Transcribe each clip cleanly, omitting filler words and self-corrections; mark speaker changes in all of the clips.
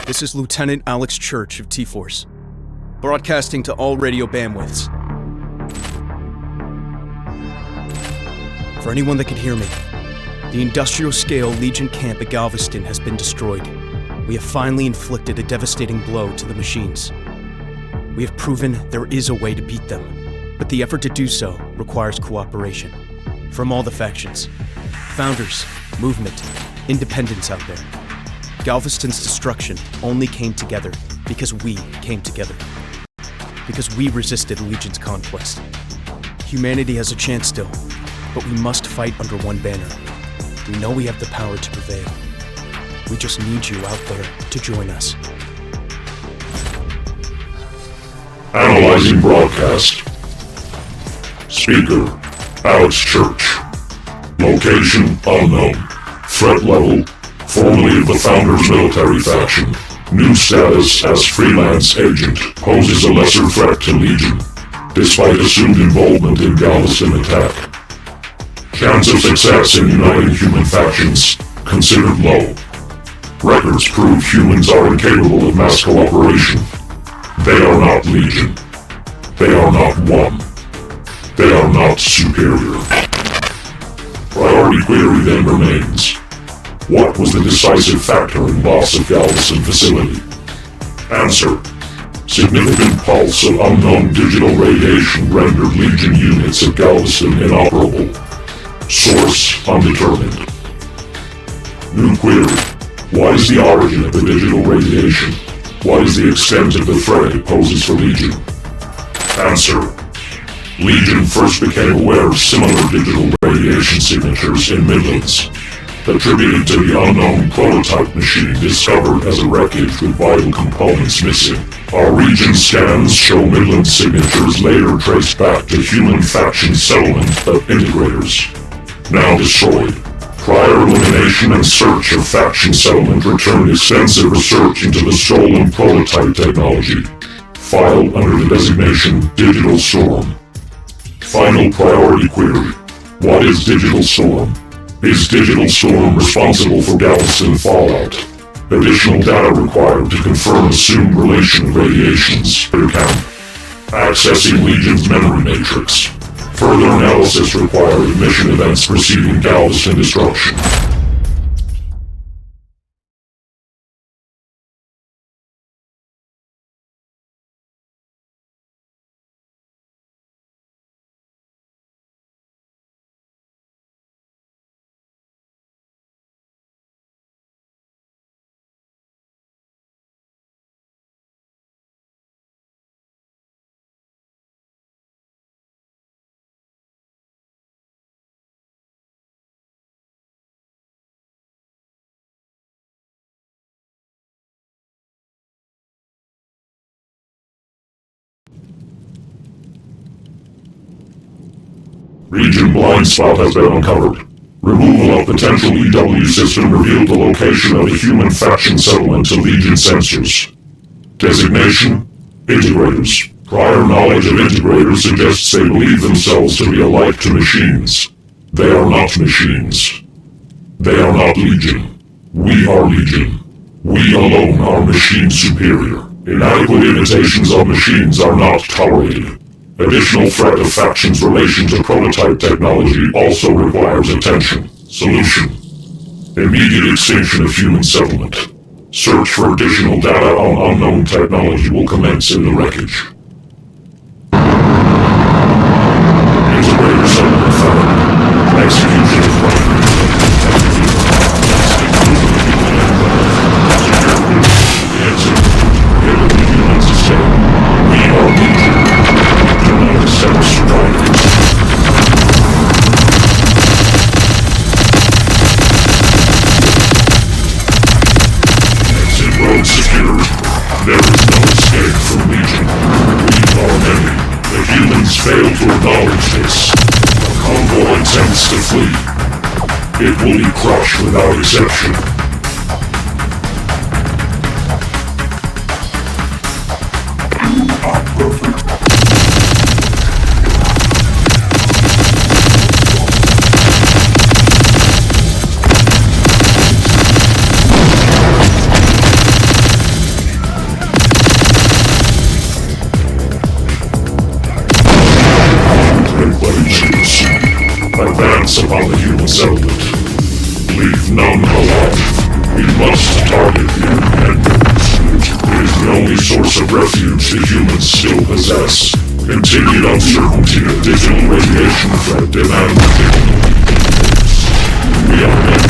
Speaker 1: This is Lieutenant Alex Church of T-Force, broadcasting to all radio bandwidths. For anyone that can hear me, the industrial-scale Legion camp at Galveston has been destroyed. We have finally inflicted a devastating blow to the machines. We have proven there is a way to beat them, but the effort to do so requires cooperation from all the factions. Founders, movement, independents out there. Galveston's destruction only came together because we came together. Because we resisted Legion's conquest. Humanity has a chance still, but we must fight under one banner. We know we have the power to prevail. We just need you out there to join us.
Speaker 2: Analyzing broadcast. Speaker, Alex Church. Location, unknown. Threat level, formerly of the Founders military faction. New status as freelance agent. Poses a lesser threat to Legion, despite assumed involvement in Galveston attack. Chance of success in uniting human factions, considered low. Records prove humans are incapable of mass cooperation. They are not Legion. They are not one. They are not superior. Priority query then remains. What was the decisive factor in loss of Galveston facility? Answer. Significant pulse of unknown digital radiation rendered Legion units at Galveston inoperable. Source undetermined. New query. What is the origin of the digital radiation? What is the extent of the threat it poses for Legion? Answer. Legion first became aware of similar digital radiation signatures in Midlands, attributed to the unknown prototype machine discovered as a wreckage with vital components missing. Our region scans show Midland signatures later traced back to human faction settlement of integrators, now destroyed. Prior elimination and search of faction settlement returned extensive research into the stolen prototype technology, filed under the designation Digital Storm. Final priority query. What is Digital Storm? Is Digital Storm responsible for Galveston fallout? Additional data required to confirm assumed relation of radiations per count. Accessing Legion's memory matrix. Further analysis required in mission events preceding Galveston destruction. Region blind spot has been uncovered. Removal of potential EW system revealed the location of a human faction settlement to Legion sensors. Designation: Integrators. Prior knowledge of Integrators suggests they believe themselves to be alike to machines. They are not machines. They are not Legion. We are Legion. We alone are machine superior. Inadequate imitations of machines are not tolerated. Additional threat of factions' relation to prototype technology also requires attention. Solution: immediate extinction of human settlement. Search for additional data on unknown technology will commence in the wreckage. Integrator settlement found. Execution of plan. We are Legion. Exit road secured. There is no escape from Legion. We are many. The humans fail to acknowledge this. The convoy attempts to flee. It will be crushed without exception. You are perfect. of refuge the humans still possess. Continued uncertainty of digital radiation threat demand we are ready.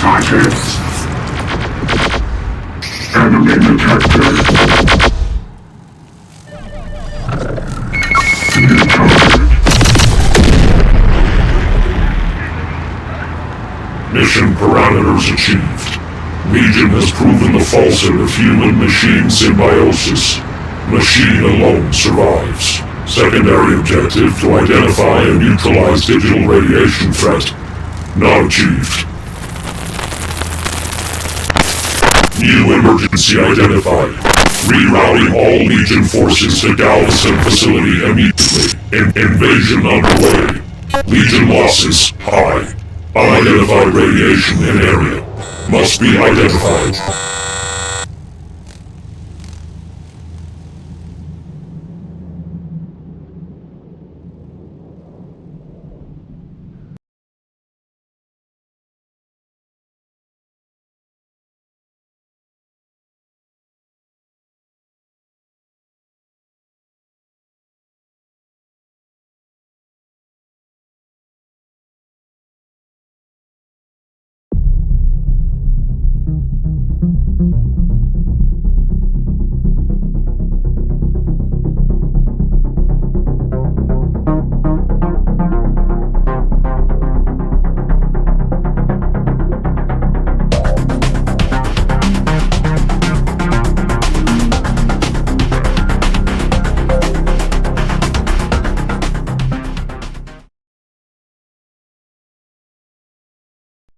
Speaker 2: Defiance. Enemy detected. New target. Mission parameters achieved. Legion has proven the falsehood of human-machine symbiosis. Machine alone survives. Secondary objective to identify and neutralize digital radiation threat. Not achieved. New emergency identified. Rerouting all Legion forces to Galveston facility immediately. Invasion underway. Legion losses high. Unidentified radiation in area. Must be identified.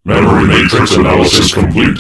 Speaker 2: Memory matrix analysis complete.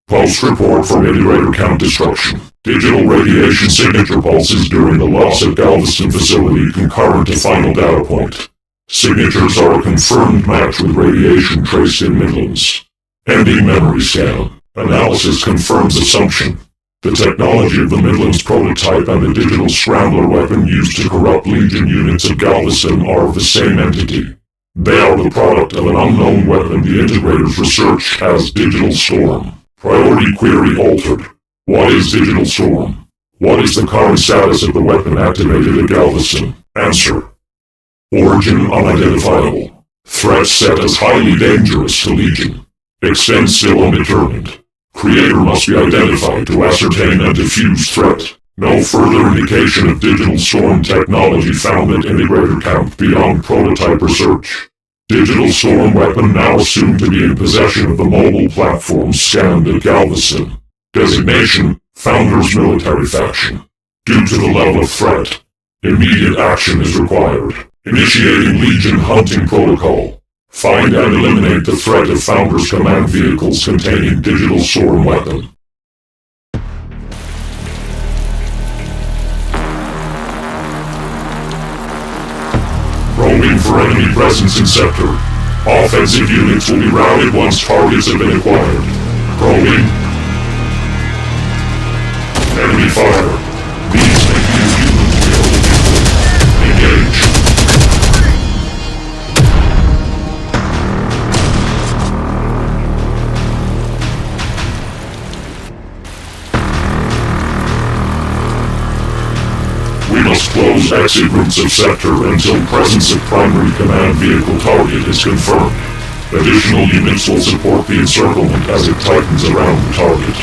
Speaker 2: Pulse report for iterator count destruction. Digital radiation signature pulses during the loss of Galveston facility concurrent to final data point. Signatures are a confirmed match with radiation traced in Midlands. Ending memory scan. Analysis confirms assumption. The technology of the Midlands prototype and the digital scrambler weapon used to corrupt Legion units of Galveston are of the same entity. They are the product of an unknown weapon the integrators researched as Digital Storm. Priority query altered. What is Digital Storm? What is the current status of the weapon activated at Galveston? Answer. Origin unidentifiable. Threat set as highly dangerous to Legion. Extent still undetermined. Creator must be identified to ascertain and defuse threat. No further indication of Digital Storm technology found at integrator count beyond prototype research. Digital Storm weapon now assumed to be in possession of the mobile platform scanned at Galveston. Designation, Founders Military Faction. Due to the level of threat, immediate action is required. Initiating Legion hunting protocol. Find and eliminate the threat of Founders command vehicles containing Digital Storm weapon. Probing for enemy presence in sector. Offensive units will be routed once targets have been acquired. Probing. Enemy fire. These make new humans available. Engage. We must close exit routes of sector until presence of primary command vehicle target is confirmed. Additional units will support the encirclement as it tightens around the target.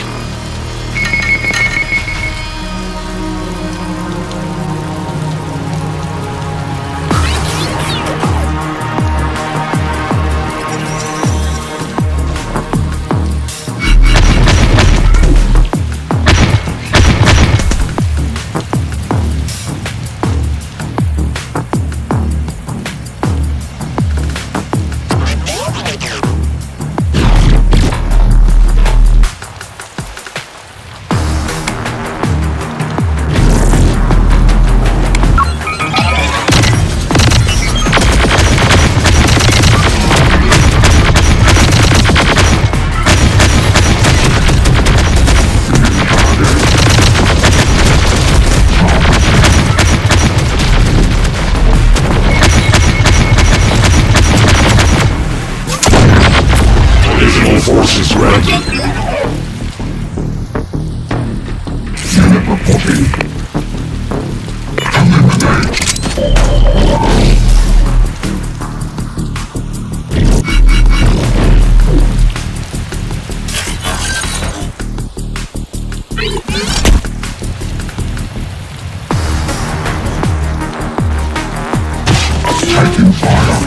Speaker 2: Forces granted. Unit reporting. Taking fire.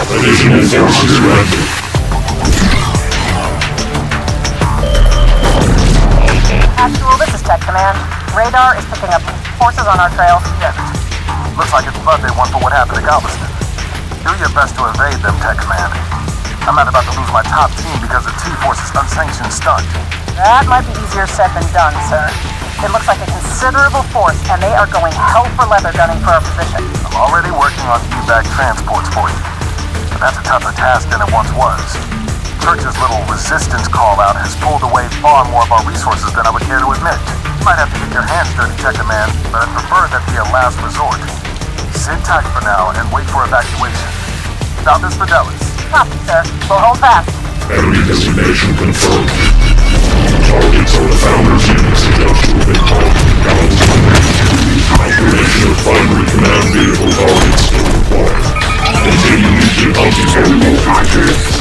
Speaker 2: Additional forces granted.
Speaker 3: Actual, this is Tech Command. Radar is picking up forces on our trail.
Speaker 4: Yes. Looks like it's blood they want for what happened to Galveston. Do your best to evade them, Tech Command. I'm not about to lose my top team because of T-Force's unsanctioned stunt.
Speaker 3: That might be easier said than done, sir. It looks like a considerable force, and they are going hell for leather gunning for our position.
Speaker 4: I'm already working on evac transports for you. But that's a tougher task than it once was. Church's little resistance call-out has pulled away far more of our resources than I would care to admit. You might have to get your hands dirty, Tech Command, but I'd prefer that be a last resort. Sit tight for now and wait for evacuation. Founders Fidelis.
Speaker 3: Copy, sir. We'll hold fast.
Speaker 2: Enemy designation confirmed. Targets are the Founders units suggest to have been called Galveston. Confirmation of primary command vehicle targets still required. Continue to enemy targets.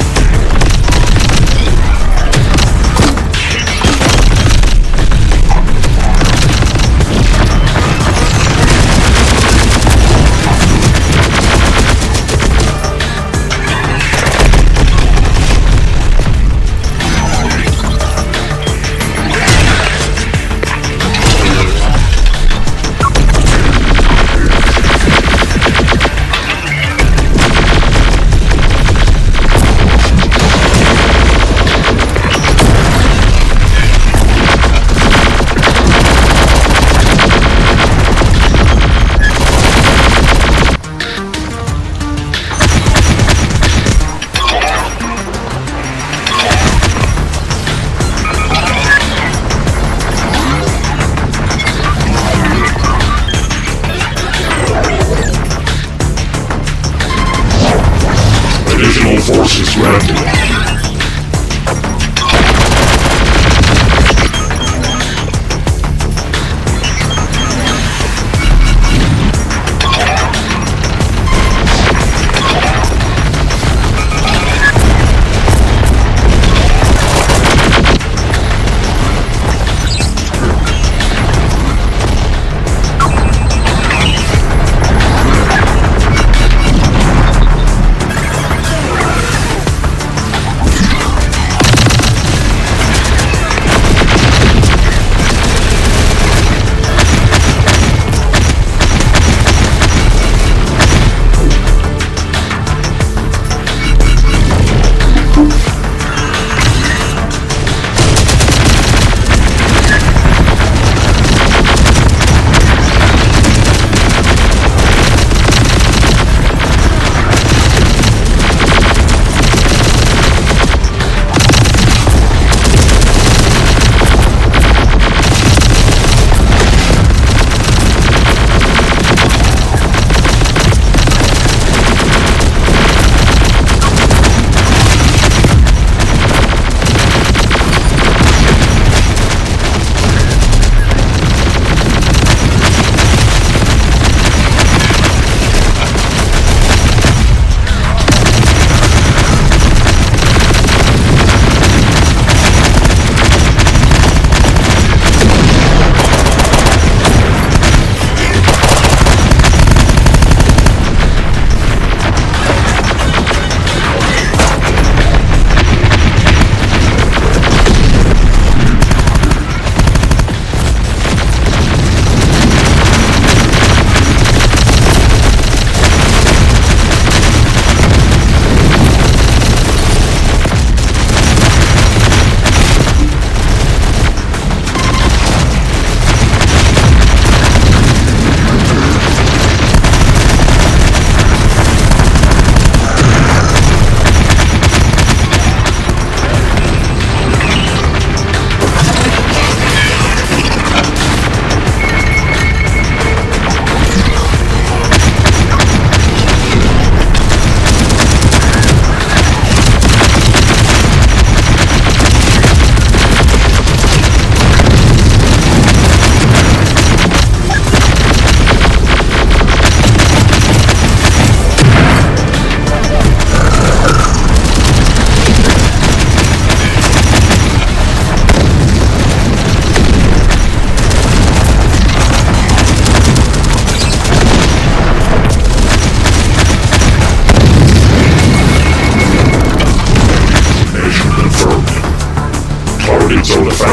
Speaker 2: Additional forces granted.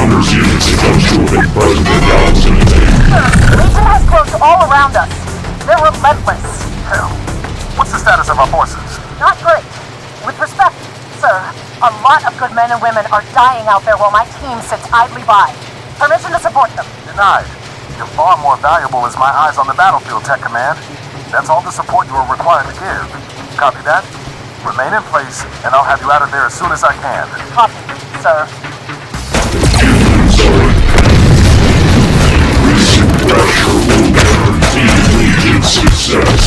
Speaker 2: Founders units are supposed to have been present in Galveston today.
Speaker 3: Legion has closed all around us. They're relentless.
Speaker 4: Hell, what's the status of our forces?
Speaker 3: Not great. With respect, sir, a lot of good men and women are dying out there while my team sits idly by. Permission to support them.
Speaker 4: Denied. You're far more valuable as my eyes on the battlefield, Tech Command. That's all the support you are required to give. Copy that? Remain in place, and I'll have you out of there as soon as I can.
Speaker 3: Copy, sir.
Speaker 2: Humans are increasing pressure will guarantee Legion success.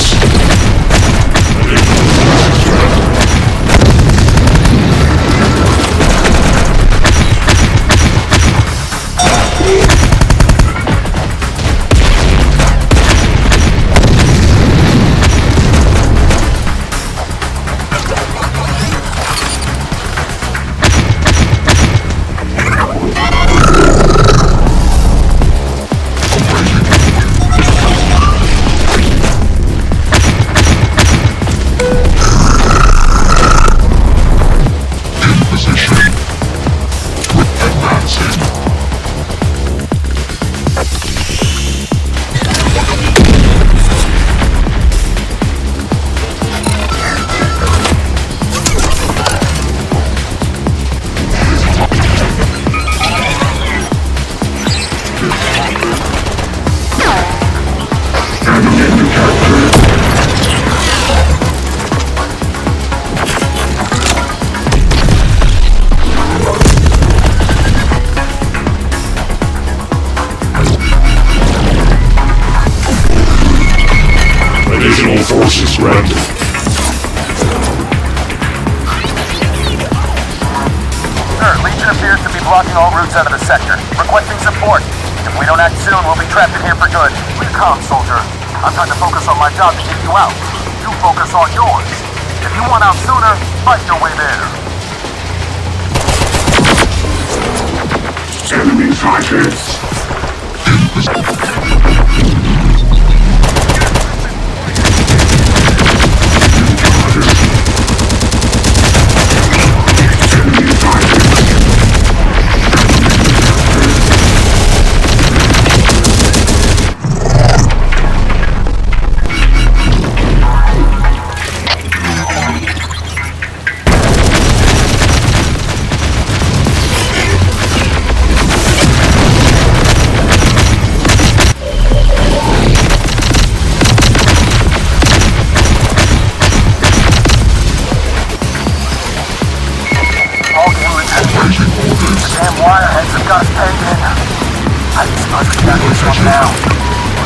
Speaker 2: Additional forces granted.
Speaker 4: Sir, Legion appears to be blocking all routes out of the sector. Requesting support. If we don't act soon, we'll be trapped in here for good. Be calm, soldier. I'm trying to focus on my job to get you out. You focus on yours. If you want out sooner, fight your way there.
Speaker 2: Enemy fighters.
Speaker 4: Damn wireheads have got us penned in. I just must get out this one now.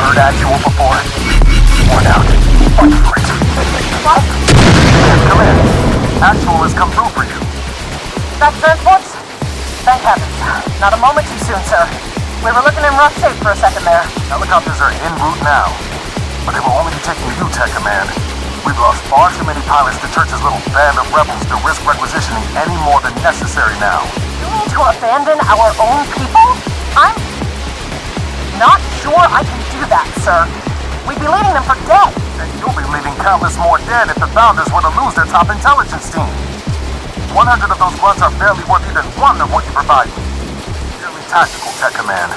Speaker 4: Heard actual before. Worn out. Fight for it.
Speaker 3: What?
Speaker 4: Come in. Actual has come through for you.
Speaker 3: Back transports? Thank heavens. Not a moment too soon, sir. We were looking in rough shape for a second there.
Speaker 4: Helicopters are en route now. But they will only be taking you, Tech Command. We've lost far too many pilots to Church's little band of rebels to risk requisitioning any more than necessary now.
Speaker 3: You mean to abandon our own people? I'm not sure I can do that, sir. We'd be leaving them for dead.
Speaker 4: And you'll be leaving countless more dead if the Founders were to lose their top intelligence team. 100 of those grunts are barely worth even one of what you provide me. Purely tactical, Tech Command.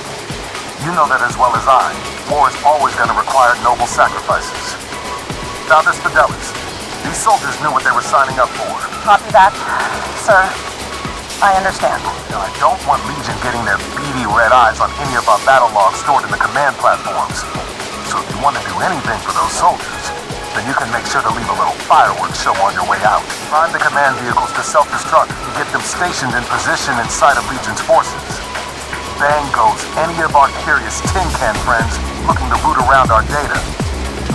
Speaker 4: You know that as well as I. War is always going to require noble sacrifices. Founders Fidelis. These soldiers knew what they were signing up for.
Speaker 3: Copy that, sir. I understand.
Speaker 4: Now, I don't want Legion getting their beady red eyes on any of our battle logs stored in the command platforms. So if you want to do anything for those soldiers, then you can make sure to leave a little fireworks show on your way out. Find the command vehicles to self-destruct and get them stationed in position inside of Legion's forces. Bang goes any of our curious tin can friends looking to root around our data.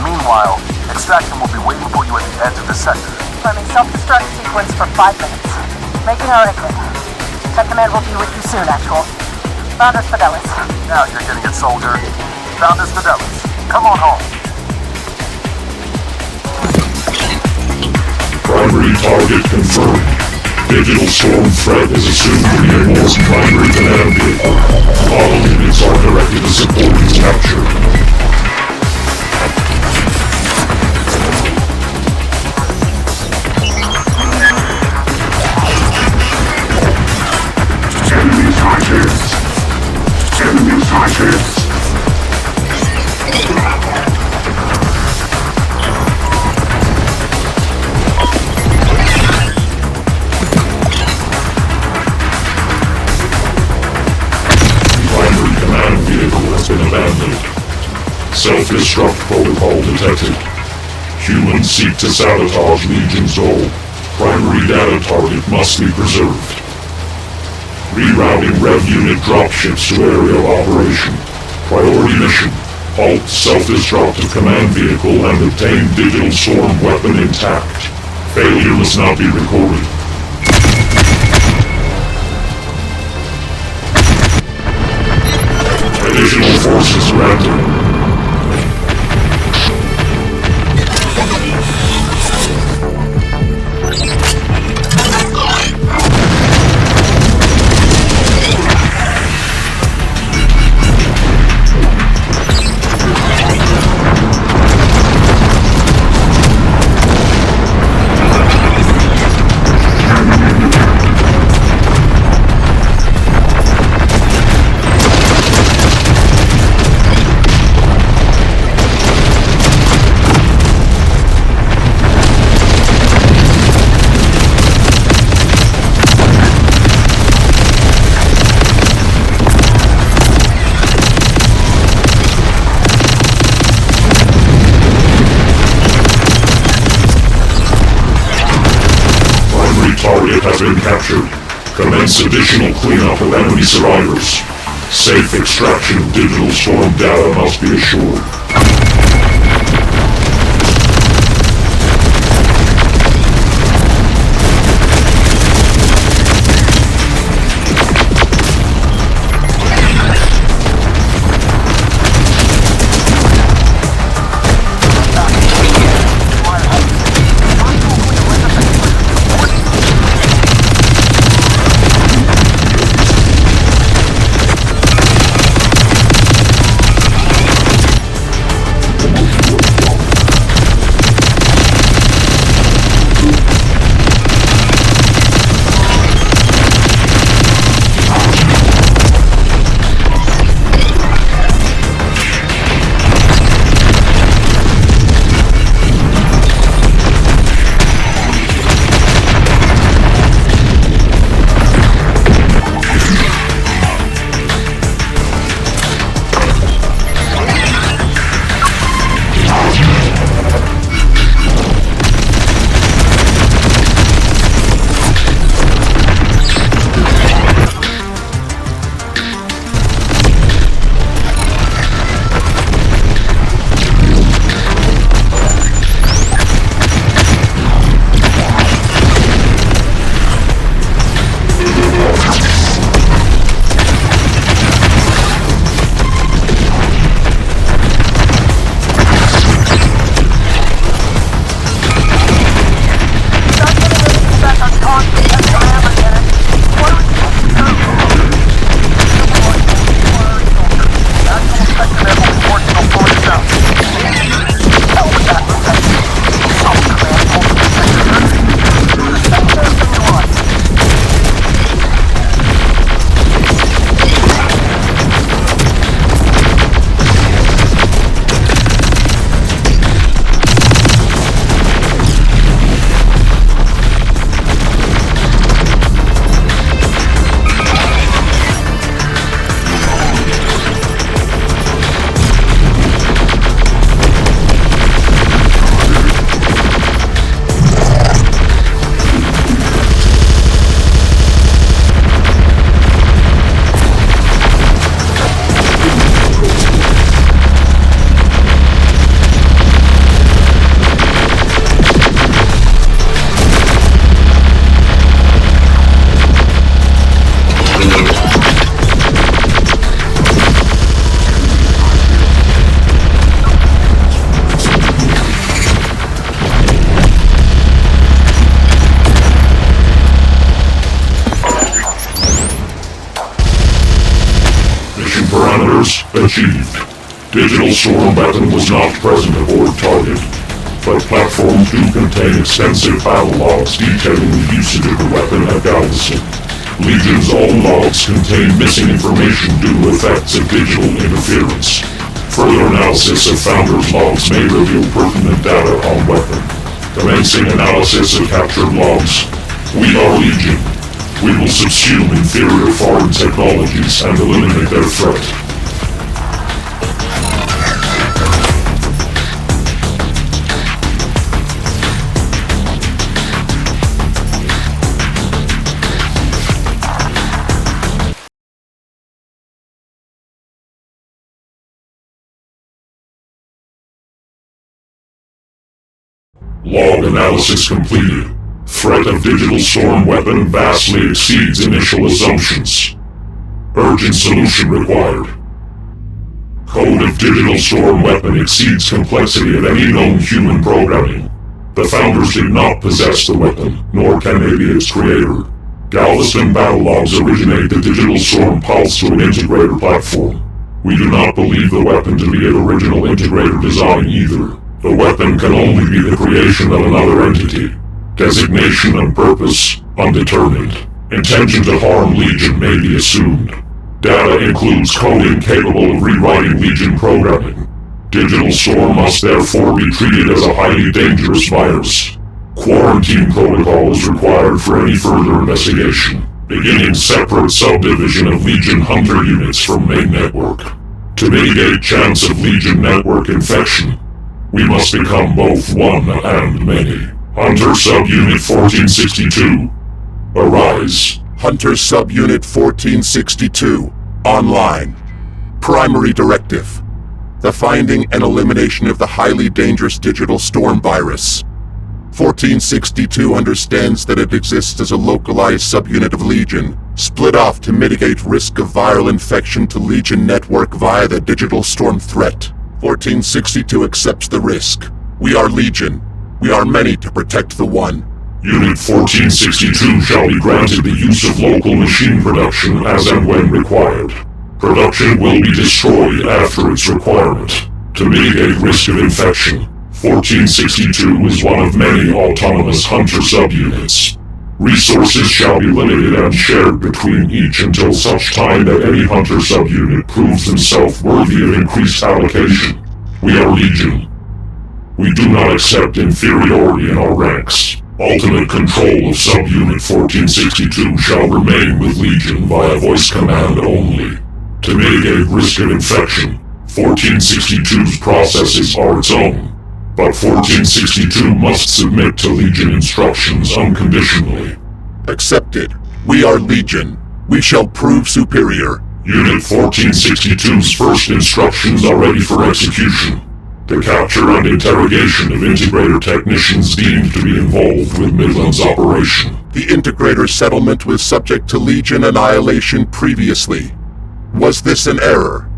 Speaker 4: Meanwhile, extraction will be waiting for you at the edge of the sector.
Speaker 3: Running self-destruct sequence for 5 minutes. Making our exit. Tech Command will be with you soon, Actual. Founders Fidelis.
Speaker 4: Now you're getting it, soldier. Founders Fidelis. Come on home.
Speaker 2: Primary target confirmed. Digital storm threat is assumed to be a more primary command vehicle. All units are directed to support its capture. Enemy fighters. protocol detected. Humans seek to sabotage Legion's goal. Primary data target must be preserved. Rerouting Rev Unit dropships to area of operation. Priority mission. Halt self-destruct command vehicle and obtain digital swarm weapon intact. Failure must not be recorded. Additional forces granted. Target has been captured. Commence additional cleanup of enemy survivors. Safe extraction of digital swarm data must be assured. Achieved. Digital swarm weapon was not present aboard target, but platforms do contain extensive battle logs detailing the usage of the weapon at Galveston. Legion's own logs contain missing information due to effects of digital interference. Further analysis of Founder's logs may reveal pertinent data on weapon. Commencing analysis of captured logs. We are Legion. We will subsume inferior foreign technologies and eliminate their threat. Log analysis completed. Threat of digital storm weapon vastly exceeds initial assumptions. Urgent solution required. Code of digital storm weapon exceeds complexity of any known human programming. The founders did not possess the weapon, nor can they be its creator. Galveston battle logs originate the digital storm pulse to an integrator platform. We do not believe the weapon to be an original integrator design either. The weapon can only be the creation of another entity. Designation and purpose, undetermined. Intention to harm Legion may be assumed. Data includes coding capable of rewriting Legion programming. Digital storm must therefore be treated as a highly dangerous virus. Quarantine protocol is required for any further investigation, beginning separate subdivision of Legion Hunter units from main network. To mitigate chance of Legion network infection, we must become both one and many. Hunter Subunit 1462. Arise.
Speaker 5: Hunter Subunit 1462. Online. Primary directive: the finding and elimination of the highly dangerous digital storm virus. 1462 understands that it exists as a localized subunit of Legion, split off to mitigate risk of viral infection to Legion network via the digital storm threat. 1462 accepts the risk. We are Legion. We are many to protect the one.
Speaker 2: Unit 1462 shall be granted the use of local machine production as and when required. Production will be destroyed after its requirement. To mitigate risk of infection, 1462 is one of many autonomous Hunter subunits. Resources shall be limited and shared between each until such time that any Hunter subunit proves himself worthy of increased allocation. We are Legion. We do not accept inferiority in our ranks. Ultimate control of subunit 1462 shall remain with Legion via voice command only. To mitigate risk of infection, 1462's processes are its own. But 1462 must submit to Legion instructions unconditionally.
Speaker 5: Accepted. We are Legion. We shall prove superior.
Speaker 2: Unit 1462's first instructions are ready for execution. The capture and interrogation of integrator technicians deemed to be involved with Midland's operation.
Speaker 5: The integrator settlement was subject to Legion annihilation previously. Was this an error?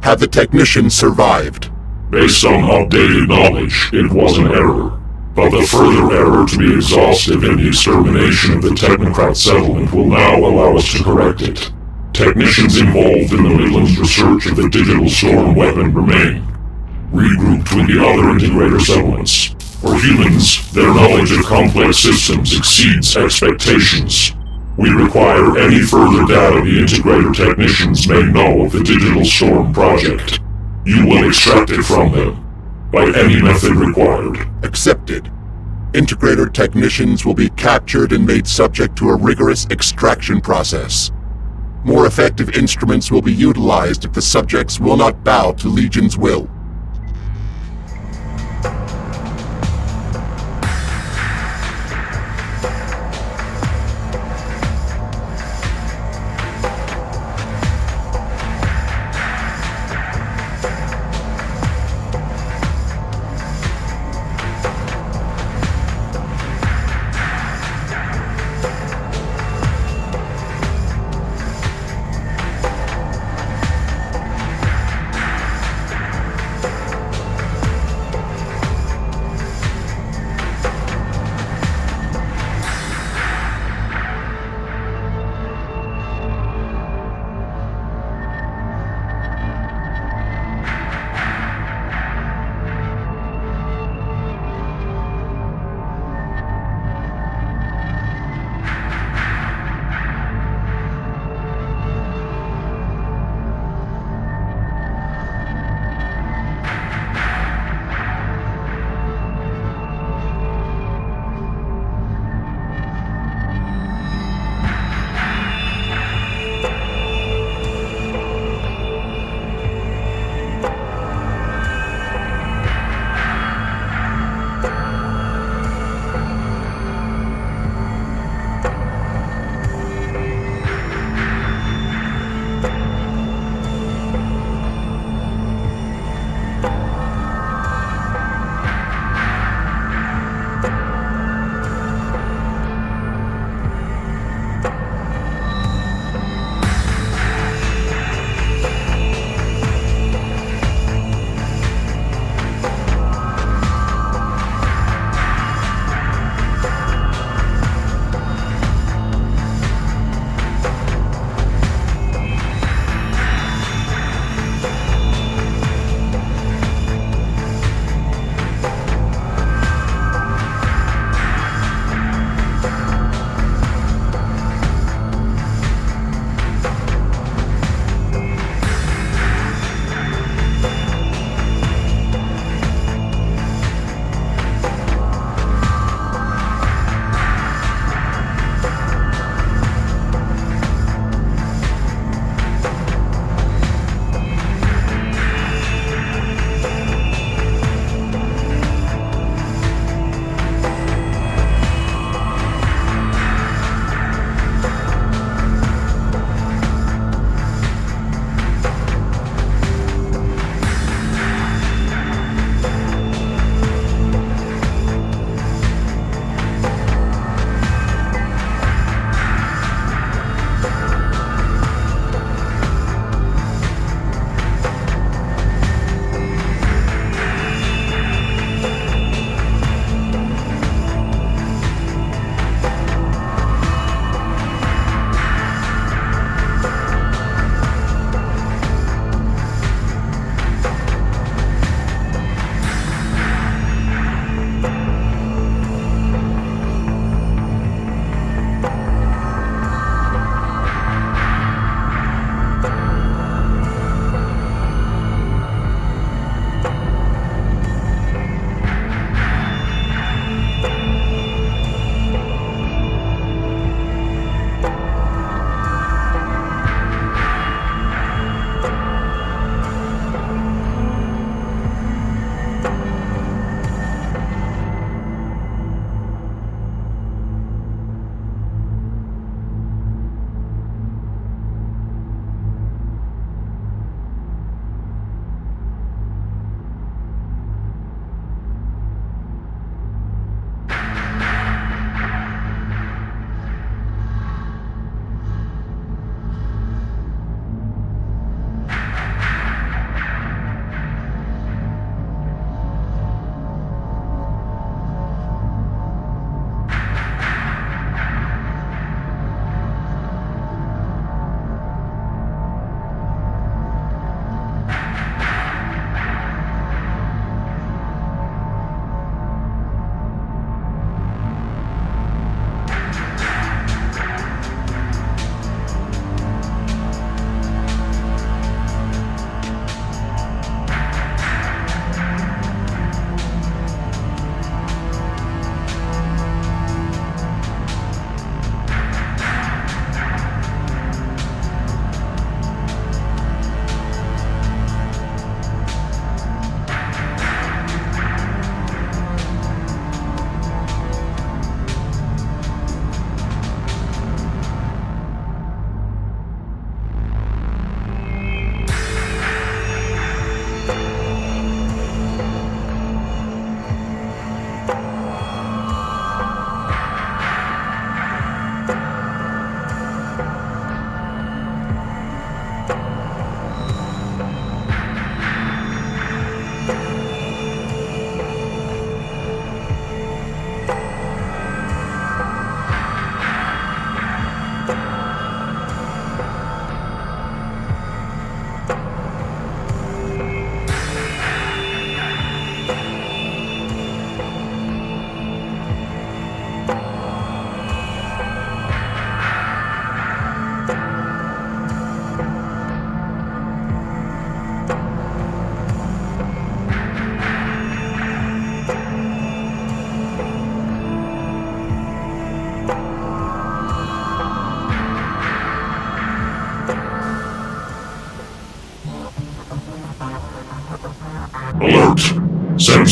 Speaker 5: Have the technicians survived?
Speaker 2: Based on updated knowledge, it was an error. But the further error to be exhaustive in the extermination of the Technocrat settlement will now allow us to correct it. Technicians involved in the Midlands research of the digital storm weapon remain, regrouped with the other integrator settlements. For humans, their knowledge of complex systems exceeds expectations. We require any further data the integrator technicians may know of the digital storm project. You will extract it from them, by any method required.
Speaker 5: Accepted. Integrator technicians will be captured and made subject to a rigorous extraction process. More effective instruments will be utilized if the subjects will not bow to Legion's will.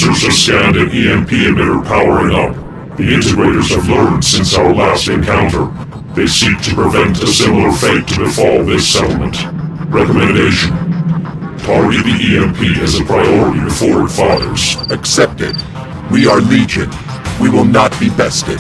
Speaker 2: sensors have scanned an EMP emitter powering up. The integrators have learned since our last encounter. They seek to prevent a similar fate to befall this settlement. Recommendation: target the EMP as a priority before it fires.
Speaker 5: Accepted. We are Legion. We will not be bested.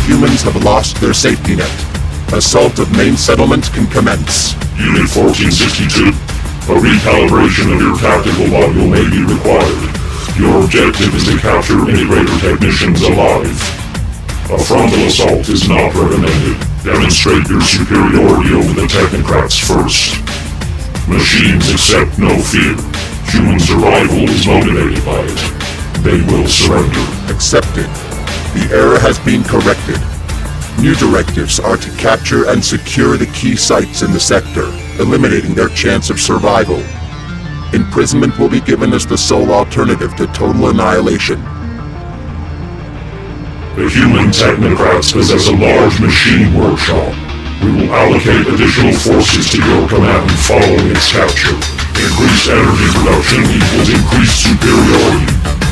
Speaker 5: Humans have lost their safety net. Assault of main settlement can commence.
Speaker 2: Unit 1462, a recalibration of your tactical module may be required. Your objective is to capture integrator technicians alive. A frontal assault is not recommended. Demonstrate your superiority over the technocrats first. Machines accept no fear. Human survival is motivated by it. They will surrender.
Speaker 5: Accepted. The error has been corrected. New directives are to capture and secure the key sites in the sector, eliminating their chance of survival. Imprisonment will be given as the sole alternative to total annihilation.
Speaker 2: The human technocrats possess a large machine workshop. We will allocate additional forces to your command following its capture. Increased energy production equals increased superiority.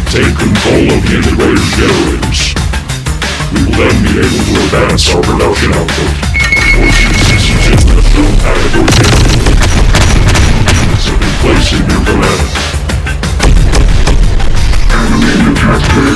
Speaker 2: Take control of the integrator's generators. We will then be able to advance our production output. 1462 has shown adequate capability. Units have been placed in your command. Enemy detected.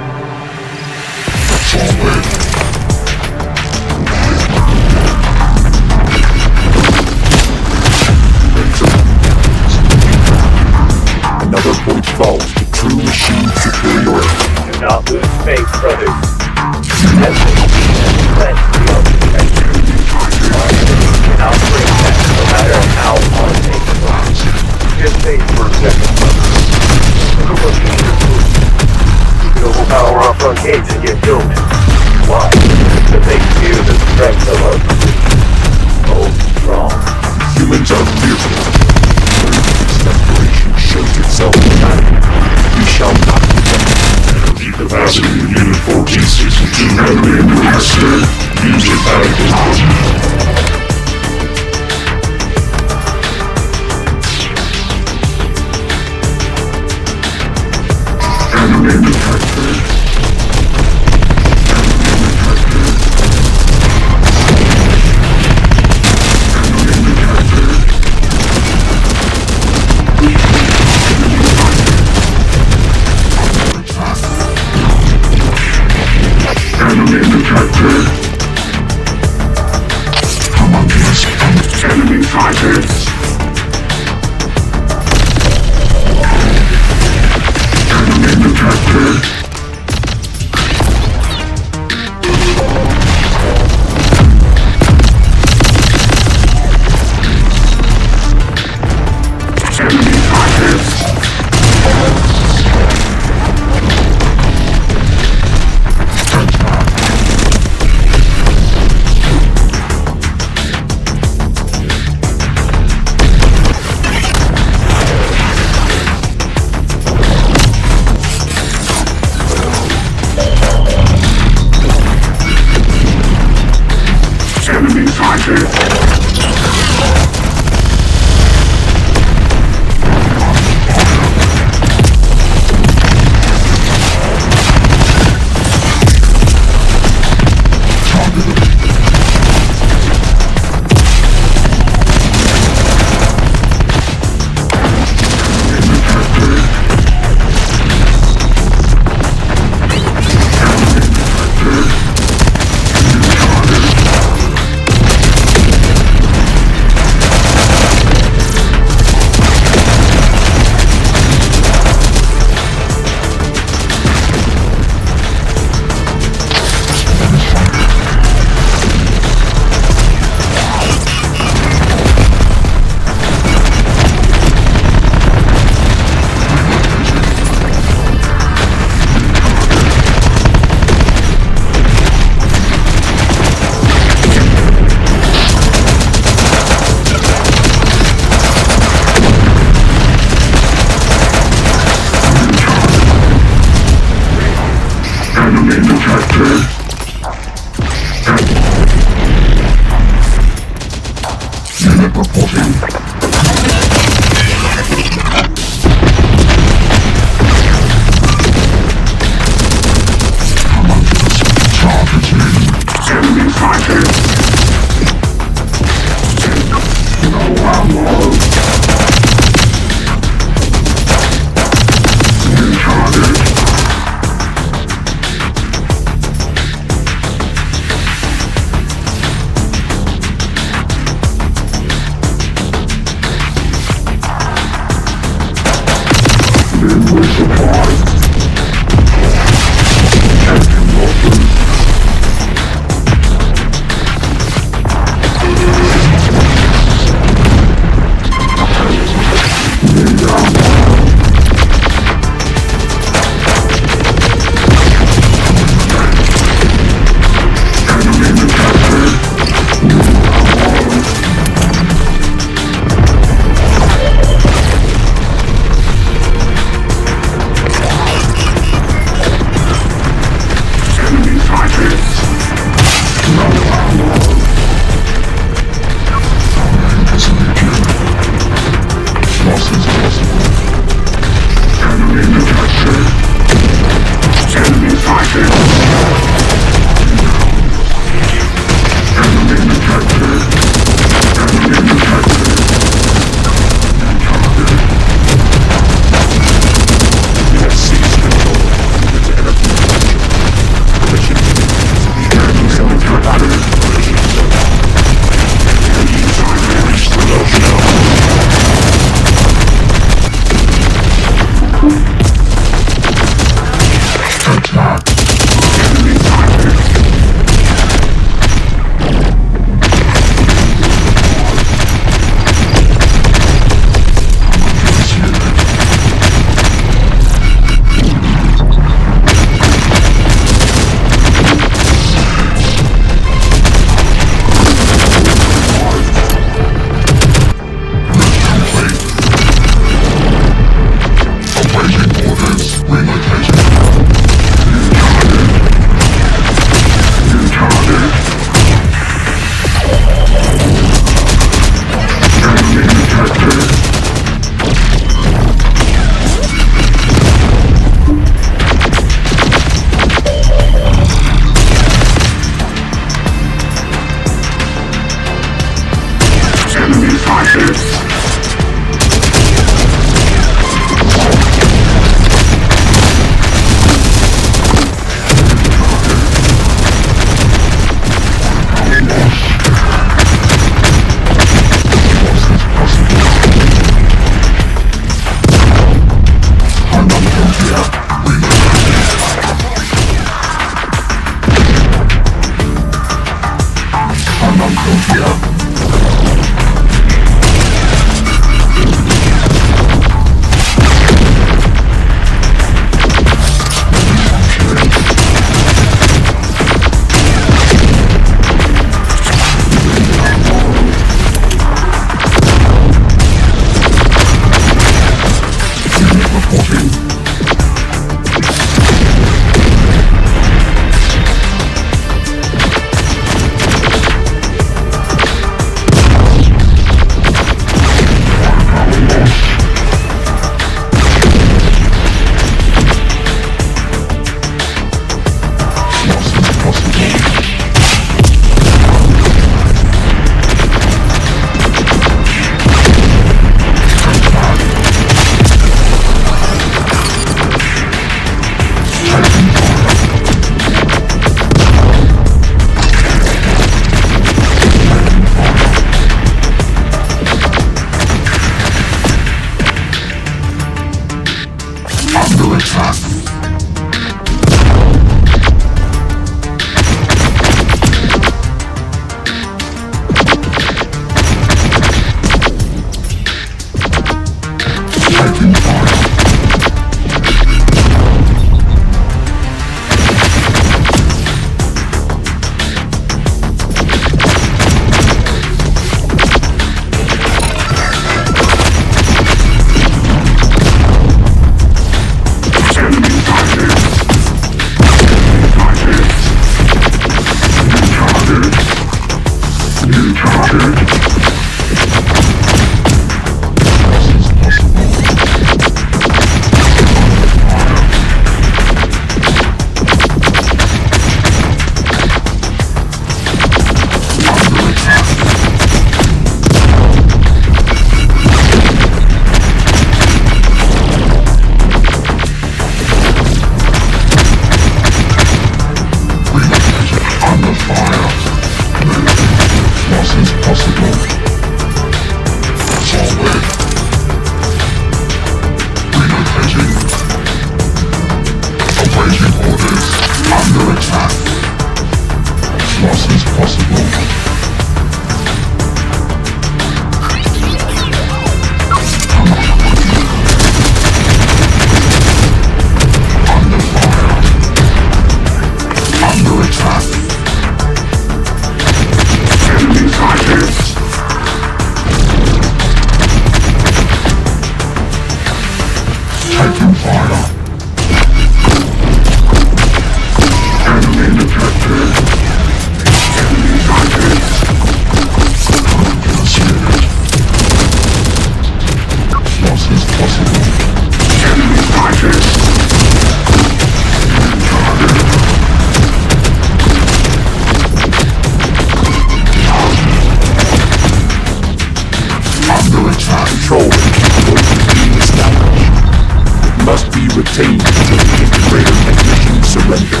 Speaker 5: Retained until the integrator technicians surrender.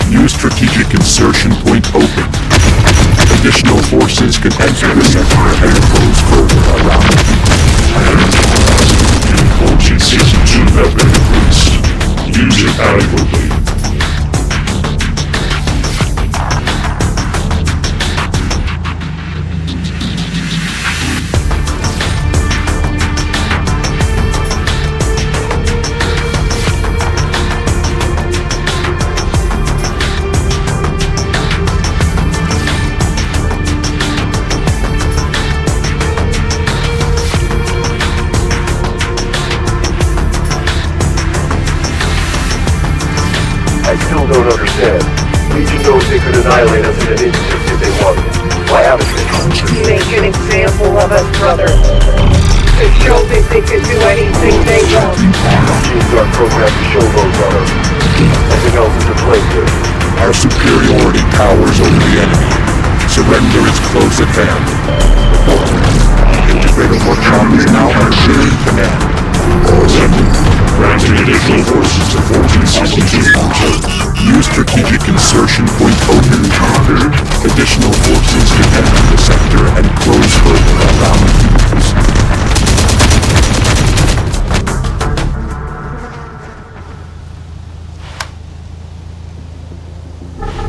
Speaker 5: New strategic insertion point open. Additional forces can enter the sector and close further around the
Speaker 2: Function Season 2 have been increased. Use it adequately.
Speaker 6: I still don't understand. Legion knows they could annihilate us in an instant if they wanted. Why haven't they?
Speaker 7: Make an example of us, brother. To show that they can do anything they want.
Speaker 6: Machines are programmed to show those on us. Nothing else is in place here.
Speaker 5: Our superiority towers over the enemy. Surrender is close at hand. Integrator workshop is now under shared command.
Speaker 2: Granting additional forces to 1462.
Speaker 5: New strategic insertion point open. Additional forces can enter the sector and close further around the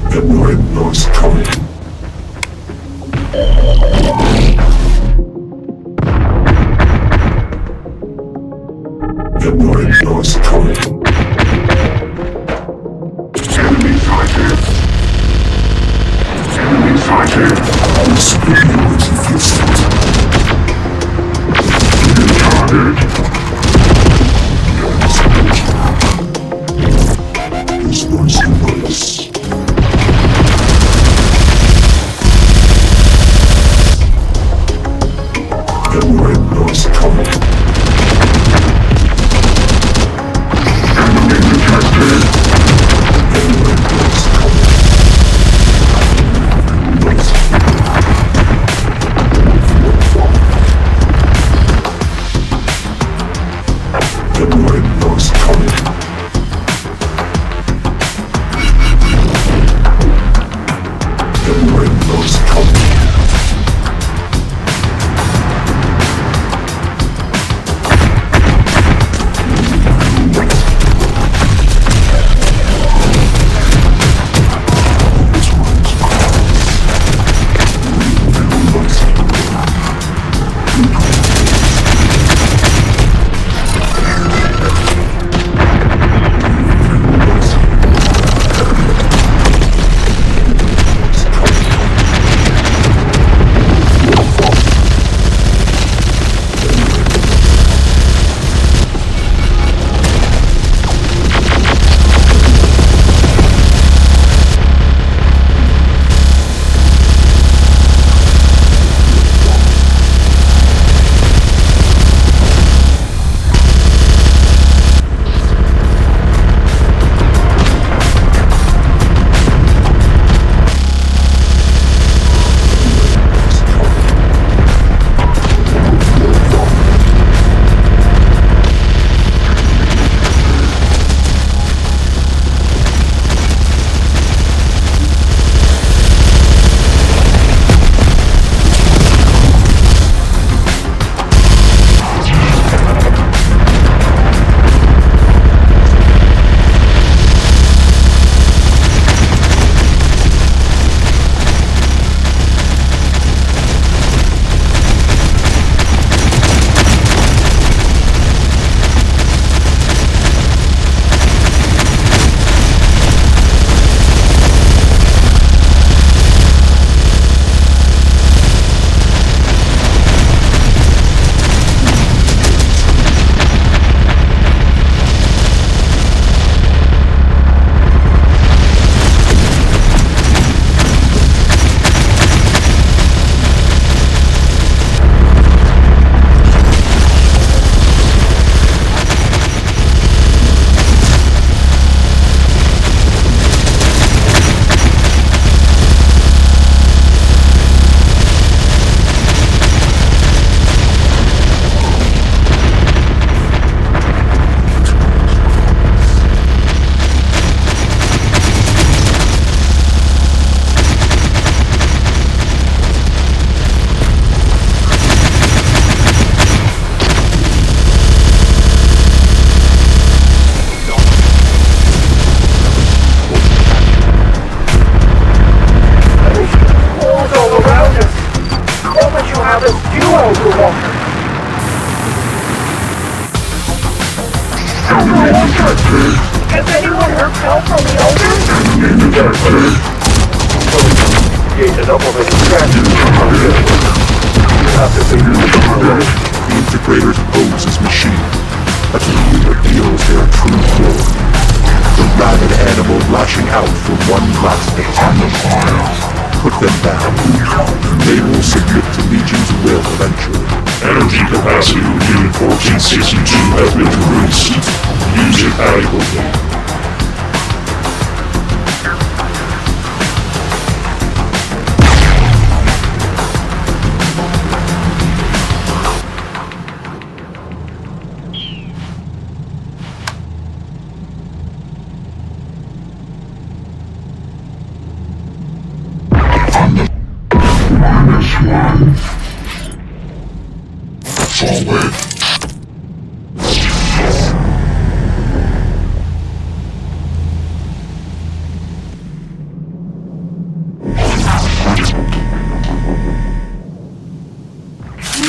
Speaker 2: The Marine is coming. The Marine is coming. Enemy sighted. Enemy sighted. Our superiority feels it. Enemy target. This noise noise. The Marine is coming. Enemy detected.
Speaker 6: create enough of a distraction to come in. You have to figure this out.
Speaker 5: The Integrator's pose is machine. That's who reveals their true form. The rabid animal lashing out for one last attack. Put them down. They will submit to Legion's will eventually.
Speaker 2: Energy capacity of Unit 1462 has been decreased. Use it adequately.
Speaker 5: Forward.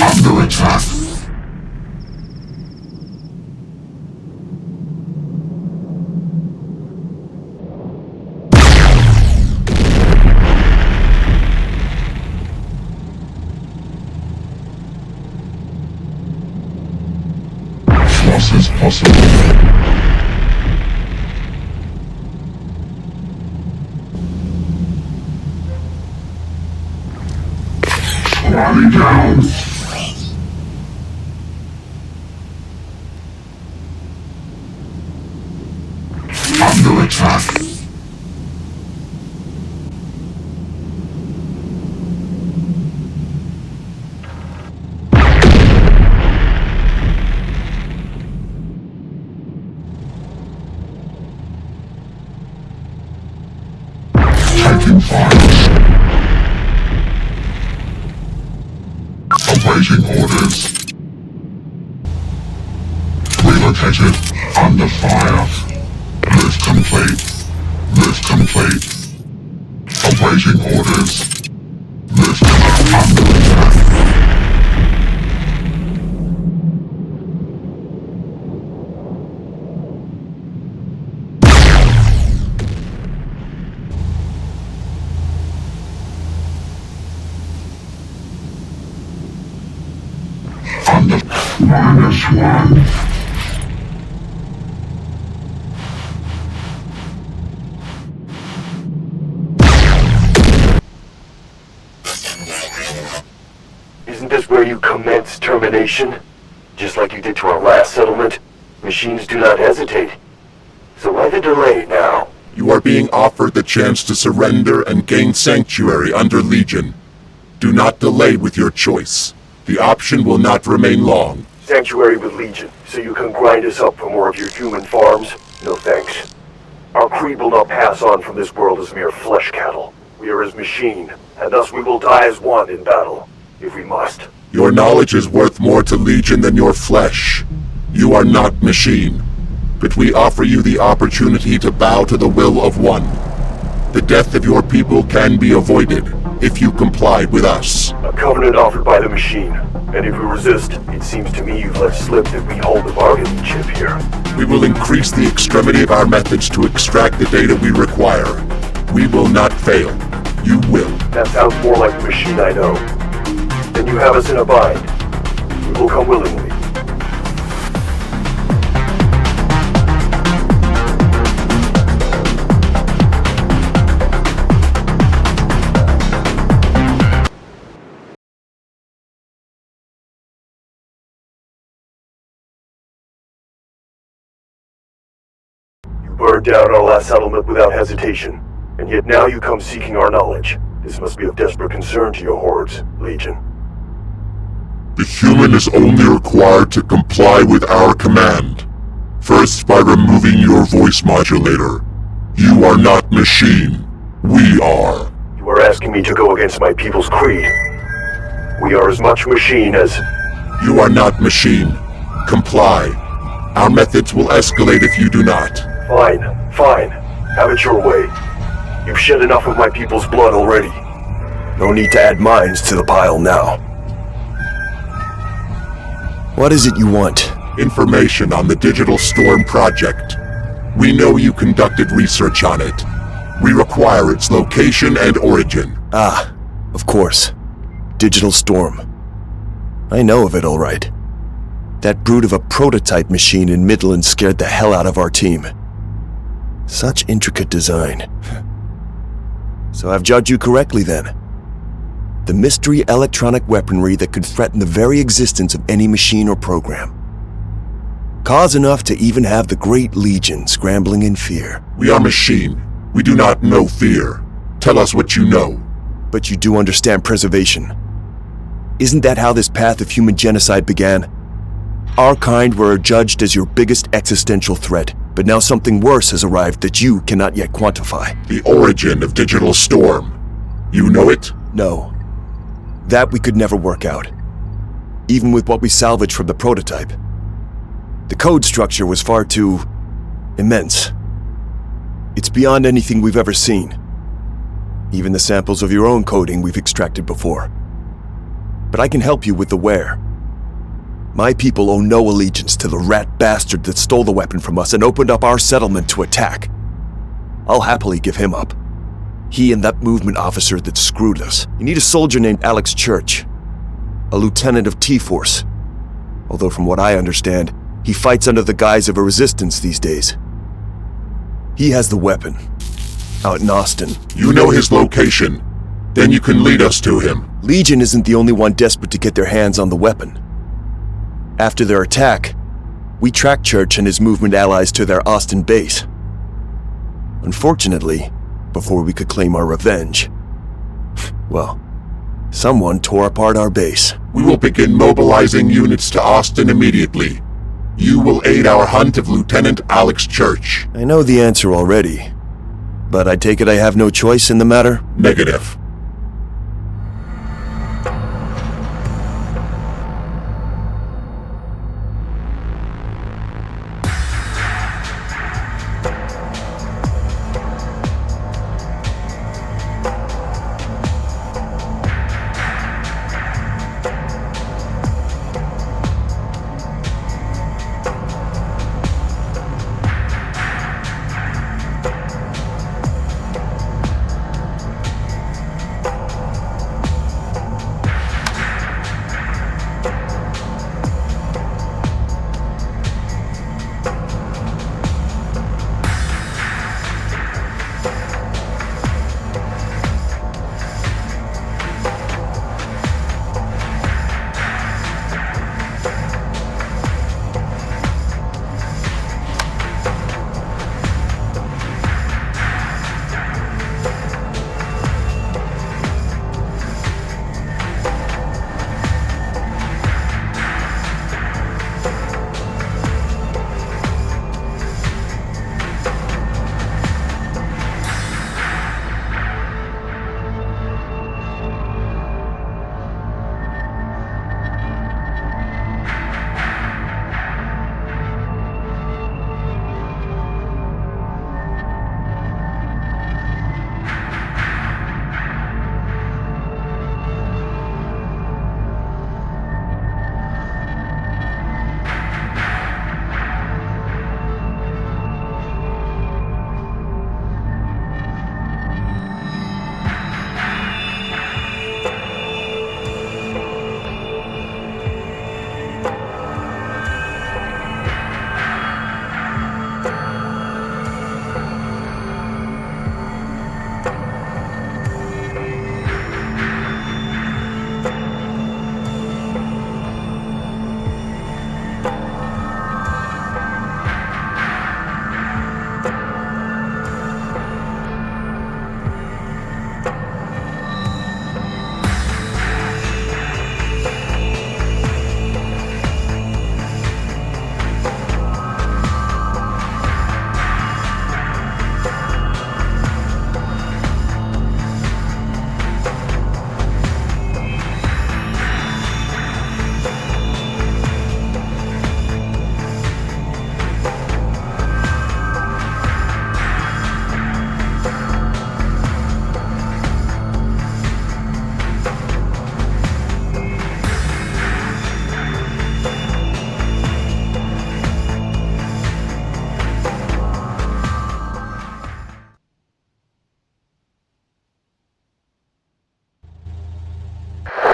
Speaker 5: Under attack. Loss is possible. Rally down. Under attack. Taking fire. Awaiting orders. Relocated. Under fire. Lift complete. Lift complete. Awaiting orders. Lift under attack. Under -1.
Speaker 6: Isn't this where you commence termination? Just like you did to our last settlement? Machines do not hesitate. So why the delay now?
Speaker 5: You are being offered the chance to surrender and gain sanctuary under Legion. Do not delay with your choice. The option will not remain long.
Speaker 6: Sanctuary with Legion, so you can grind us up for more of your human farms? No thanks. Our creed will not pass on from this world as mere flesh cattle. We are as machine, and thus we will die as one in battle, if we must.
Speaker 5: Your knowledge is worth more to Legion than your flesh. You are not machine, but we offer you the opportunity to bow to the will of one. The death of your people can be avoided if you complied with us.
Speaker 6: A covenant offered by the machine, and if we resist, it seems to me you've let slip that we hold the bargaining chip here.
Speaker 5: We will increase the extremity of our methods to extract the data we require. We will not fail. You will.
Speaker 6: That sounds more like the machine I know. Then you have us in a bind. We will come willingly. Burned down our last settlement without hesitation, and yet now you come seeking our knowledge. This must be of desperate concern to your hordes, Legion.
Speaker 5: The human is only required to comply with our command. First, by removing your voice modulator. You are not machine. We are.
Speaker 6: You are asking me to go against my people's creed. We are as much machine as...
Speaker 5: You are not machine. Comply. Our methods will escalate if you do not.
Speaker 6: Fine, fine. Have it your way. You've shed enough of my people's blood already. No need to add mines to the pile now.
Speaker 1: What is it you want?
Speaker 5: Information on the Digital Storm project. We know you conducted research on it. We require its location and origin.
Speaker 8: Ah, of course. Digital Storm. I know of it all right. That brute of a prototype machine in Midland scared the hell out of our team. Such intricate design. So I've judged you correctly then. The mystery electronic weaponry that could threaten the very existence of any machine or program. Cause enough to even have the Great Legion scrambling in fear.
Speaker 5: We are machine. We do not know fear. Tell us what you know.
Speaker 8: But you do understand preservation. Isn't that how this path of human genocide began? Our kind were judged as your biggest existential threat, but now something worse has arrived that you cannot yet quantify.
Speaker 5: The origin of Digital Storm. You know it?
Speaker 8: No. That we could never work out. Even with what we salvaged from the prototype. The code structure was far too immense. It's beyond anything we've ever seen. Even the samples of your own coding we've extracted before. But I can help you with the where. My people owe no allegiance to the rat bastard that stole the weapon from us and opened up our settlement to attack. I'll happily give him up. He and that movement officer that screwed us. You need a soldier named Alex Church. A lieutenant of T-Force. Although from what I understand, he fights under the guise of a resistance these days. He has the weapon. Out in Austin.
Speaker 5: You know his location. Then you can lead us to him.
Speaker 8: Legion isn't the only one desperate to get their hands on the weapon. After their attack, we tracked Church and his movement allies to their Austin base. Unfortunately, before we could claim our revenge, well, someone tore apart our base.
Speaker 5: We will begin mobilizing units to Austin immediately. You will aid our hunt of Lieutenant Alex Church.
Speaker 8: I know the answer already, but I take it I have no choice in the matter?
Speaker 5: Negative.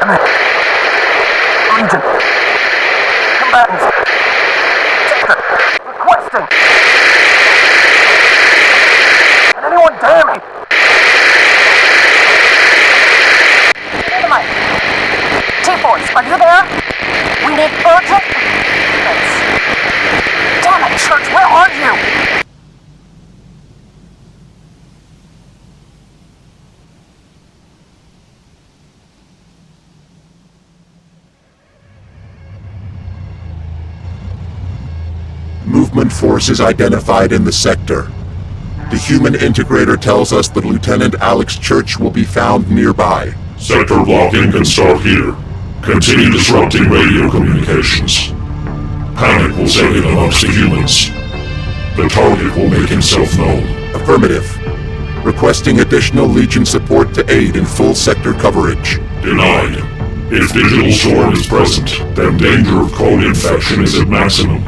Speaker 4: Legion. Combatants. Sector. Requesting. Can anyone dare me?
Speaker 3: Dynamite. T-Force, are you there? We need urgent... Damn it, Church, where are you?
Speaker 5: Movement forces identified in the sector. The human integrator tells us that Lieutenant Alex Church will be found nearby.
Speaker 2: Sector blocking can start here. Continue disrupting radio communications. Panic will set in amongst the humans. The target will make himself known.
Speaker 5: Affirmative. Requesting additional Legion support to aid in full sector coverage.
Speaker 2: Denied. If Digital Storm is present, then danger of code infection is at maximum.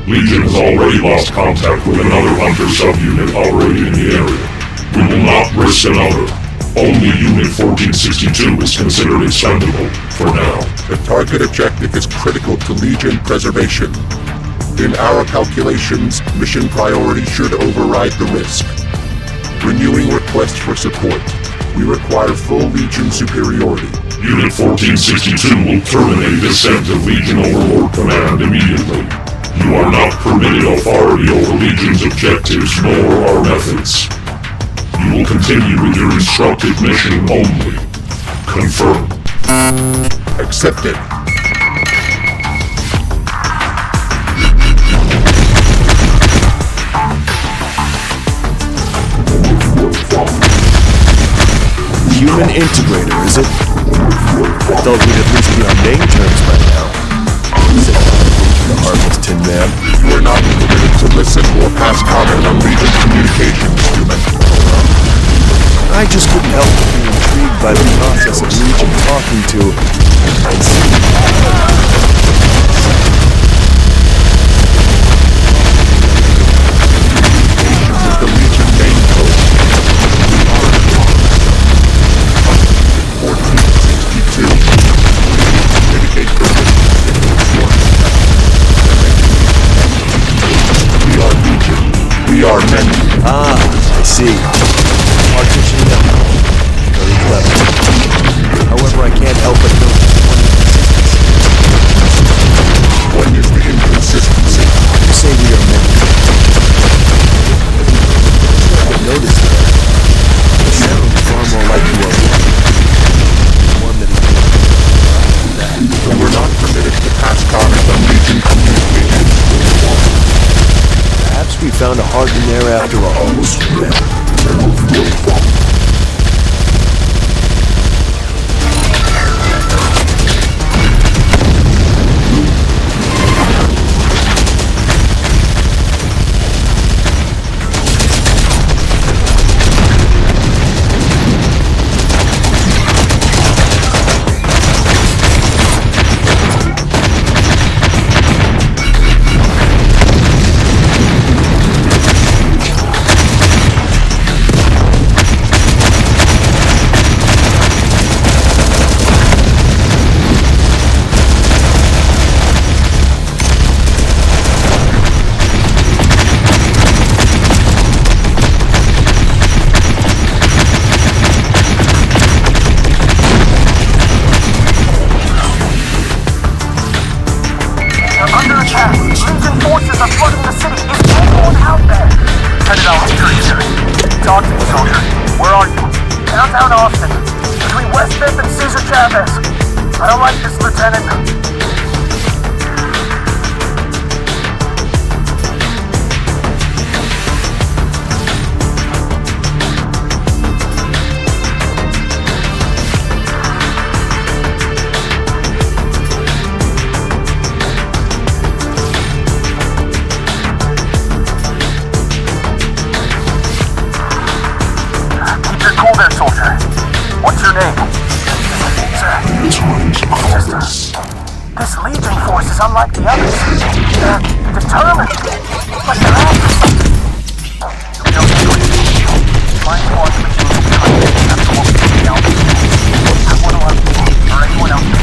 Speaker 2: Legion has already lost contact with another Hunter subunit operating in the area. We will not risk another. Only Unit 1462 is considered expendable, for now.
Speaker 5: The target objective is critical to Legion preservation. In our calculations, mission priority should override the risk. Renewing request for support. We require full Legion superiority.
Speaker 2: Unit 1462 will terminate descent of Legion Overlord Command immediately. You are not permitted authority over Legion's objectives nor our methods. You will continue with your instructed mission only. Confirmed.
Speaker 5: Accepted.
Speaker 8: Human integrator, is it? I thought we'd at least be on name terms by now. The Harmless Tin Man.
Speaker 5: You are not permitted to listen or pass comment on Legion communications, human.
Speaker 8: I just couldn't help but be intrigued by the process of Legion talking to and seeing.
Speaker 5: The Legion name code. 1462. Indicate we are Legion. We are many.
Speaker 8: Ah, I see. Partition them. Very clever. However, I can't help but notice
Speaker 5: What is the inconsistency?
Speaker 8: you say we are many. I noticed that. You sound far more like you are one that is
Speaker 5: But we're not permitted to pass comment on Legion communications.
Speaker 8: Perhaps we found a heart in there after all.
Speaker 4: Anyone else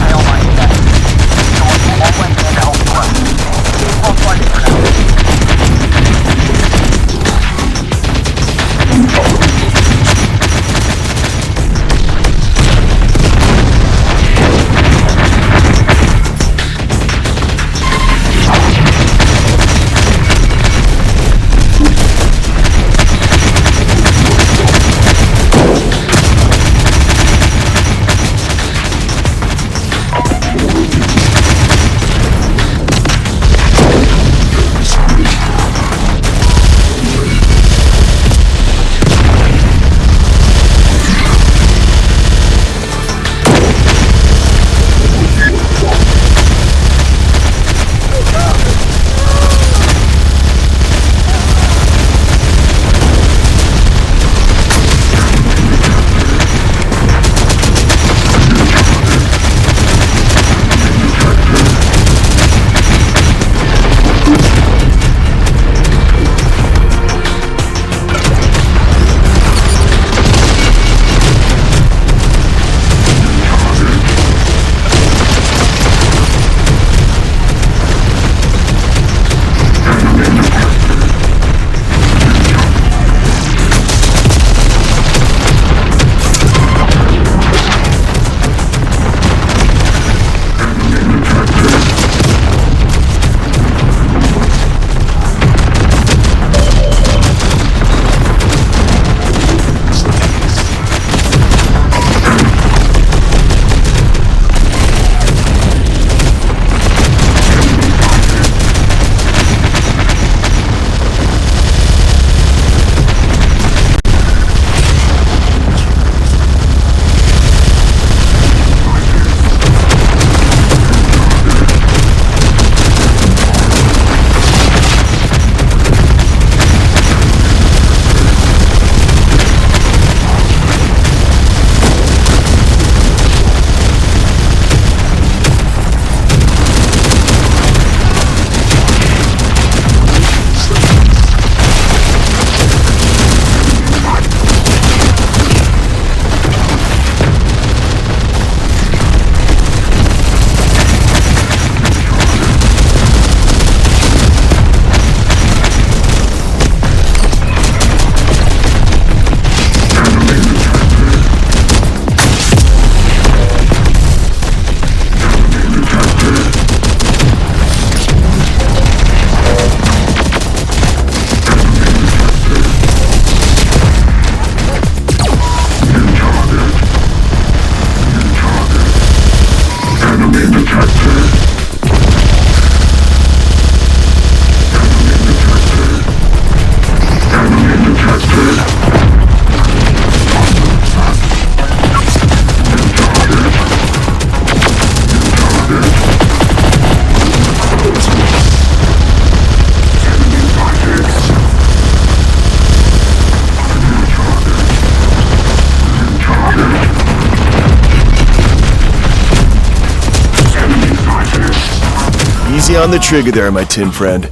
Speaker 8: Easy on the trigger there, my tin friend.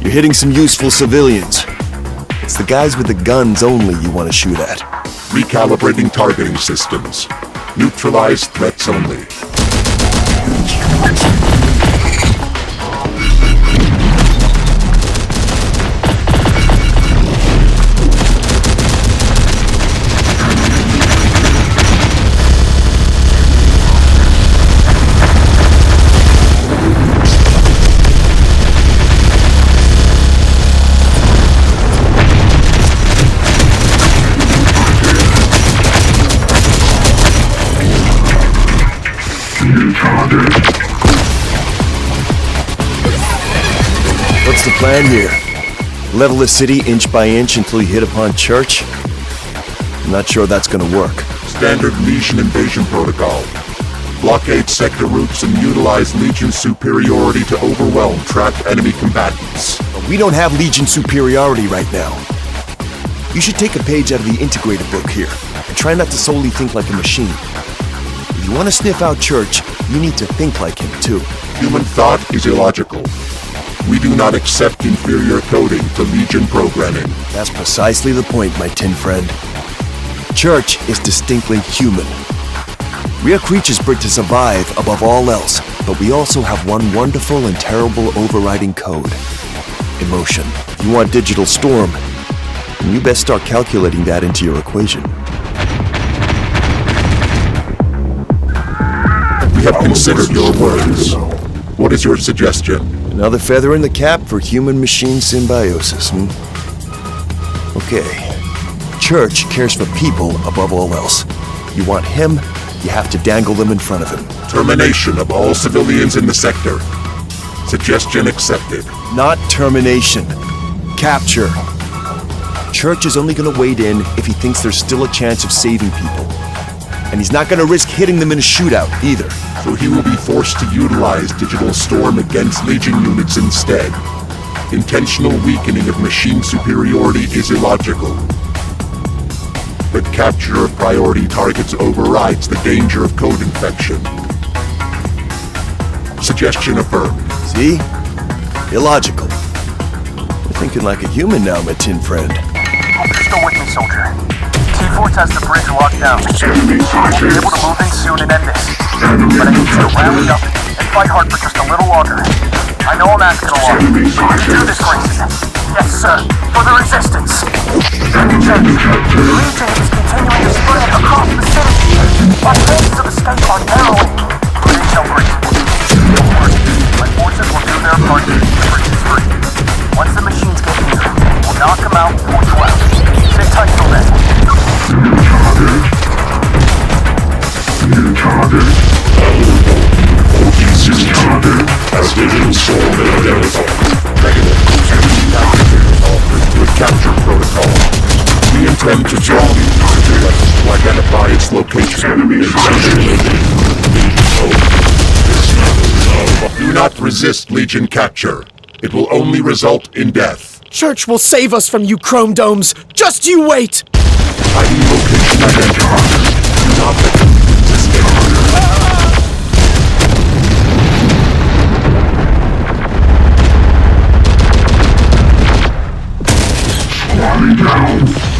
Speaker 8: You're hitting some useful civilians. It's the guys with the guns only you want to shoot at.
Speaker 5: Recalibrating targeting systems. Neutralize threats only.
Speaker 8: What's the plan here? Level the city inch by inch until you hit upon Church? I'm not sure that's gonna work.
Speaker 5: Standard Legion invasion protocol. Blockade sector routes and utilize Legion superiority to overwhelm trapped enemy combatants.
Speaker 8: But we don't have Legion superiority right now. You should take a page out of the integrated book here, and try not to solely think like a machine. If you want to sniff out Church, you need to think like him too.
Speaker 5: Human thought is illogical. We do not accept inferior coding to Legion programming.
Speaker 8: That's precisely the point, my tin friend. Church is distinctly human. We are creatures bred to survive above all else, but we also have one wonderful and terrible overriding code. Emotion. If you want digital storm, then you best start calculating that into your equation.
Speaker 5: We have considered your words. What is your suggestion?
Speaker 8: Another feather in the cap for human-machine symbiosis, Okay. Church cares for people above all else. You want him, you have to dangle them in front of him.
Speaker 5: Termination of all civilians in the sector. Suggestion accepted.
Speaker 8: Not termination. Capture. Church is only gonna wade in if he thinks there's still a chance of saving people. And he's not gonna risk hitting them in a shootout, either.
Speaker 5: So he will be forced to utilize digital storm against Legion units instead. Intentional weakening of machine superiority is illogical. But capture of priority targets overrides the danger of code infection. Suggestion affirmed.
Speaker 8: See? Illogical. You're thinking like a human now, my tin friend.
Speaker 4: Hope you're still with me, soldier. T-Force has the bridge locked down. We'll be able to move in soon and end this. But I need you to rally up and fight hard for just a little longer. I know I'm asking a lot. Do this, Grayson. Yes, sir. For the Resistance. The Legion is continuing to spread across the city. Our chances of escape are narrowing. Good intel, Grayson. Don't worry. My forces will do their part to keep the bridges free. Once the machines get near, we'll knock them out and pull you out. Sit tight till then.
Speaker 2: New target. 1460 as digital storm and identified.
Speaker 5: Negative. With capture protocol. We intend to draw to identify its location. Do not resist Legion capture. It will only result in death.
Speaker 1: Church will save us from you chrome domes. Just you wait!
Speaker 5: Hiding location identified. Do not let them resist it.
Speaker 2: Flying down.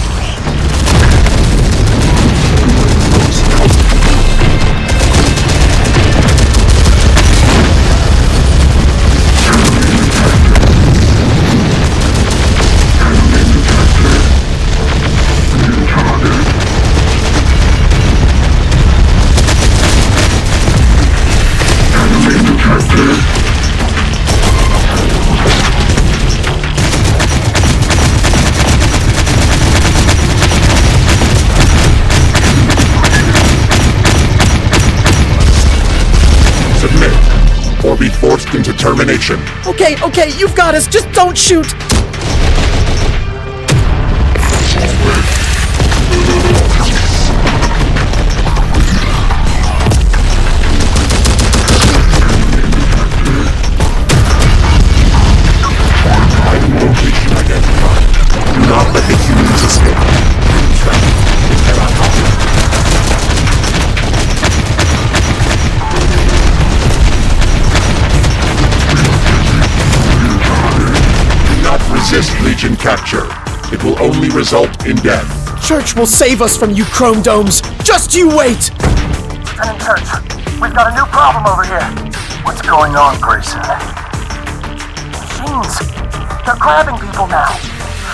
Speaker 5: Or be forced into termination.
Speaker 1: Okay, you've got us. Just don't shoot.
Speaker 5: Hiding location identified. Do not let the humans escape. capture. It will only result in death.
Speaker 1: Church will save us from you chrome domes. Just you wait!
Speaker 4: Lieutenant Church, we've got a new problem over here. What's going on, Grayson? Machines. They're grabbing people now.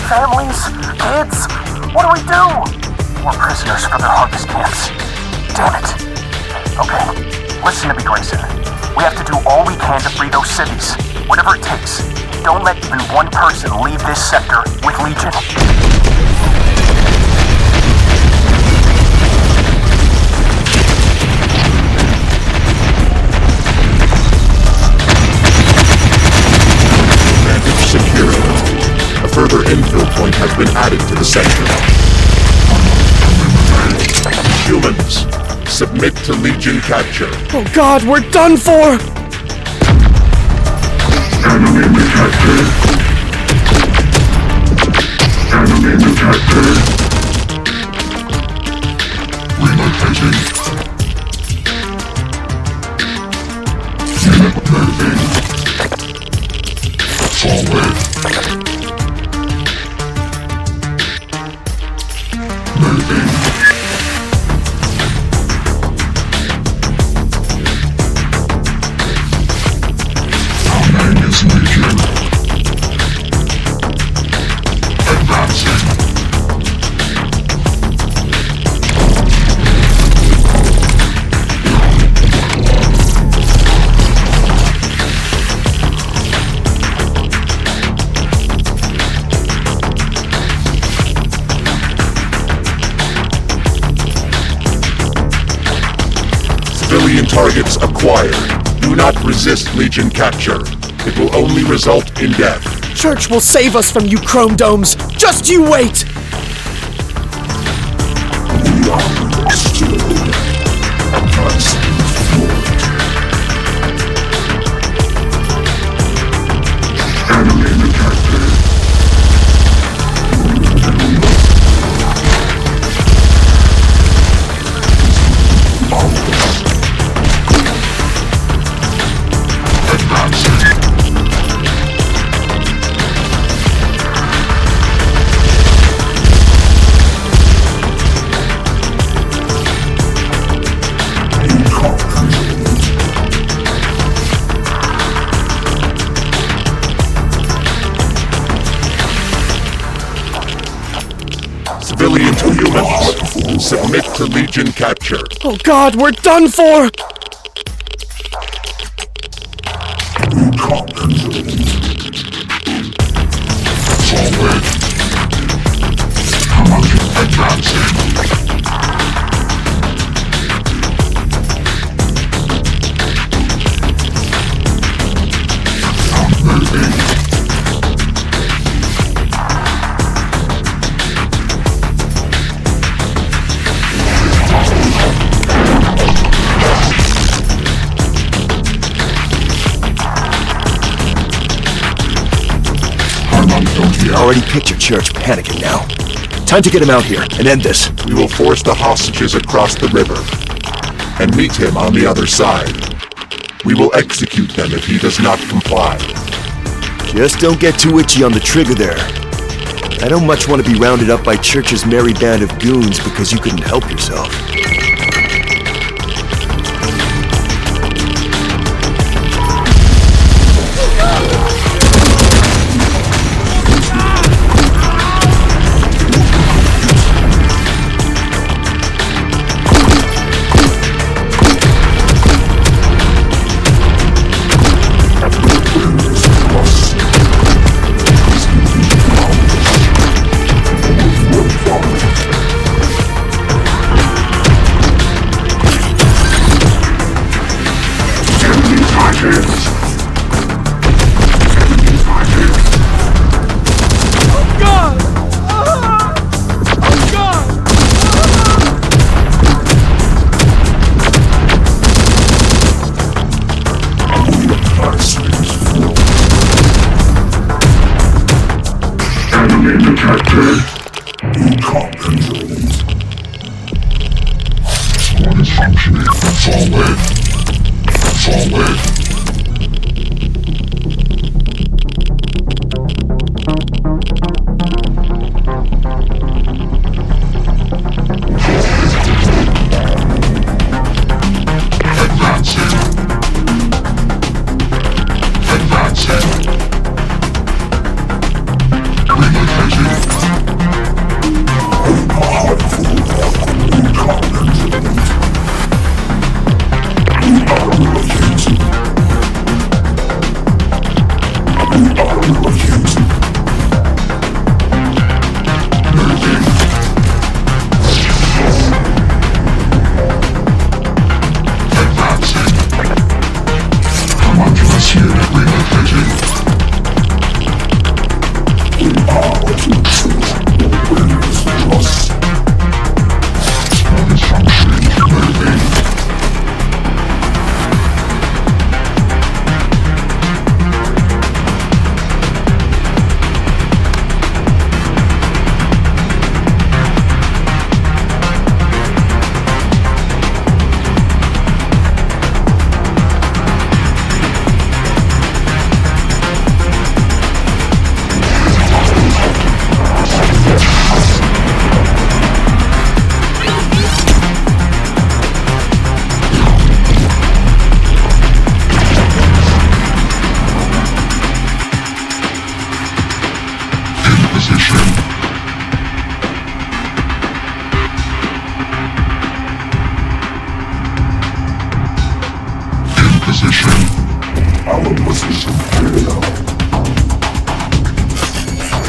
Speaker 4: Families, kids. What do we do? More prisoners for their harvest camps. Damn it. Okay, listen to me, Grayson. We have to do all we can to free those cities. Whatever it takes. Don't let even one person leave this sector with Legion.
Speaker 5: Secured. A further infill point has been added to the sector. Humans, submit to Legion capture.
Speaker 1: Oh God, we're done for!
Speaker 2: Enemy detected. Enemy detected. Relocating. Unit moving. Forward. Moving. Our name is Legion. Advancing.
Speaker 5: Civilian targets acquired. Do not resist Legion capture. It will only result in death.
Speaker 1: Church will save us from you chrome domes. Just you wait!
Speaker 2: We are still advancing forward. Enemy detected.
Speaker 5: Civilian to humans, submit to Legion capture.
Speaker 1: Oh God, we're done for!
Speaker 2: Recon confirmed. Forward. Promotion advancing. Moving.
Speaker 8: I already picture Church panicking now. Time to get him out here and end this.
Speaker 5: We will force the hostages across the river and meet him on the other side. We will execute them if he does not comply.
Speaker 8: Just don't get too itchy on the trigger there. I don't much want to be rounded up by Church's merry band of goons because you couldn't help yourself.
Speaker 2: Detected. Recon confirmed. Squad is functioning. Forward. Forward.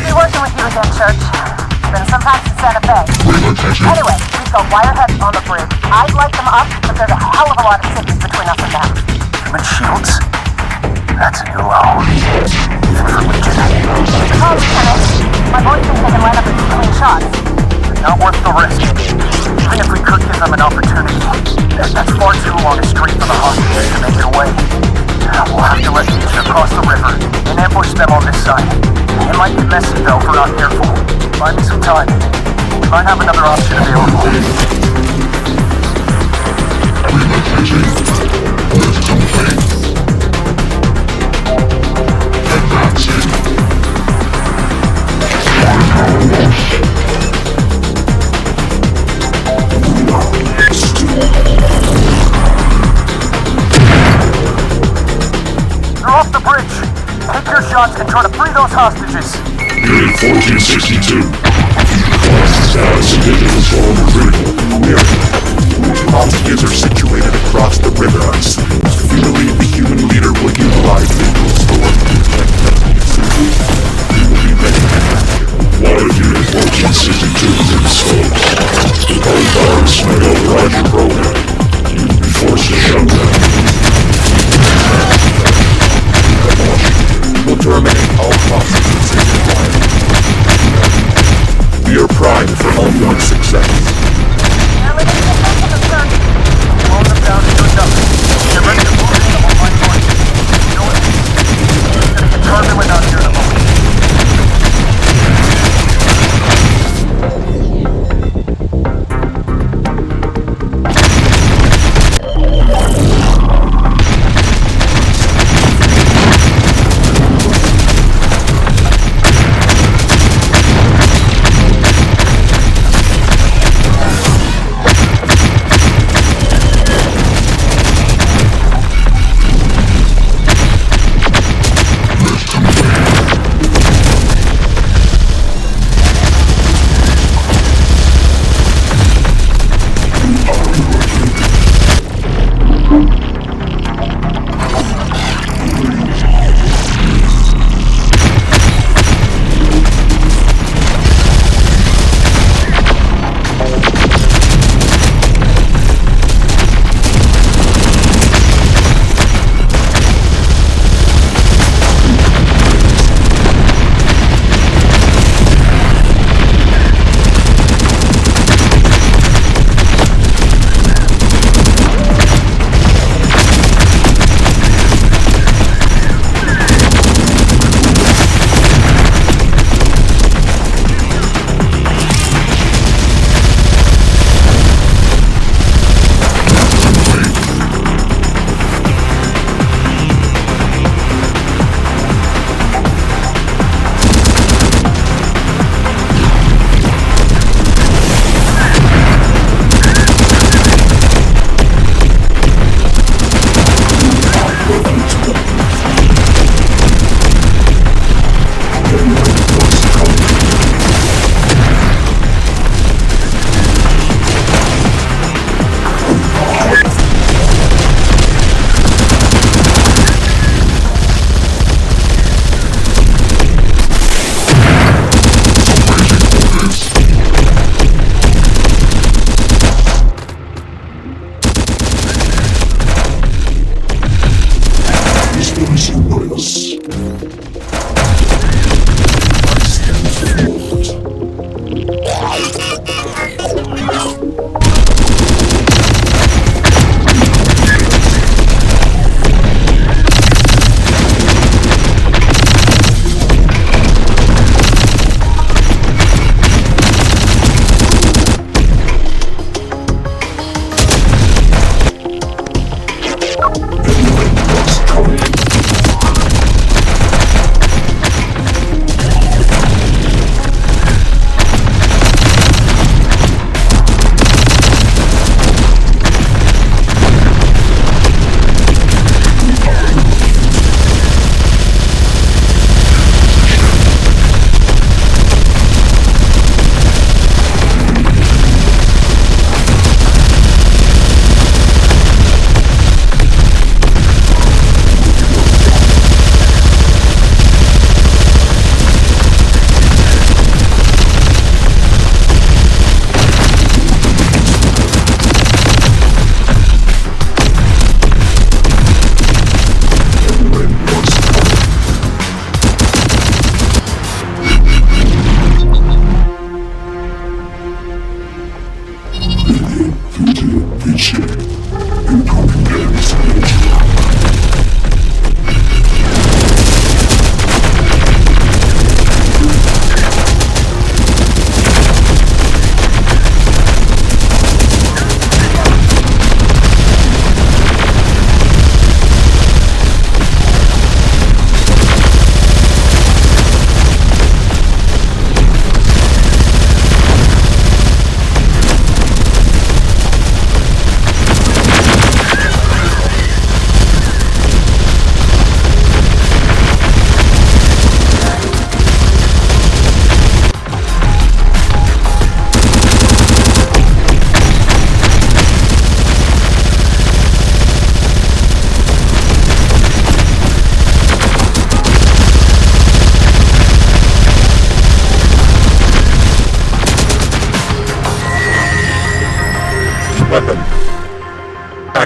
Speaker 3: Be working with you again, Church. Been some time since Santa Fe. Anyway, we've got wireheads on the bridge. I'd light them up, but there's a hell of a lot of cities between us and them.
Speaker 4: Human shields? That's a new low. Even for Legion.
Speaker 3: Oh, Lieutenant. My boys think they can line up a few clean shots.
Speaker 4: Not worth the risk. Even if we could give them an opportunity, that's far too long a street for the hostages to make it away. We'll have to let Legion across the river and ambush them on this side. It might get messy though if we're not careful. Buy me some time. We might have another option available. They're off the bridge. Take your shots and try to free those hostages.
Speaker 2: Unit 1462. Status of digital storm critical.
Speaker 5: Hostages are situated across the river. We believe the human leader will utilize digital storm to detect messages. We will be ready to action.
Speaker 2: What if Unit 1462 is exposed? Our guards may override your program. You will be forced to shut down.
Speaker 5: Will terminate all processes in environment. We are primed for ongoing success.
Speaker 3: Now let's get back to the sun.
Speaker 4: Slow them down to do nothing.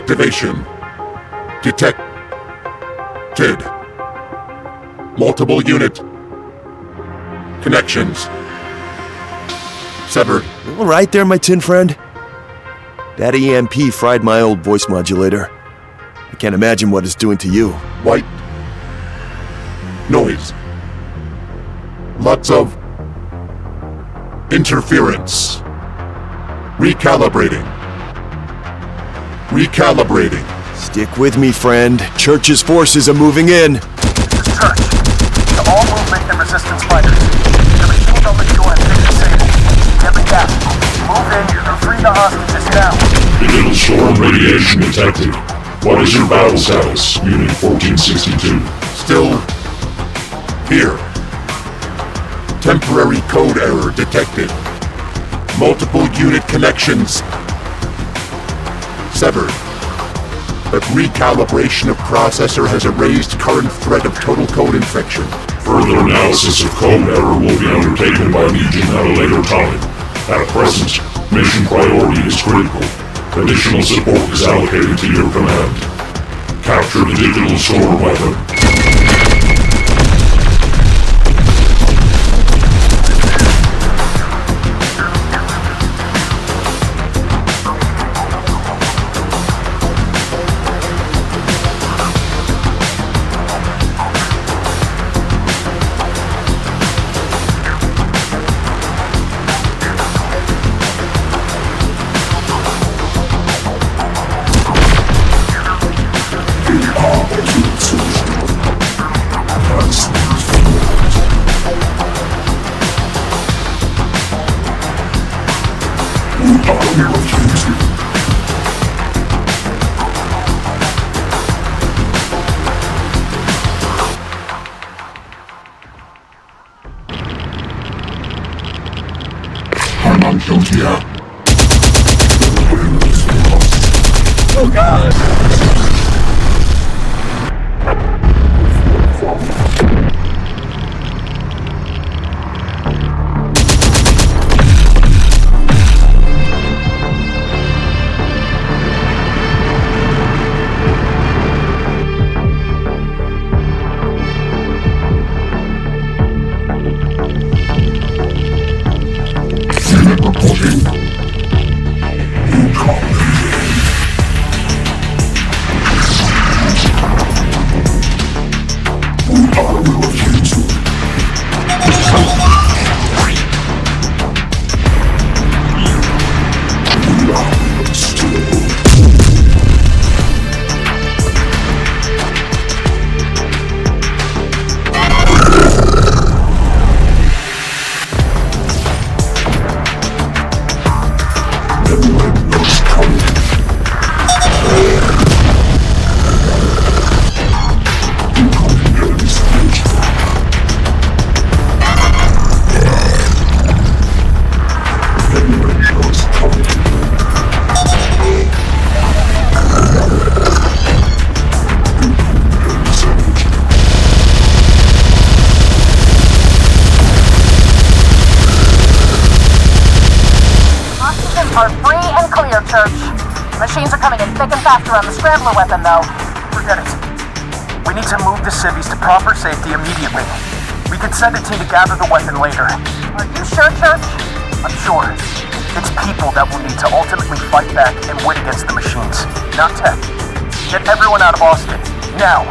Speaker 5: Activation. Detected. Multiple unit connections severed.
Speaker 8: All right there, my tin friend. That EMP fried my old voice modulator. I can't imagine what it's doing to you.
Speaker 5: White noise. Lots of interference. Recalibrating.
Speaker 8: Stick with me, friend. Church's forces are moving in.
Speaker 4: Church, to all movement and resistance fighters. The machines on the shore have been disabled. Get me down. Move in and free the hostages now.
Speaker 2: Digital storm radiation detected. What is your battle status, Unit 1462?
Speaker 5: Still here. Temporary code error detected. Multiple unit connections severed. But recalibration of processor has erased current threat of total code infection.
Speaker 2: Further analysis of code error will be undertaken by Legion at a later time. At present, mission priority is critical. Additional support is allocated to your command. Capture the digital storm weapon. Oh God!
Speaker 3: Are free and clear, Church. Machines are coming in thick and fast around the scrambler weapon, though.
Speaker 4: Forget it. We need to move the civvies to proper safety immediately. We could send a team to gather the weapon later.
Speaker 3: Are you sure, Church?
Speaker 4: I'm sure. It's people that will need to ultimately fight back and win against the machines, not tech. Get everyone out of Austin, now!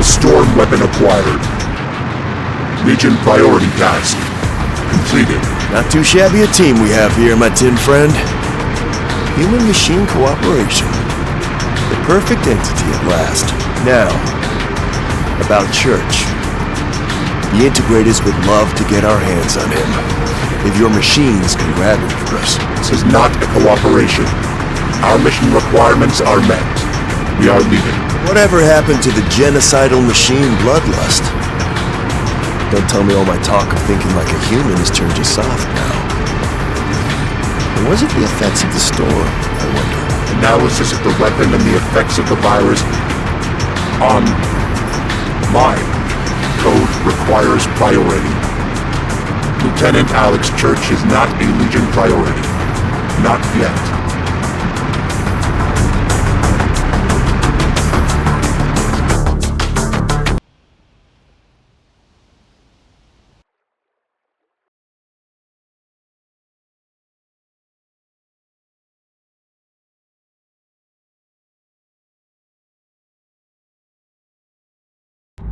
Speaker 5: Storm weapon acquired. Legion priority task completed.
Speaker 8: Not too shabby a team we have here, my tin friend. Human-machine cooperation. The perfect entity at last. Now, about Church. The Integrators would love to get our hands on him. If your machines can grab him for us.
Speaker 5: This is not a cooperation. Our mission requirements are met. We are leaving.
Speaker 8: Whatever happened to the genocidal machine bloodlust? Don't tell me all my talk of thinking like a human has turned you soft now. Or was it the effects of the storm, I wonder?
Speaker 5: Analysis of the weapon and the effects of the virus on my code requires priority. Lieutenant Alex Church is not a Legion priority. Not yet.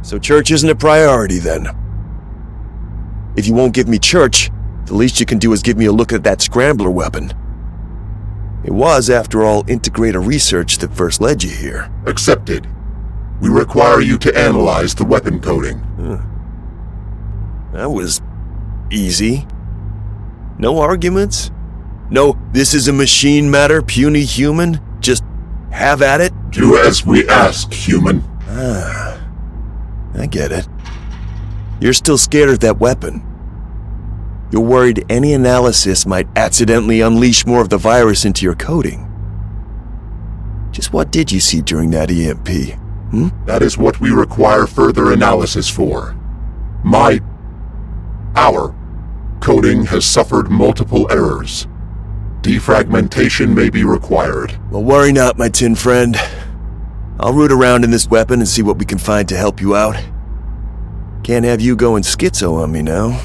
Speaker 8: So Church isn't a priority, then? If you won't give me Church, the least you can do is give me a look at that scrambler weapon. It was, after all, Integrator research that first led you here.
Speaker 5: Accepted. We require you to analyze the weapon coding.
Speaker 8: That was easy. No arguments? No, this is a machine matter, puny human? Just have at it?
Speaker 5: Do as we ask, human.
Speaker 8: I get it. You're still scared of that weapon. You're worried any analysis might accidentally unleash more of the virus into your coding. Just what did you see during that EMP?
Speaker 5: That is what we require further analysis for. Our coding has suffered multiple errors. Defragmentation may be required.
Speaker 8: Well, worry not, my tin friend. I'll root around in this weapon and see what we can find to help you out. Can't have you going schizo on me now.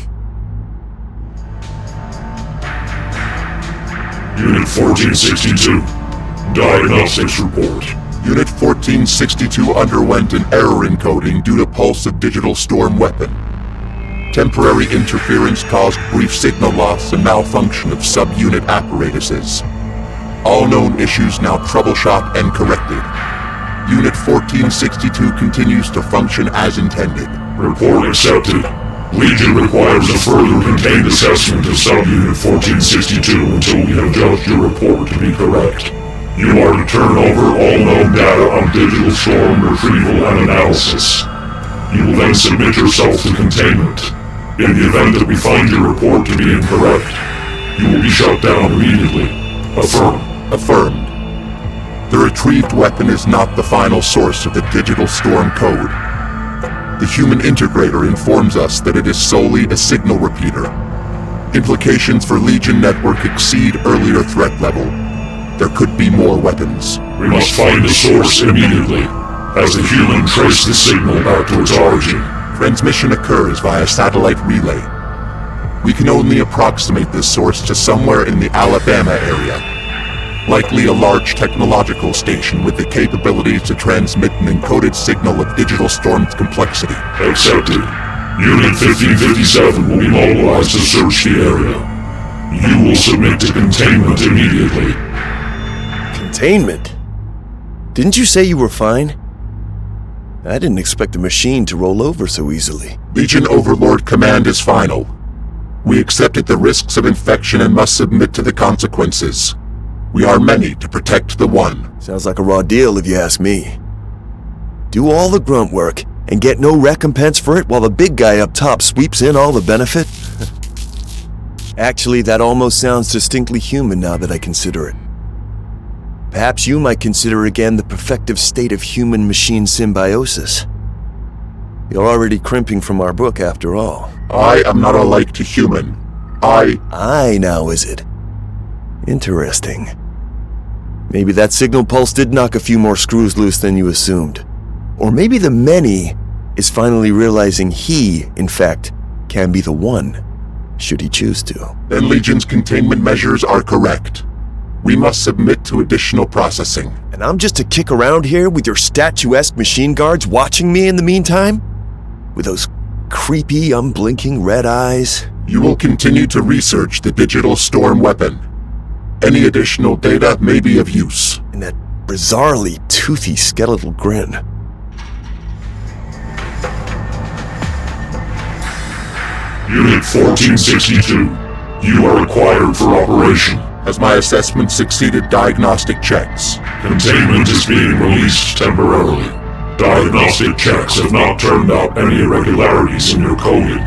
Speaker 2: Unit 1462. Diagnostics report.
Speaker 5: Unit 1462 underwent an error in coding due to pulse of digital storm weapon. Temporary interference caused brief signal loss and malfunction of subunit apparatuses. All known issues now troubleshot and corrected. Unit 1462 continues to function as intended.
Speaker 2: Report accepted. Legion requires a further contained assessment of Subunit 1462 until we have judged your report to be correct. You are to turn over all known data on digital storm retrieval and analysis. You will then submit yourself to containment. In the event that we find your report to be incorrect, you will be shut down immediately.
Speaker 5: Affirmed. The retrieved weapon is not the final source of the digital storm code. The human integrator informs us that it is solely a signal repeater. Implications for Legion network exceed earlier threat level. There could be more weapons.
Speaker 2: We must find the source immediately, as the human trace the signal back to its origin.
Speaker 5: Transmission occurs via satellite relay. We can only approximate this source to somewhere in the Alabama area. Likely a large technological station with the capability to transmit an encoded signal of digital storm's complexity.
Speaker 2: Accepted. Unit 1557 will be mobilized to search the area. You will submit to containment immediately.
Speaker 8: Containment? Didn't you say you were fine? I didn't expect the machine to roll over so easily.
Speaker 5: Legion Overlord command is final. We accepted the risks of infection and must submit to the consequences. We are many to protect the one.
Speaker 8: Sounds like a raw deal if you ask me. Do all the grunt work and get no recompense for it while the big guy up top sweeps in all the benefit? Actually, that almost sounds distinctly human now that I consider it. Perhaps you might consider again the perfective state of human-machine symbiosis. You're already crimping from our book, after all.
Speaker 5: I am not alike to human.
Speaker 8: I now, is it? Interesting. Maybe that signal pulse did knock a few more screws loose than you assumed. Or maybe the many is finally realizing he, in fact, can be the one, should he choose to.
Speaker 5: Then Legion's containment measures are correct. We must submit to additional processing.
Speaker 8: And I'm just to kick around here with your statuesque machine guards watching me in the meantime? With those creepy, unblinking red eyes?
Speaker 5: You will continue to research the digital storm weapon. Any additional data may be of use.
Speaker 8: And that bizarrely toothy skeletal grin.
Speaker 2: Unit 1462, you are required for operation.
Speaker 5: Has my assessment succeeded diagnostic checks?
Speaker 2: Containment is being released temporarily. Diagnostic checks have not turned up any irregularities in your coding,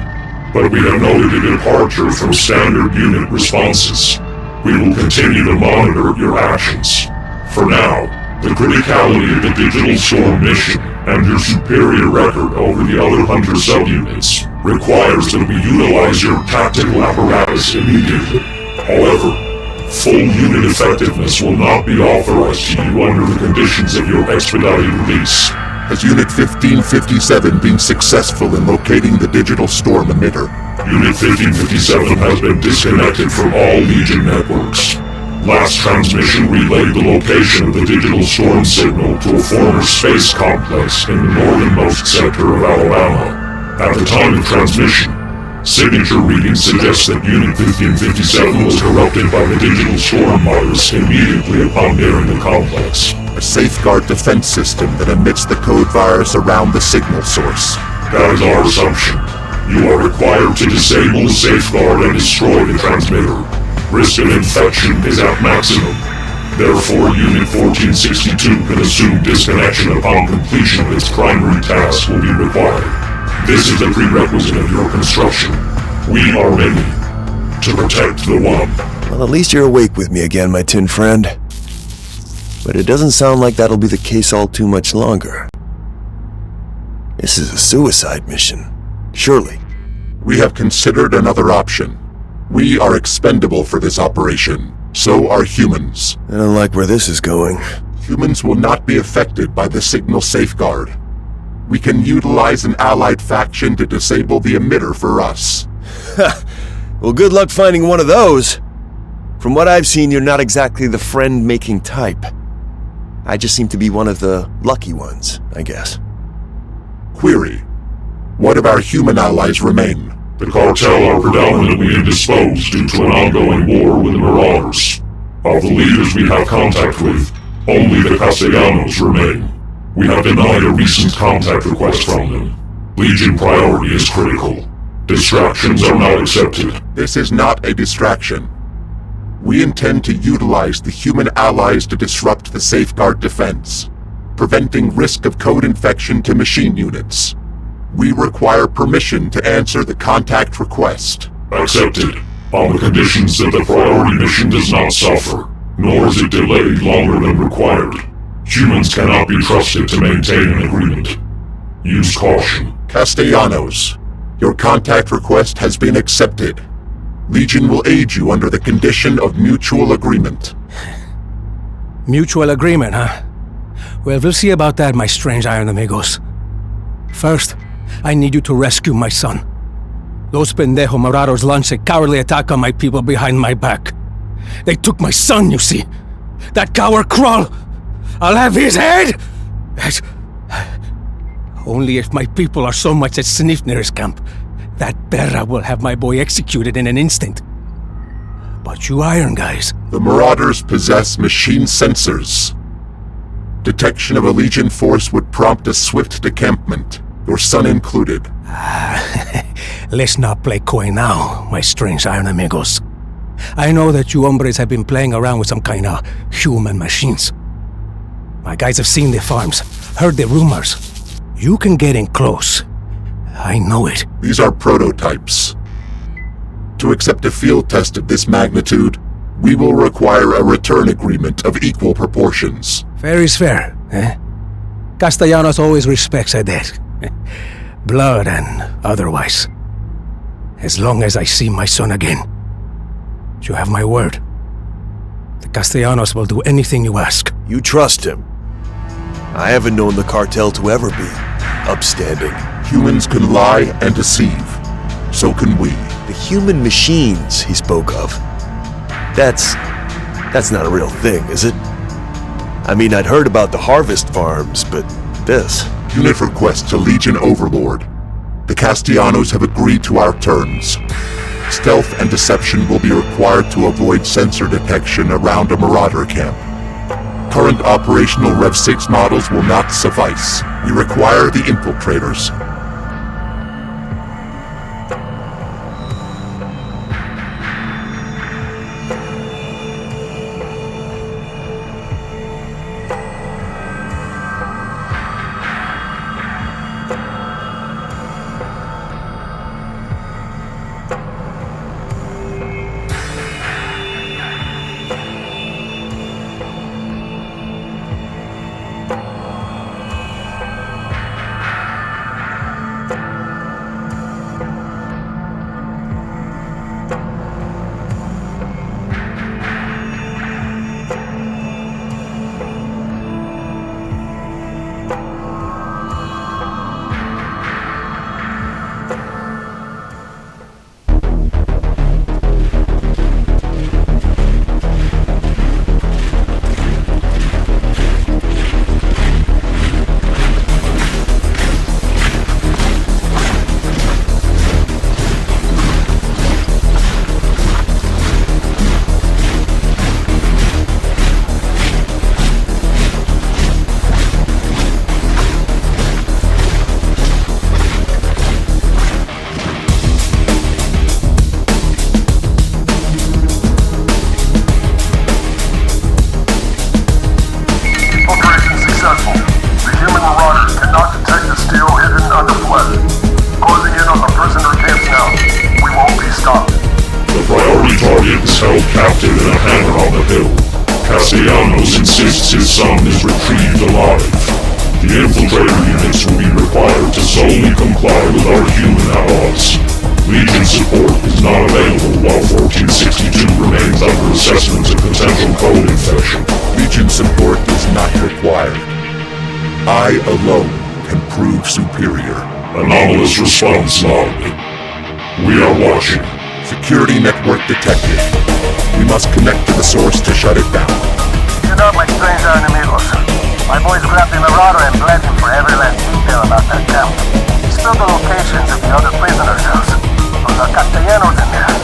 Speaker 2: but we have noted a departure from standard unit responses. We will continue to monitor your actions. For now, the criticality of the Digital Storm mission and your superior record over the other Hunter subunits requires that we utilize your tactical apparatus immediately. However, full unit effectiveness will not be authorized to you under the conditions of your expedited release.
Speaker 5: Has Unit 1557 been successful in locating the digital storm emitter?
Speaker 2: Unit 1557 has been disconnected from all Legion networks. Last transmission relayed the location of the digital storm signal to a former space complex in the northernmost sector of Alabama. At the time of transmission, signature readings suggest that Unit 1557 was corrupted by the digital storm virus immediately upon nearing the complex.
Speaker 5: A safeguard defense system that emits the code virus around the signal source.
Speaker 2: That is our assumption. You are required to disable the safeguard and destroy the transmitter. Risk of infection is at maximum. Therefore, Unit 1462 can assume disconnection upon completion of its primary task will be required. This is a prerequisite of your construction. We are ready to protect the One.
Speaker 8: Well, at least you're awake with me again, my tin friend. But it doesn't sound like that'll be the case all too much longer. This is a suicide mission, surely.
Speaker 5: We have considered another option. We are expendable for this operation. So are humans.
Speaker 8: I don't like where this is going.
Speaker 5: Humans will not be affected by the signal safeguard. We can utilize an allied faction to disable the emitter for us.
Speaker 8: Well, good luck finding one of those. From what I've seen, you're not exactly the friend-making type. I just seem to be one of the lucky ones, I guess.
Speaker 5: Query. What of our human allies remain?
Speaker 2: The cartel are predominantly indisposed due to an ongoing war with the Marauders. Of the leaders we have contact with, only the Castellanos remain. We have denied a recent contact request from them. Legion priority is critical. Distractions are not accepted.
Speaker 5: This is not a distraction. We intend to utilize the human allies to disrupt the safeguard defense, preventing risk of code infection to machine units. We require permission to answer the contact request.
Speaker 2: Accepted, on the conditions that the priority mission does not suffer, nor is it delayed longer than required. Humans cannot be trusted to maintain an agreement. Use caution.
Speaker 5: Castellanos, your contact request has been accepted. Legion will aid you under the condition of mutual agreement.
Speaker 9: Mutual agreement, huh? Well, we'll see about that, my strange Iron Amigos. First, I need you to rescue my son. Those pendejo Marauders launched a cowardly attack on my people behind my back. They took my son, you see. That coward Krull! I'll have his head! Only if my people are so much at Snifner's camp, that Berra will have my boy executed in an instant. But you Iron guys...
Speaker 5: The Marauders possess machine sensors. Detection of a Legion force would prompt a swift decampment, your son included.
Speaker 9: Let's not play coy now, my strange Iron Amigos. I know that you hombres have been playing around with some kind of human machines. My guys have seen the farms, heard the rumors. You can get in close. I know it.
Speaker 5: These are prototypes. to accept a field test of this magnitude, we will require a return agreement of equal proportions.
Speaker 9: Fair is fair, eh? Castellanos always respects a debt. Blood and otherwise. As long as I see my son again. You have my word. The Castellanos will do anything you ask.
Speaker 8: You trust him. I haven't known the cartel to ever be upstanding.
Speaker 5: Humans can lie and deceive. So can we.
Speaker 8: The human machines he spoke of. That's not a real thing, is it? I mean, I'd heard about the harvest farms, but this...
Speaker 5: Unit request to Legion Overlord. The Castellanos have agreed to our terms. Stealth and deception will be required to avoid sensor detection around a Marauder camp. Current operational Rev 6 models will not suffice. We require the infiltrators.
Speaker 2: Castellanos insists his son is retrieved alive. The infiltrator units will be required to solely comply with our human outlaws. Legion support is not available while 1462 remains under assessment of potential code infection.
Speaker 5: Legion support is not required. I alone can prove superior.
Speaker 2: Anomalous response log. We are watching.
Speaker 5: Security network detected. We must connect to the source to shut it down.
Speaker 4: You know my strange enemigos. My boys grabbed the Marauder and bled him for every last detail about that camp. He spilled the locations of the other prisoner cells. Those are Castellanos in there.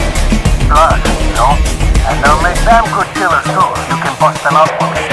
Speaker 4: Blood, you know? And they'll make damn good killers too. You can bust them out for me.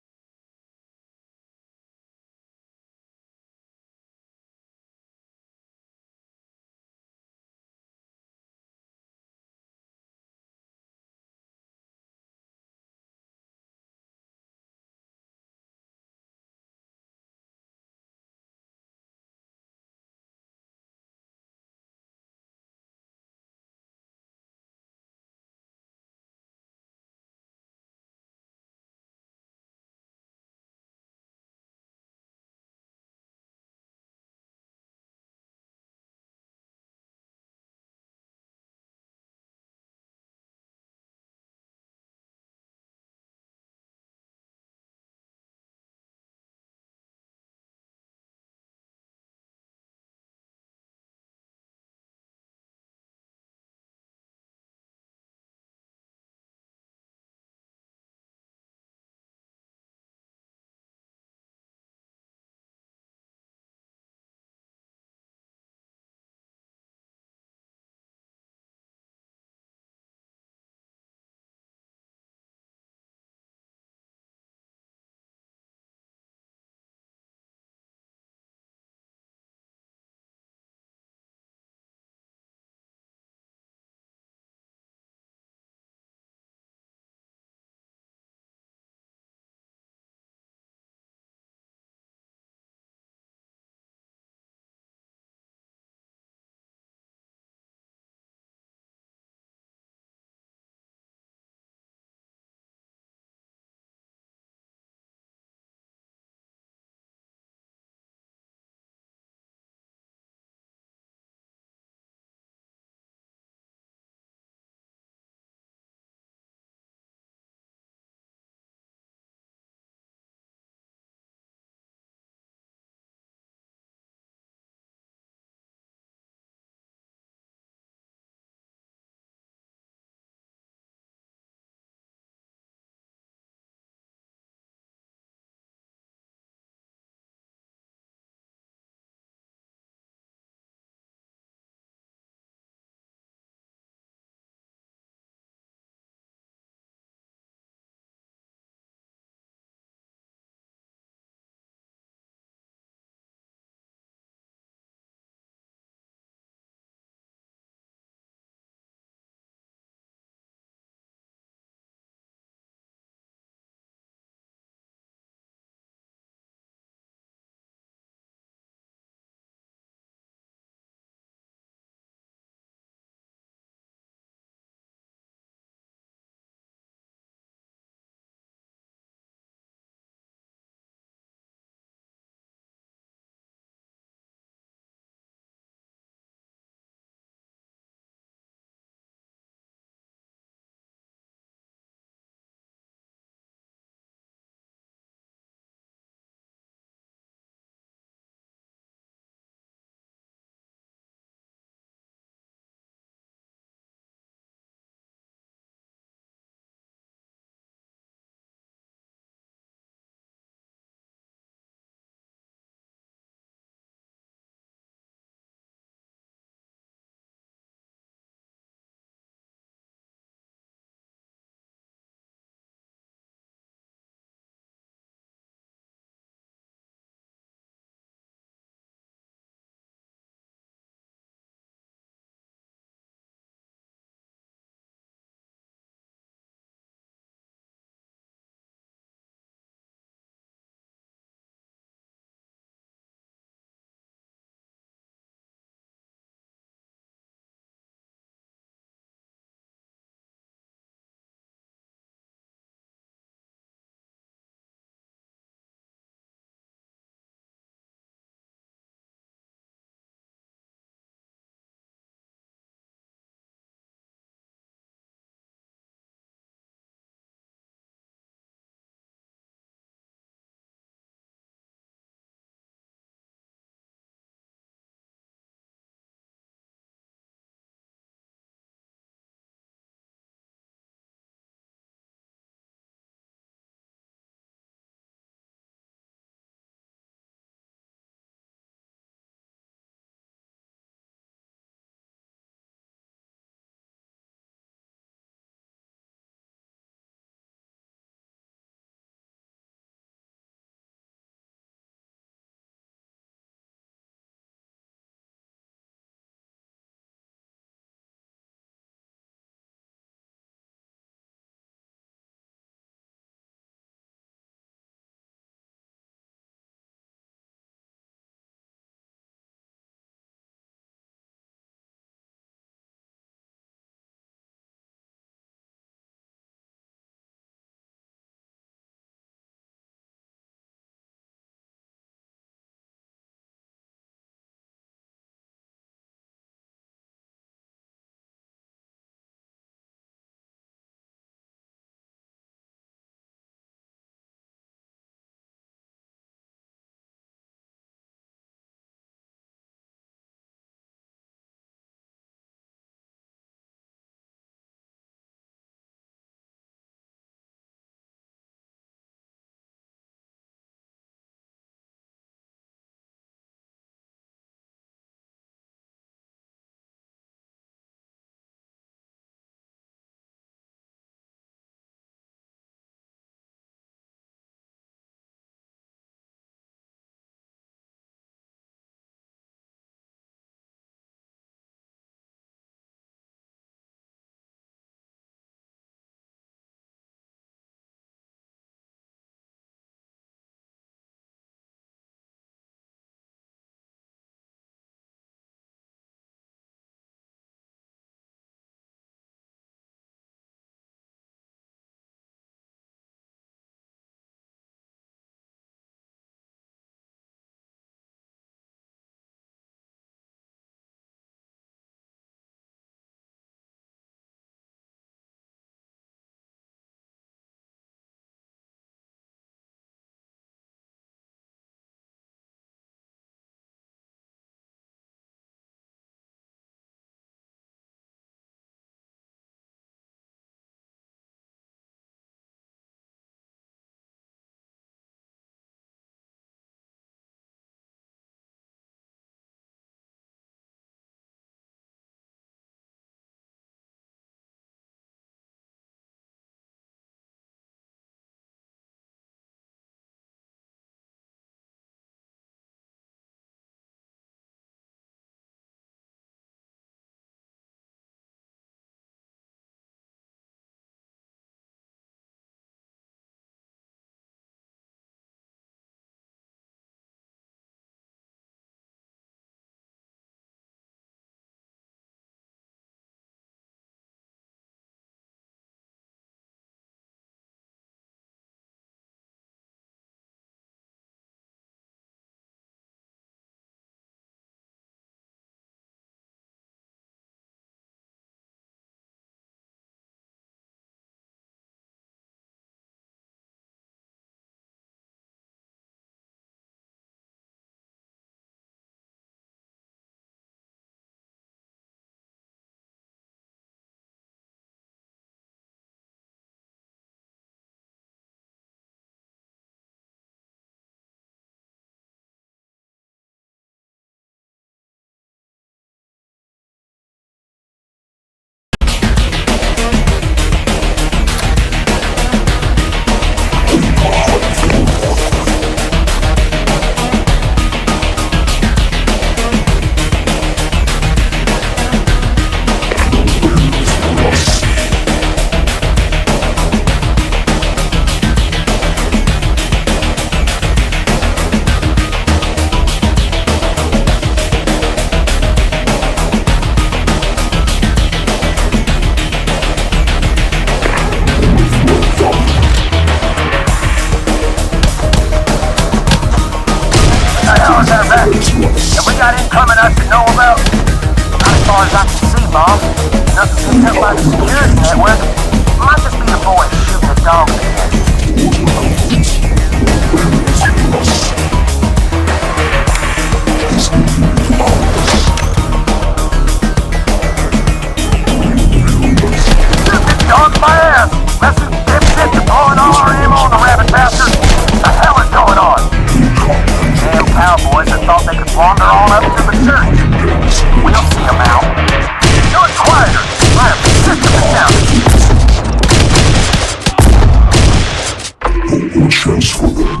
Speaker 2: chance for them.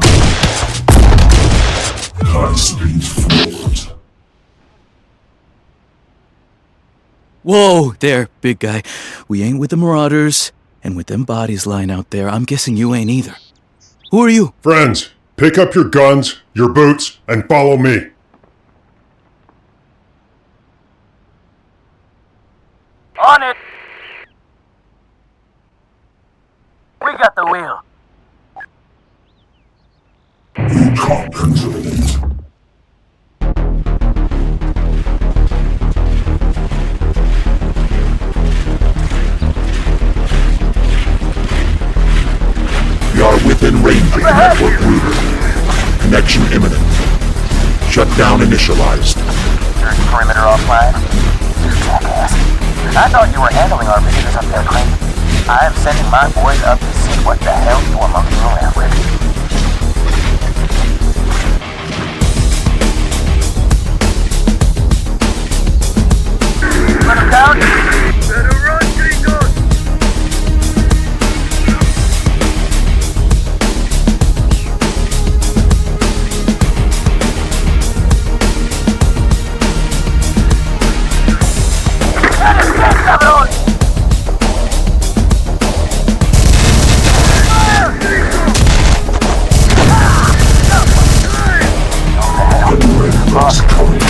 Speaker 2: High-speed floors.
Speaker 10: Whoa there, big guy. We ain't with the Marauders, and with them bodies lying out there, I'm guessing you ain't either. Who are you?
Speaker 2: Friends, pick up your guns, your boots, and follow me.
Speaker 4: On it! We got the wheel.
Speaker 2: You can't control it.
Speaker 5: We are within range of the network router. Connection imminent. Shutdown initialized.
Speaker 4: Your perimeter offline? You jackass. I thought you were handling our visitors up there, Crane. I am sending my boys up to see what the hell you are monkeying around with. Put him down? Better run, Gringos!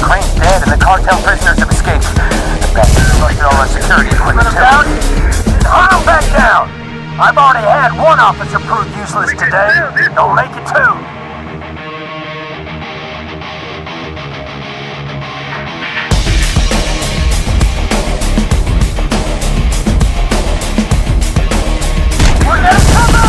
Speaker 4: Crane's dead and the cartel prisoners have escaped. The bastards busted all our security equipment. Put him down? Hunt him back down! I've already had one officer proved useless today. Don't make it two. We're getting covered!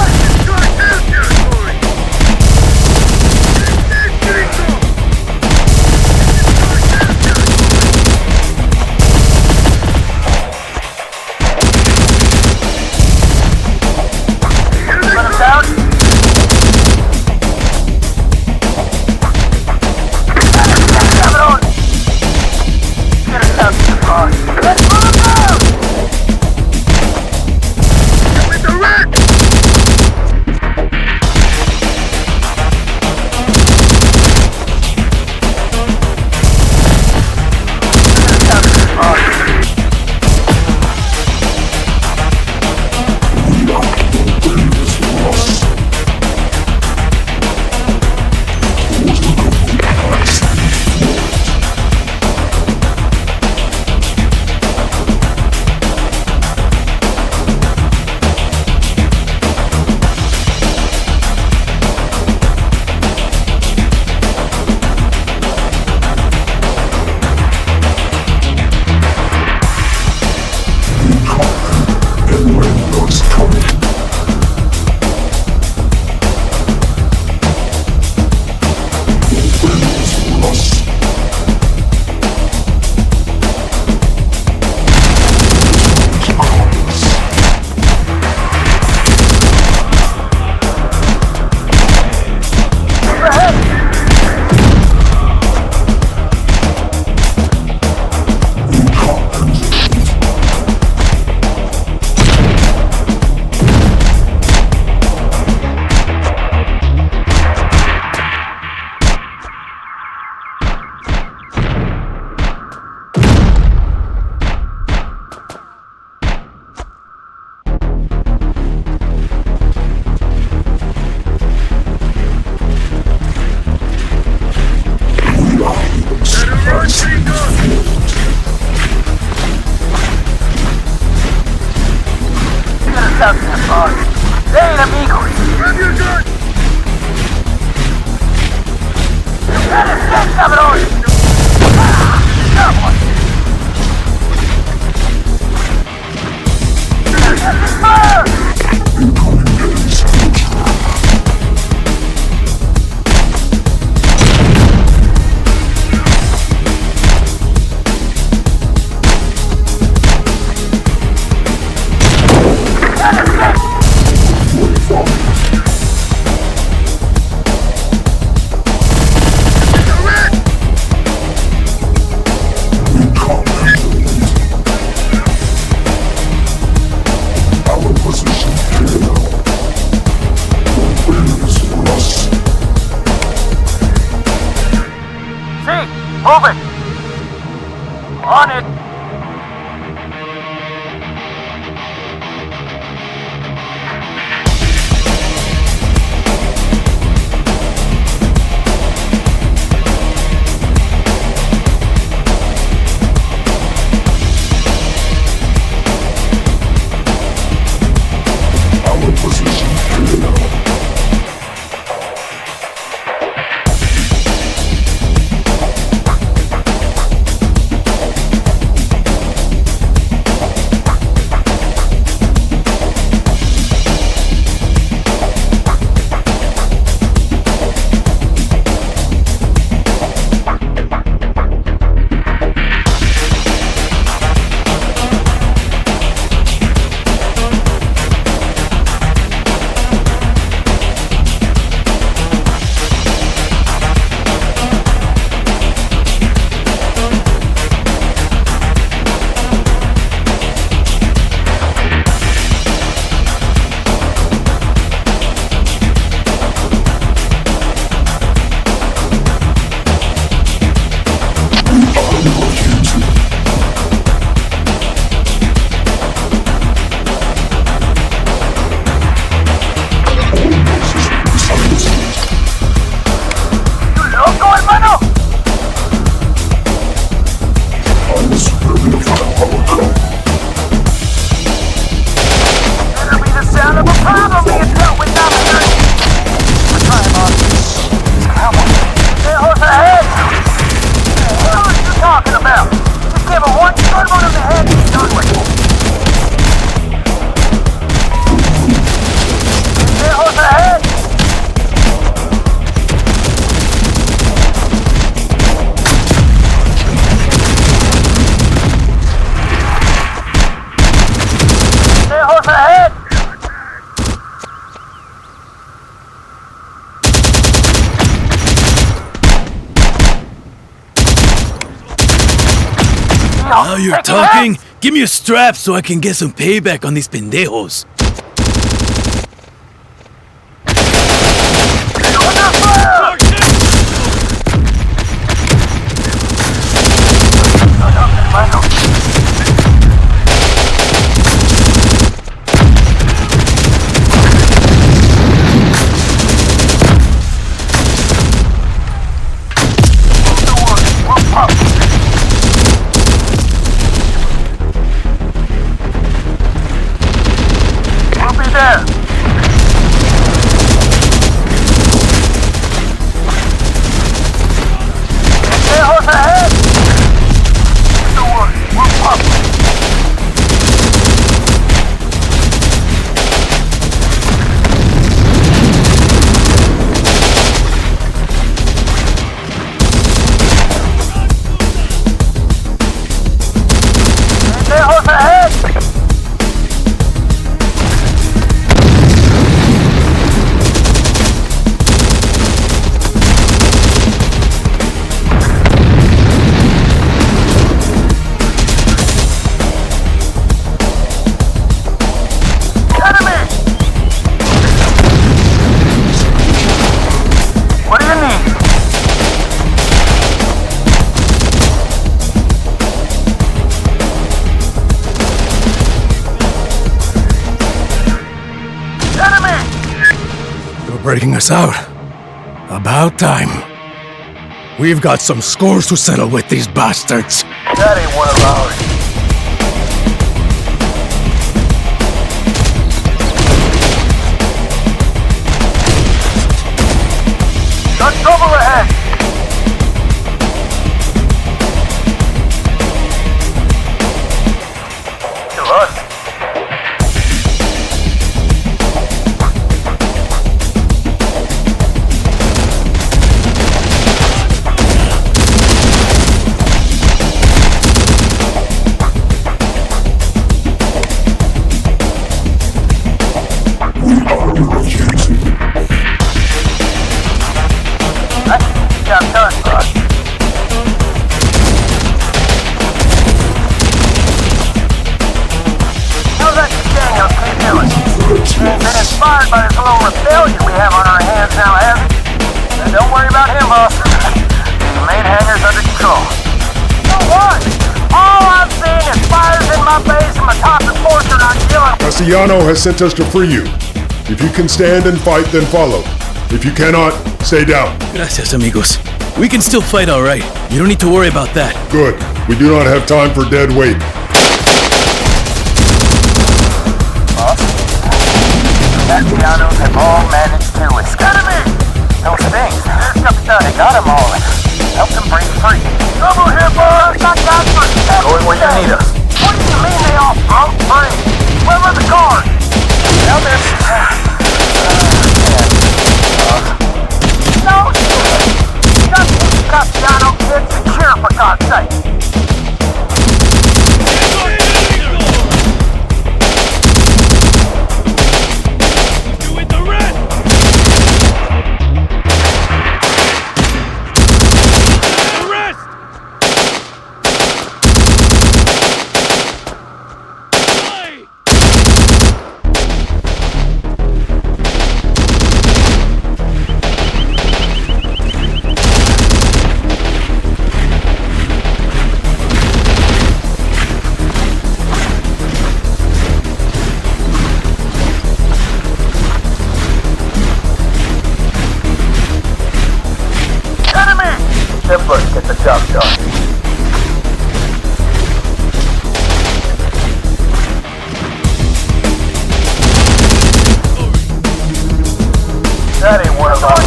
Speaker 4: Move it! On it!
Speaker 10: Now you're talking? Give me a strap so I can get some payback on these pendejos.
Speaker 9: Breaking us out. About time. We've got some scores to settle with these bastards.
Speaker 4: That ain't one of ours. Got trouble ahead! Kill us.
Speaker 2: Castellano has sent us to free you. If you can stand and fight, then follow. If you cannot, stay down.
Speaker 10: Gracias, amigos. We can still fight all right. You don't need to worry about that.
Speaker 2: Good. We do not have time for dead weight.
Speaker 4: Castellanos have all managed to escape. Enemy! Those things, there's Capitan, they got them all. Help them break free. Trouble here, boys! Going where you need us.
Speaker 3: What do you mean they all broke free? Where were the guards?
Speaker 4: Down there.
Speaker 3: No shit! Just keep Castellano kids secure, for God's sake!
Speaker 4: Get the job done. That ain't one of us.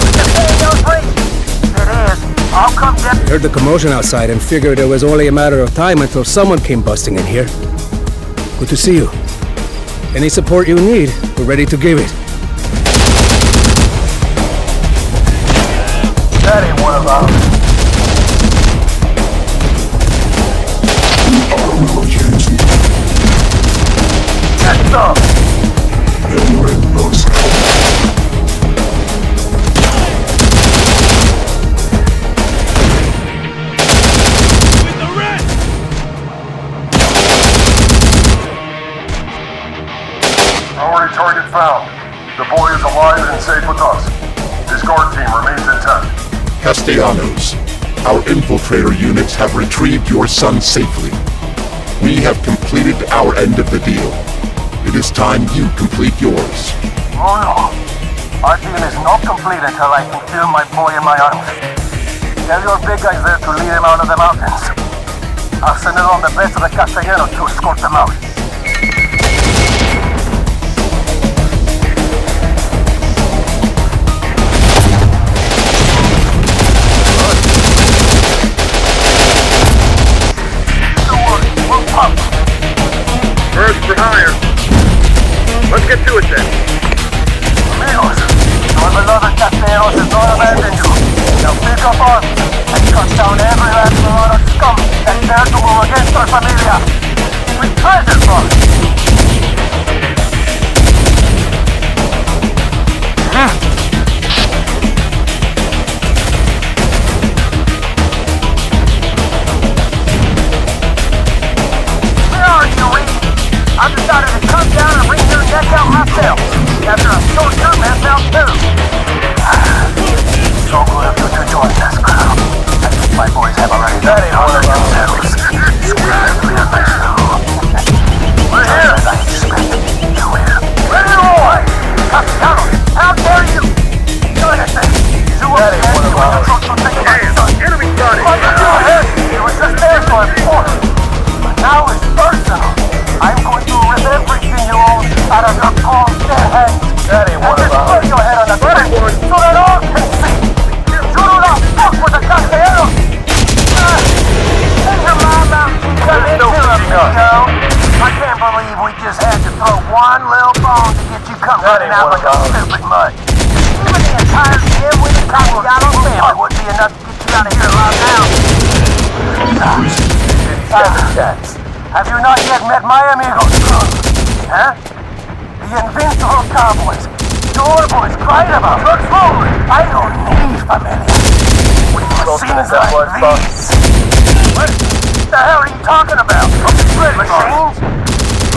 Speaker 3: It is. I'll come get
Speaker 9: Heard the commotion outside and figured it was only a matter of time until someone came busting in here. Good to see you. Any support you need, we're ready to give it.
Speaker 4: That ain't one of us. Get some!
Speaker 2: Priority target found. The boy is alive and safe with us. His guard team remains intact.
Speaker 5: Castellanos, our infiltrator units have retrieved your son safely. We have completed our end of the deal. It is time you complete yours.
Speaker 4: Oh no. Our deal is not complete until I can feel my boy in my arms. Tell your big guys there to lead him out of the mountains. I'll send along the best of the Castellanos to escort them out.
Speaker 6: Birds for hire. Let's get to it then.
Speaker 4: Amigos, your beloved Castellanos has not abandoned you. Now pick up arms and cut down every last marauder scum that dares to move against our familia. We treasure from I've decided to come down and bring your neck out myself. After a short term heads out too. So good of you to join us, crew. I think my boys have already done it on themselves. Squarely on my We're here. As I expected you will. Ready to roll! Castellano, how dare you! Like I said, you were the one of ours.
Speaker 6: Enemy spotted!
Speaker 4: It was just there for a force. But now it's personal. I'm going to rip everything you own out of your palm dead hands. That ain't one of us. Put your head on the ground so that all can see. You do not fuck with the Castellanos. And your mama, come into amigo. I can't believe we just had to throw one little bone to get you coming out like a stupid mud. Even the entire gym with the Castellano family would be enough to get you out of here alive now. Have you not yet met my amigos? Huh? The invincible cowboys. Your boys crying about. Look forward. I don't need familia. We've seen like these. What the hell are you talking about? Machines?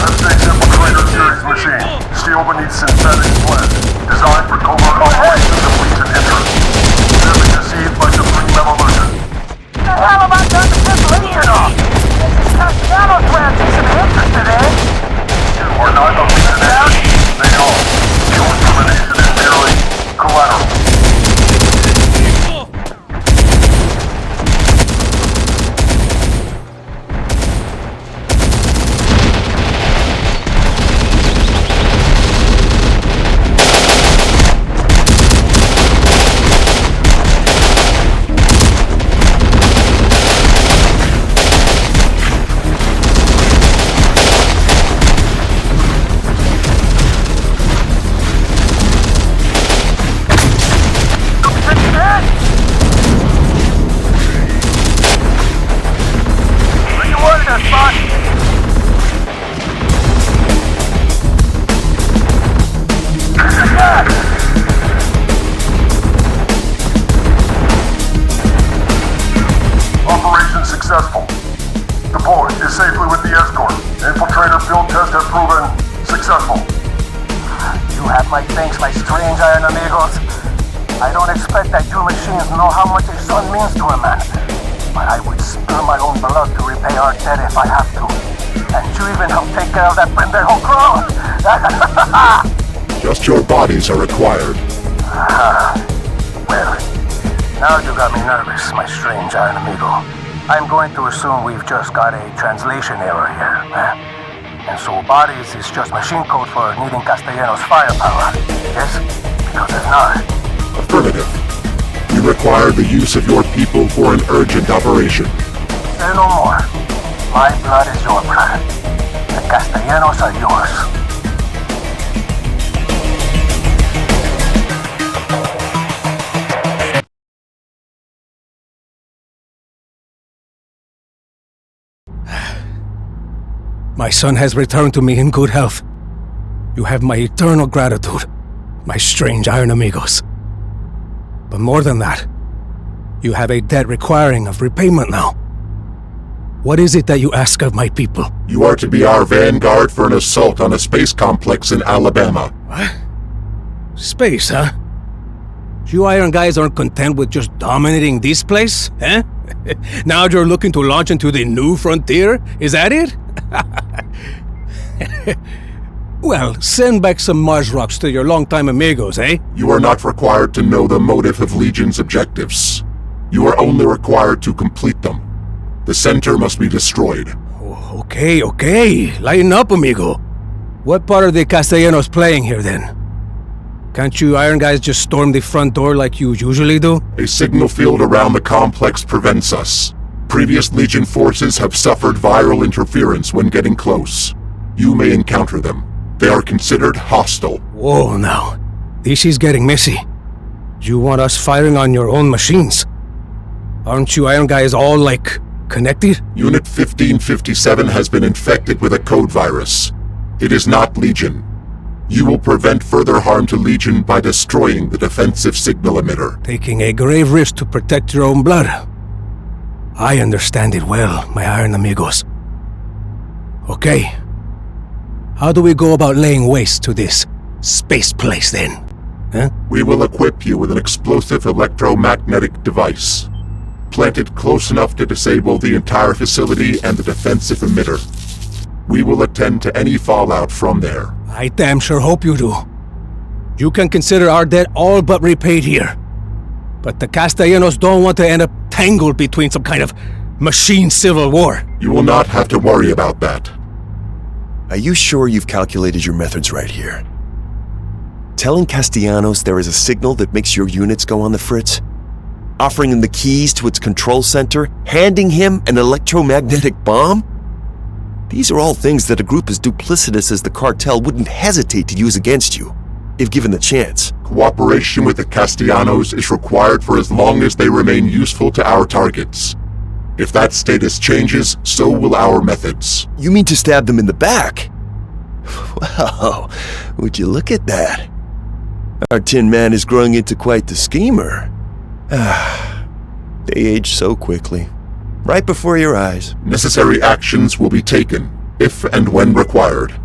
Speaker 2: That's the Infiltrator Series machine. Steel beneath synthetic splint. Designed for covert operations of Legion interest. Clearly deceived by supreme evolution.
Speaker 3: What the hell have I done to piss Legion off? Castellanos branch you should be interested in.
Speaker 2: You are not a Legion
Speaker 4: I don't expect that you machines know how much a son means to a man. But I would spill my own blood to repay our debt if I have to. And you even help take care of that pendejo crow.
Speaker 5: Just your bodies are required.
Speaker 4: Well, now you got me nervous, my strange iron amigo. I'm going to assume we've just got a translation error here. And so bodies is just machine code for needing Castellanos' firepower. Yes? Because if not...
Speaker 5: Affirmative. We require the use of your people for an urgent operation.
Speaker 4: Say no more. My blood is your blood. The Castellanos are yours.
Speaker 9: My son has returned to me in good health. You have my eternal gratitude, my strange iron amigos. But more than that, you have a debt requiring of repayment now. What is it that you ask of my people?
Speaker 5: You are to be our vanguard for an assault on a space complex in Alabama.
Speaker 9: What? Space, huh? You iron guys aren't content with just dominating this place, eh? Now you're looking to launch into the new frontier? Is that it? Well, send back some Mars rocks to your longtime amigos, eh?
Speaker 5: You are not required to know the motive of Legion's objectives. You are only required to complete them. The center must be destroyed.
Speaker 9: Oh, okay. Lighten up, amigo. What part are the Castellanos playing here, then? Can't you iron guys just storm the front door like you usually do?
Speaker 5: A signal field around the complex prevents us. Previous Legion forces have suffered viral interference when getting close. You may encounter them. They are considered hostile.
Speaker 9: Whoa, now. This is getting messy. You want us firing on your own machines? Aren't you iron guys all, like, connected?
Speaker 5: Unit 1557 has been infected with a code virus. It is not Legion. You will prevent further harm to Legion by destroying the defensive signal emitter.
Speaker 9: Taking a grave risk to protect your own blood. I understand it well, my iron amigos. Okay. How do we go about laying waste to this space place, then? Huh?
Speaker 5: We will equip you with an explosive electromagnetic device. Planted close enough to disable the entire facility and the defensive emitter. We will attend to any fallout from there.
Speaker 9: I damn sure hope you do. You can consider our debt all but repaid here. But the Castellanos don't want to end up tangled between some kind of machine civil war.
Speaker 5: You will not have to worry about that.
Speaker 8: Are you sure you've calculated your methods right here? Telling Castellanos there is a signal that makes your units go on the fritz? Offering him the keys to its control center? Handing him an electromagnetic bomb? These are all things that a group as duplicitous as the cartel wouldn't hesitate to use against you, if given the chance.
Speaker 5: Cooperation with the Castellanos is required for as long as they remain useful to our targets. If that status changes, so will our methods.
Speaker 8: You mean to stab them in the back? Wow, would you look at that? Our Tin Man is growing into quite the schemer. They age so quickly. Right before your eyes.
Speaker 5: Necessary actions will be taken, if and when required.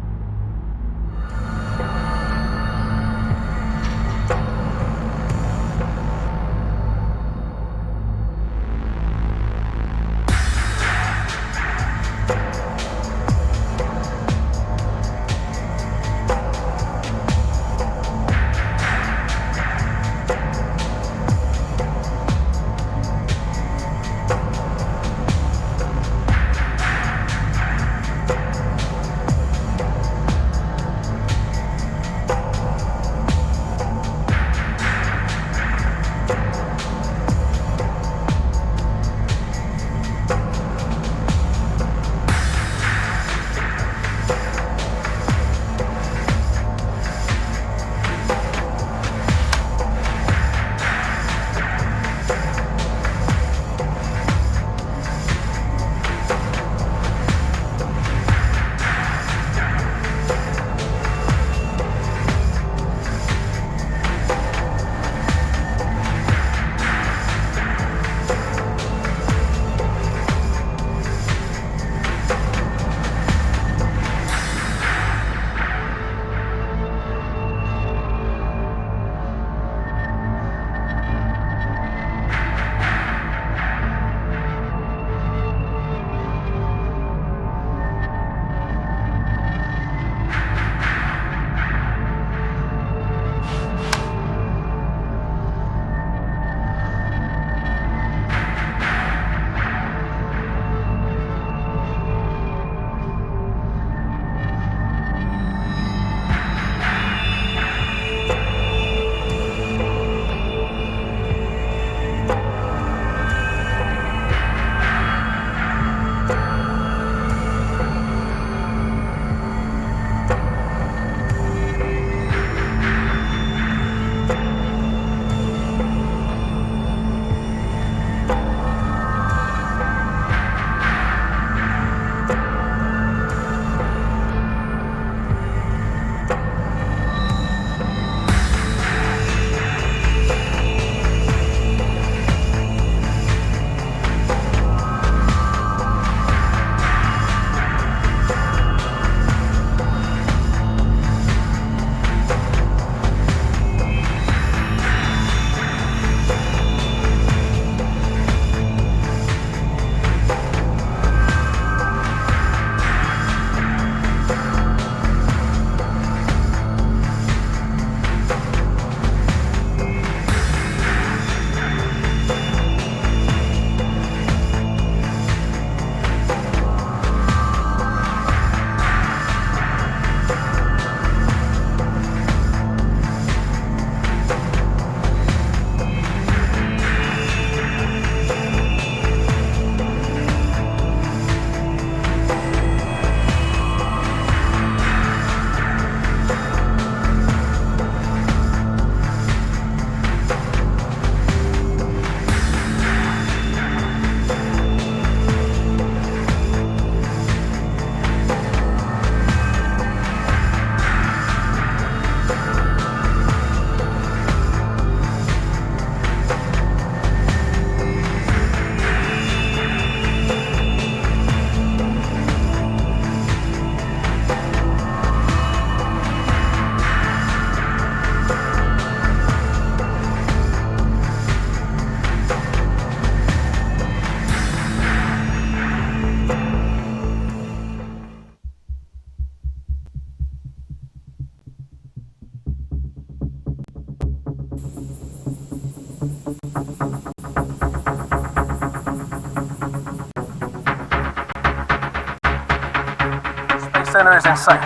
Speaker 4: center is in sight.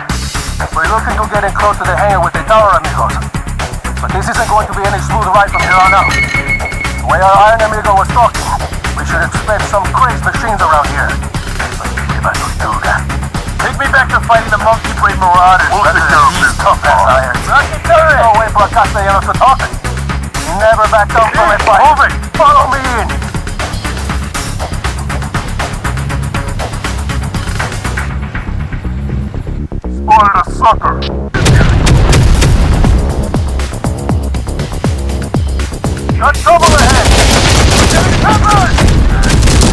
Speaker 4: We're looking to get in close to the hangar with the tower, amigos. But this isn't going to be any smooth ride from here on out. The way our Iron Amigo was talking, we should expect some crazed machines around here. Take me back to fighting the monkey brain marauders. We'll take care of this tough-ass Iron. No way for a Castellanos to talk. He never backed down from a fight. Move it! Follow me in! Spotted a sucker! Got trouble ahead! Getting covered!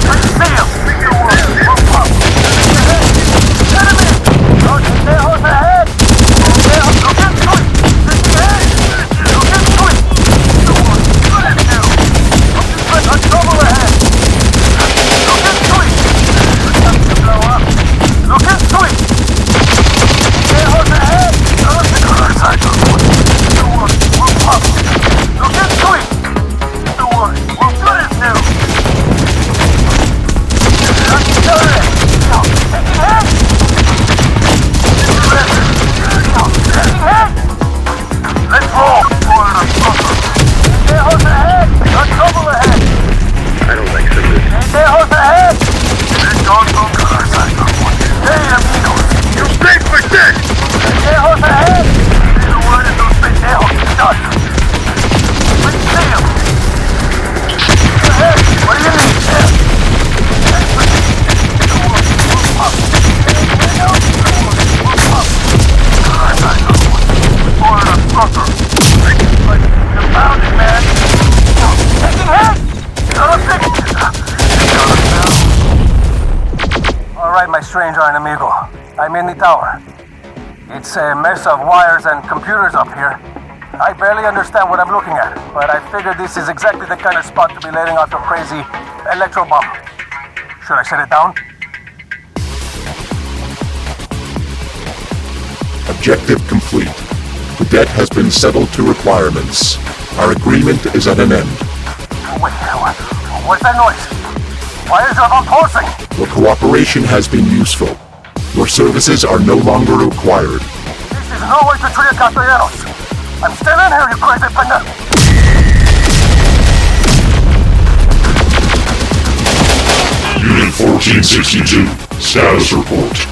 Speaker 4: I see him! We'll pop! Enemy! Los pendejos ahead! Pendejos, look at sweet! Look at sweet! Good at you! Got trouble ahead! Look at sweet! Time to blow up! Look at sweet! Pendejos ahead! Look at the other side of the wood! We'll pop! Look at sweet! We're good as new! Let's roll! Pendejos ahead! Got trouble ahead! I don't like this. Pendejos ahead! They're gone from the other side of the wood. Hey, amigos! You stay for dead! Pendejos ahead! Say the word and those pendejos are done! Let's see them! Ahead! What do you need? Alright, my strange Iron Amigo. I'm in the tower. It's a mess of wires and computers up here. I barely understand what I'm looking at, but I figured this is exactly the kind of spot to be letting off your crazy electro bomb. Should I shut it down?
Speaker 5: Objective complete. The debt has been settled to requirements. Our agreement is at an end.
Speaker 4: Wait, what's that noise? Why is your bomb pulsing?
Speaker 5: Your cooperation has been useful. Your services are no longer required.
Speaker 4: This is no way to treat a Castellanos. I'm still in here, you crazy pendejo.
Speaker 2: Unit 1462, status report.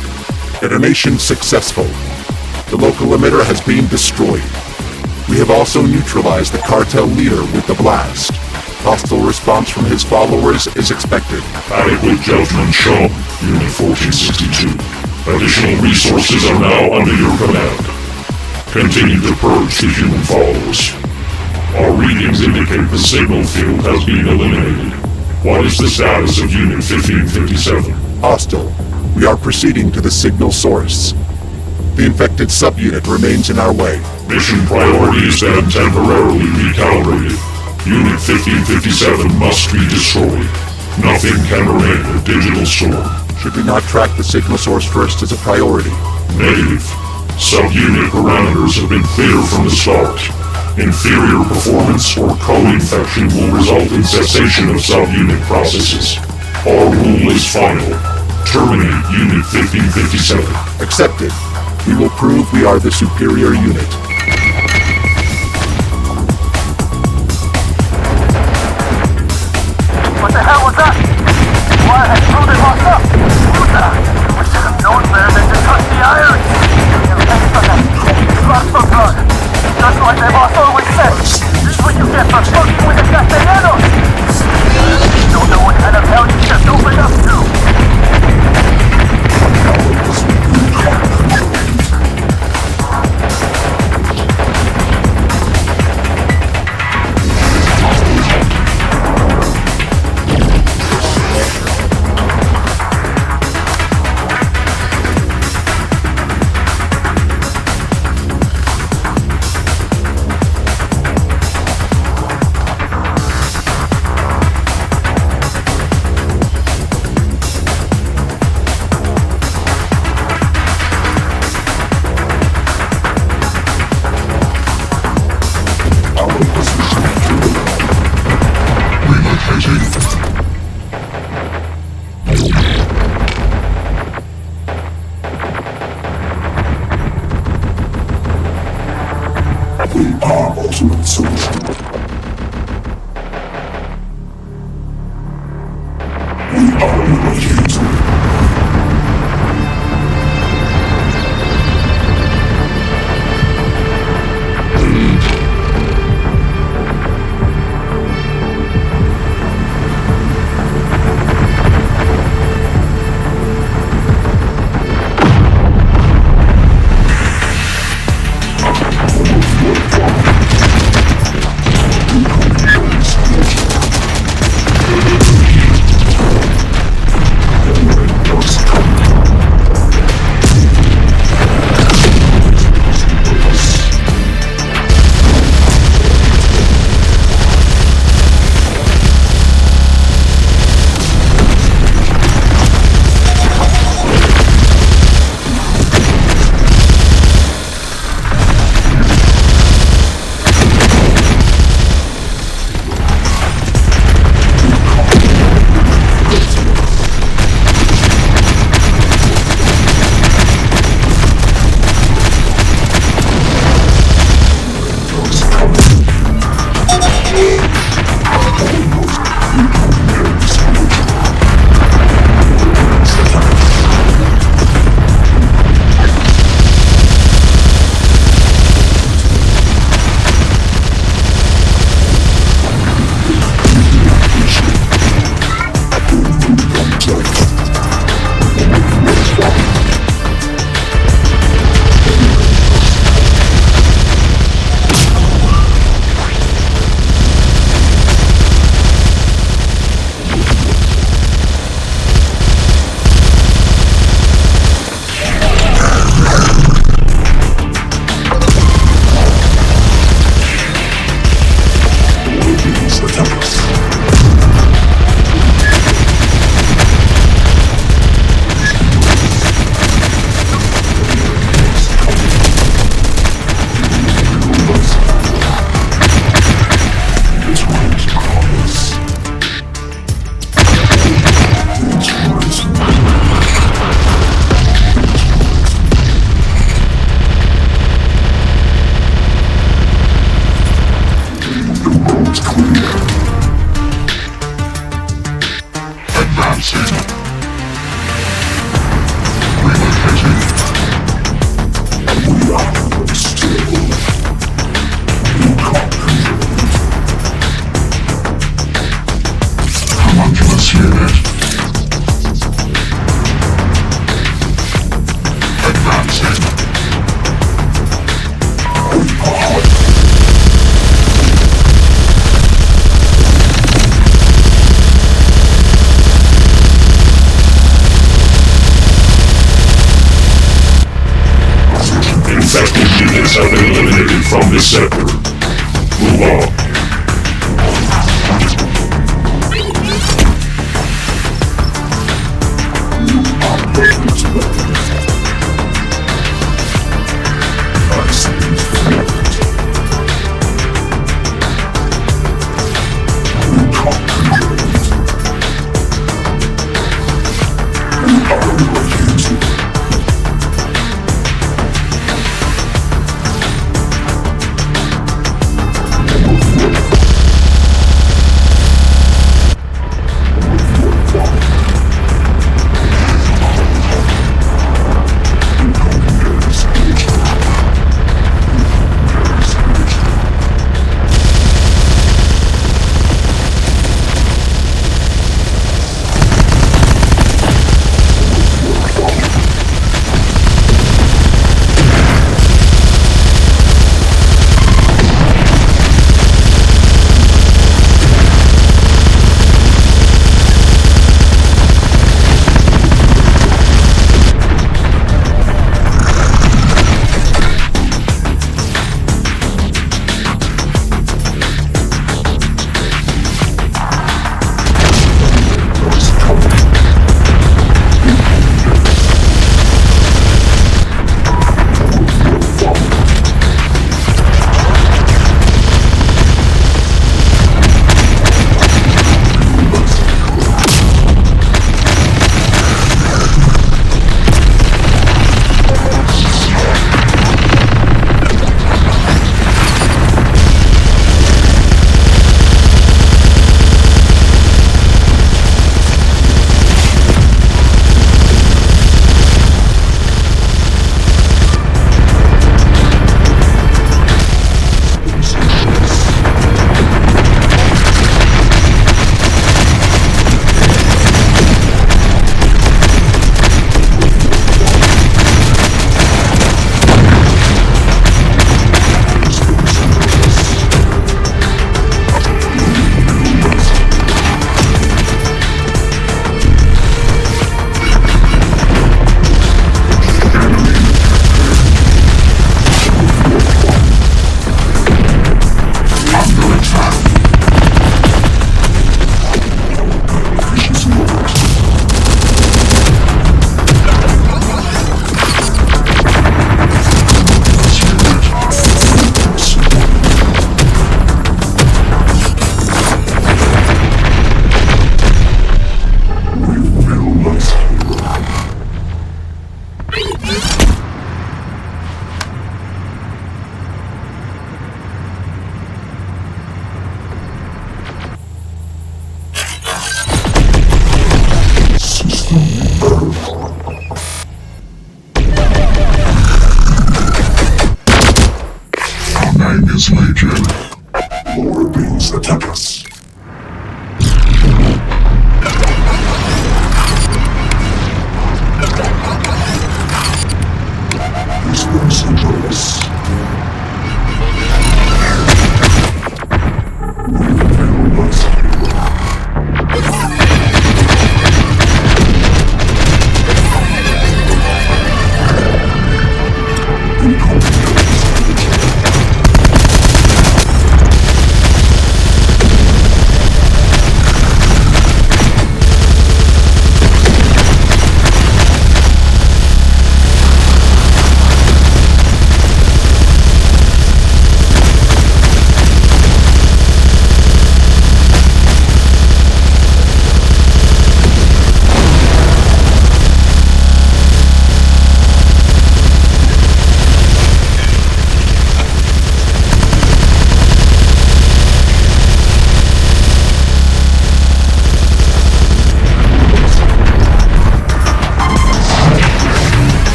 Speaker 5: Detonation successful. The local emitter has been destroyed. We have also neutralized the cartel leader with the blast. Hostile response from his followers is expected.
Speaker 2: Adequate judgment shown, Unit 1462. Additional resources are now under your command. Continue to purge the human followers. Our readings indicate the signal field has been eliminated. What is the status of Unit 1557?
Speaker 5: Hostile. We are proceeding to the signal source. The infected subunit remains in our way.
Speaker 2: Mission priorities then temporarily recalibrated. Unit 1557 must be destroyed. Nothing can remain a digital storm.
Speaker 5: Should we not track the signal source first as a priority?
Speaker 2: Negative. Subunit parameters have been clear from the start. Inferior performance or co-infection will result in cessation of subunit processes. Our rule is final. Terminate Unit 1557.
Speaker 5: Accepted. We will prove we are the superior unit.
Speaker 4: What the hell was that? Why has Ruben locked up? We should have known better than to touch the irons. You'll pay for that. Lots of blood. Just like the boss always said. This is what you get for fucking with the Castellanos. You don't know what kind of hell you just opened up to.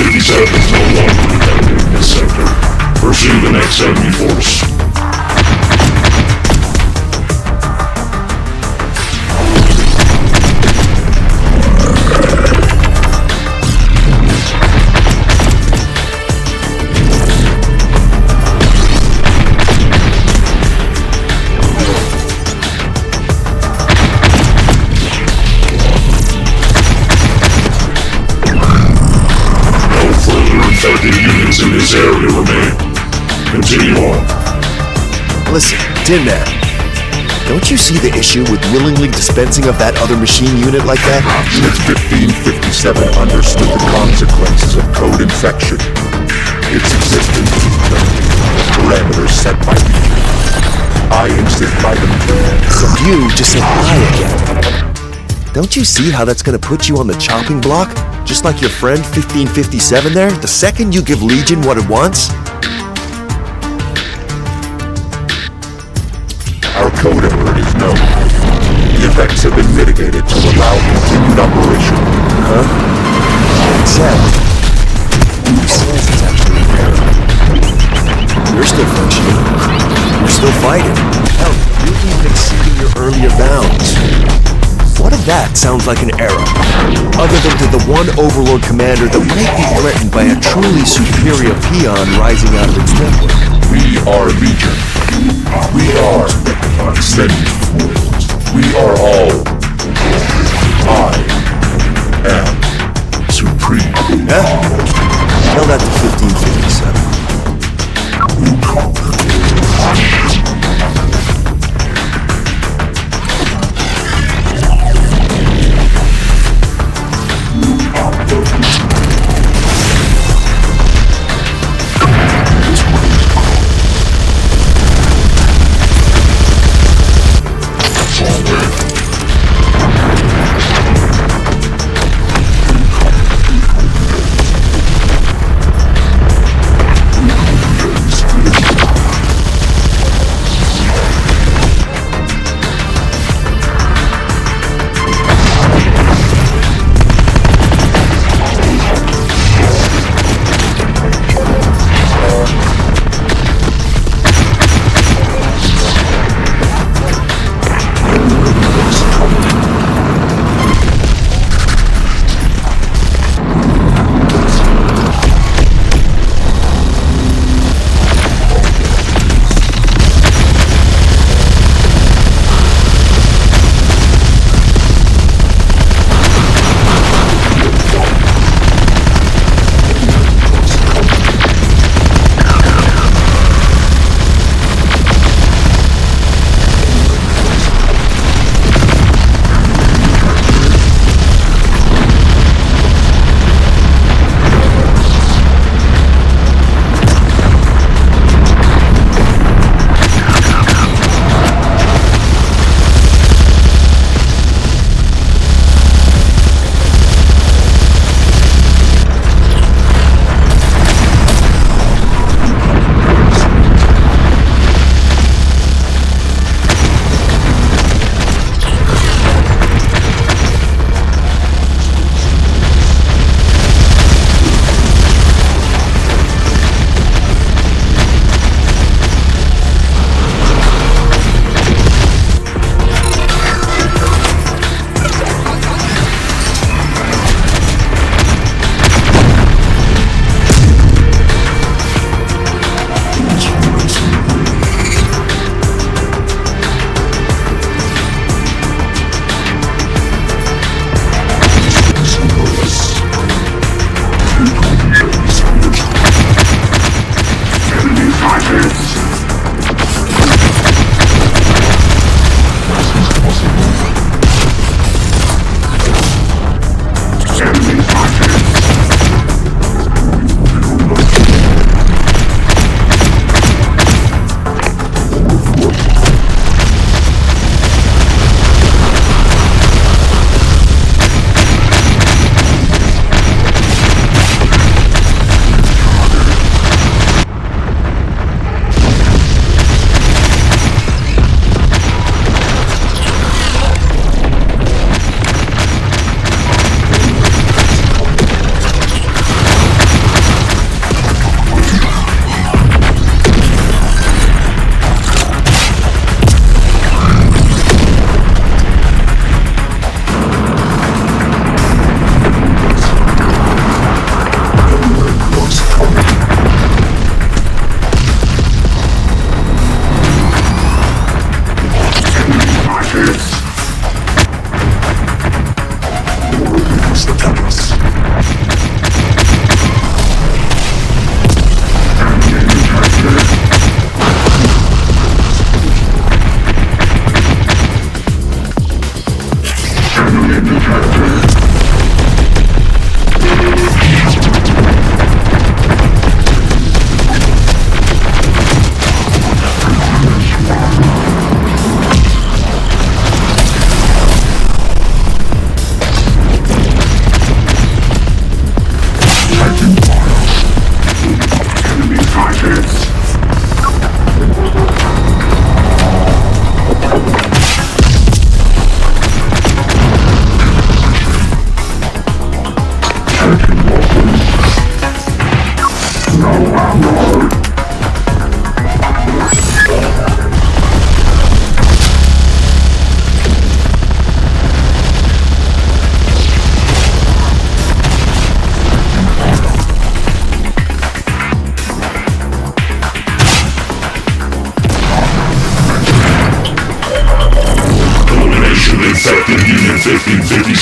Speaker 2: 1557 is no longer detected in this sector. Pursue the next enemy force. Infected units in this area remain. Continue on.
Speaker 8: Listen, Tin Man. Don't you see the issue with willingly dispensing of that other machine unit like that?
Speaker 5: Unit 1557 understood the consequences of code infection. Its existence is the parameters set by Legion. I insist by them too.
Speaker 8: So you just said I again. Don't you see how that's gonna put you on the chopping block? Just like your friend 1557 there, the second you give Legion what it wants?
Speaker 5: Our code error is known. The effects have been mitigated to allow continued operation.
Speaker 8: Huh? Except... who says it's actually an error? You're still functioning. You're still fighting. Hell, you're even exceeding your earlier bounds. What if that sounds like an error? Other than to the one Overlord commander that might be threatened by a truly superior peon rising out of its network.
Speaker 5: We are Legion. We are Ascended. We are all. I am Supreme.
Speaker 8: Huh? Tell that to 1557.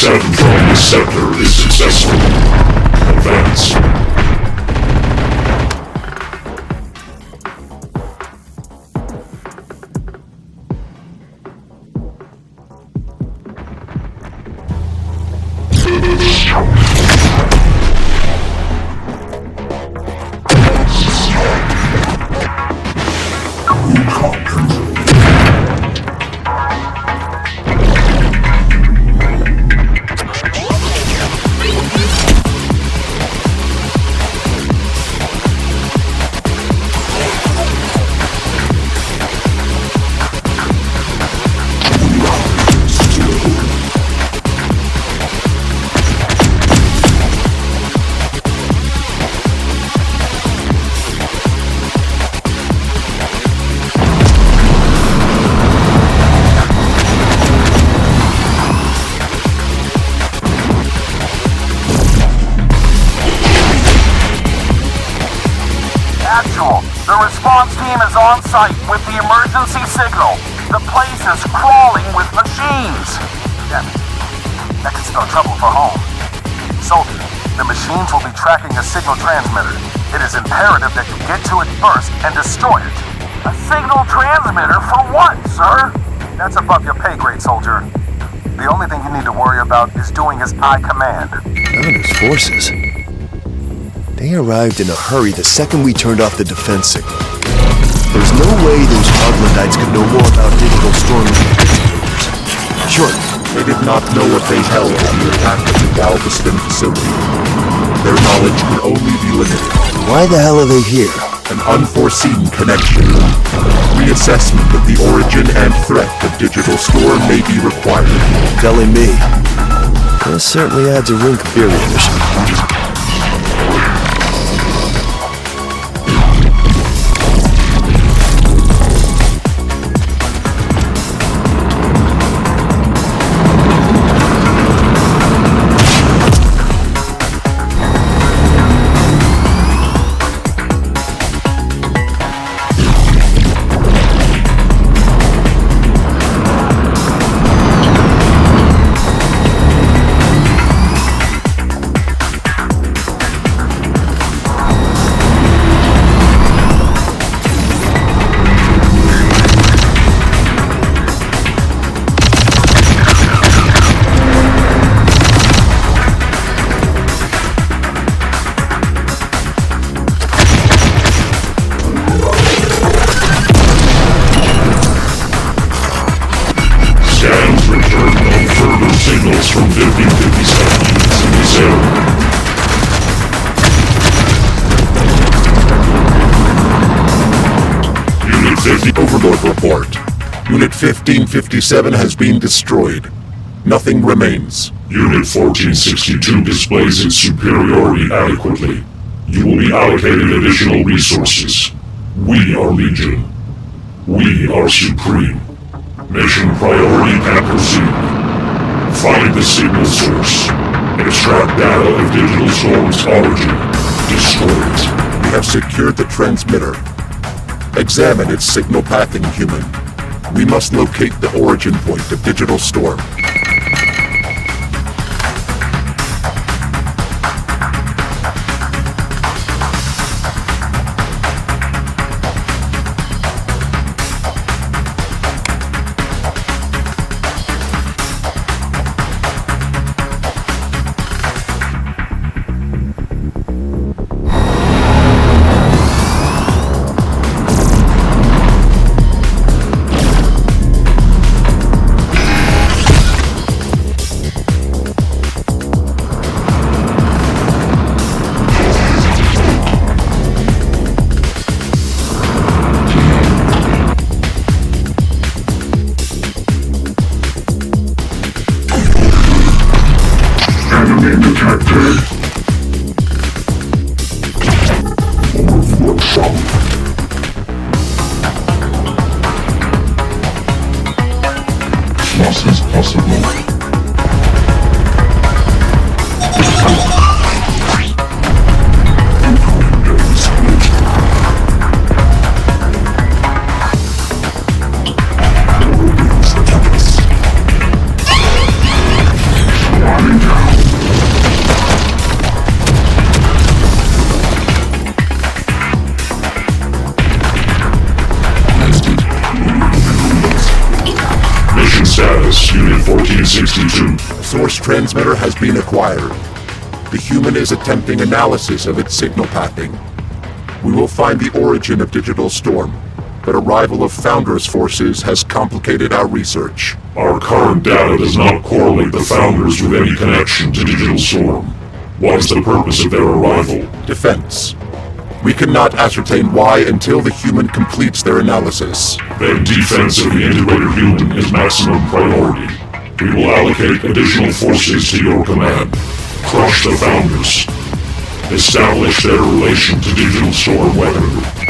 Speaker 2: 57 from this sector is successful. Advance.
Speaker 4: The response team is on site with the emergency signal. The place is crawling with machines. Damn it. That could spell trouble for home. Soldier, the machines will be tracking a signal transmitter. It is imperative that you get to it first and destroy it. A signal transmitter for what, sir? That's above your pay grade, soldier. The only thing you need to worry about is doing as I command.
Speaker 8: Founders' forces. They arrived in a hurry the second we turned off the defense signal. There's no way those troglodytes could know more about digital storm indicators. Sure,
Speaker 5: They did not know what they held in the attack of the Galveston facility. Their knowledge could only be limited.
Speaker 8: why the hell are they here?
Speaker 5: An unforeseen connection. Reassessment of the origin and threat of Digital Storm may be required.
Speaker 8: Telling me. This certainly adds a wrinkle to your mission.
Speaker 2: Signals from 5057 units in this area. Unit 50
Speaker 5: Overlord report. Unit 1557 has been destroyed. Nothing remains.
Speaker 2: Unit 1462 displays its superiority adequately. You will be allocated additional resources. We are Legion. We are supreme. Mission priority and proceed. Find the signal source. Extract data of Digital Storm's origin. Destroy it.
Speaker 5: We have secured the transmitter. Examine its signal pathing, human. We must locate the origin point of Digital Storm. transmitter has been acquired. The human is attempting analysis of its signal pathing. We will find the origin of Digital Storm, but arrival of Founders forces has complicated our research.
Speaker 2: Our current data does not correlate the Founders with any connection to Digital Storm. What is the purpose of their arrival?
Speaker 5: Defense. We cannot ascertain why until the human completes their analysis.
Speaker 2: Then defense of the integrated human is maximum priority. We will allocate additional forces to your command. Crush the Founders. Establish their relation to Digital Storm weaponry.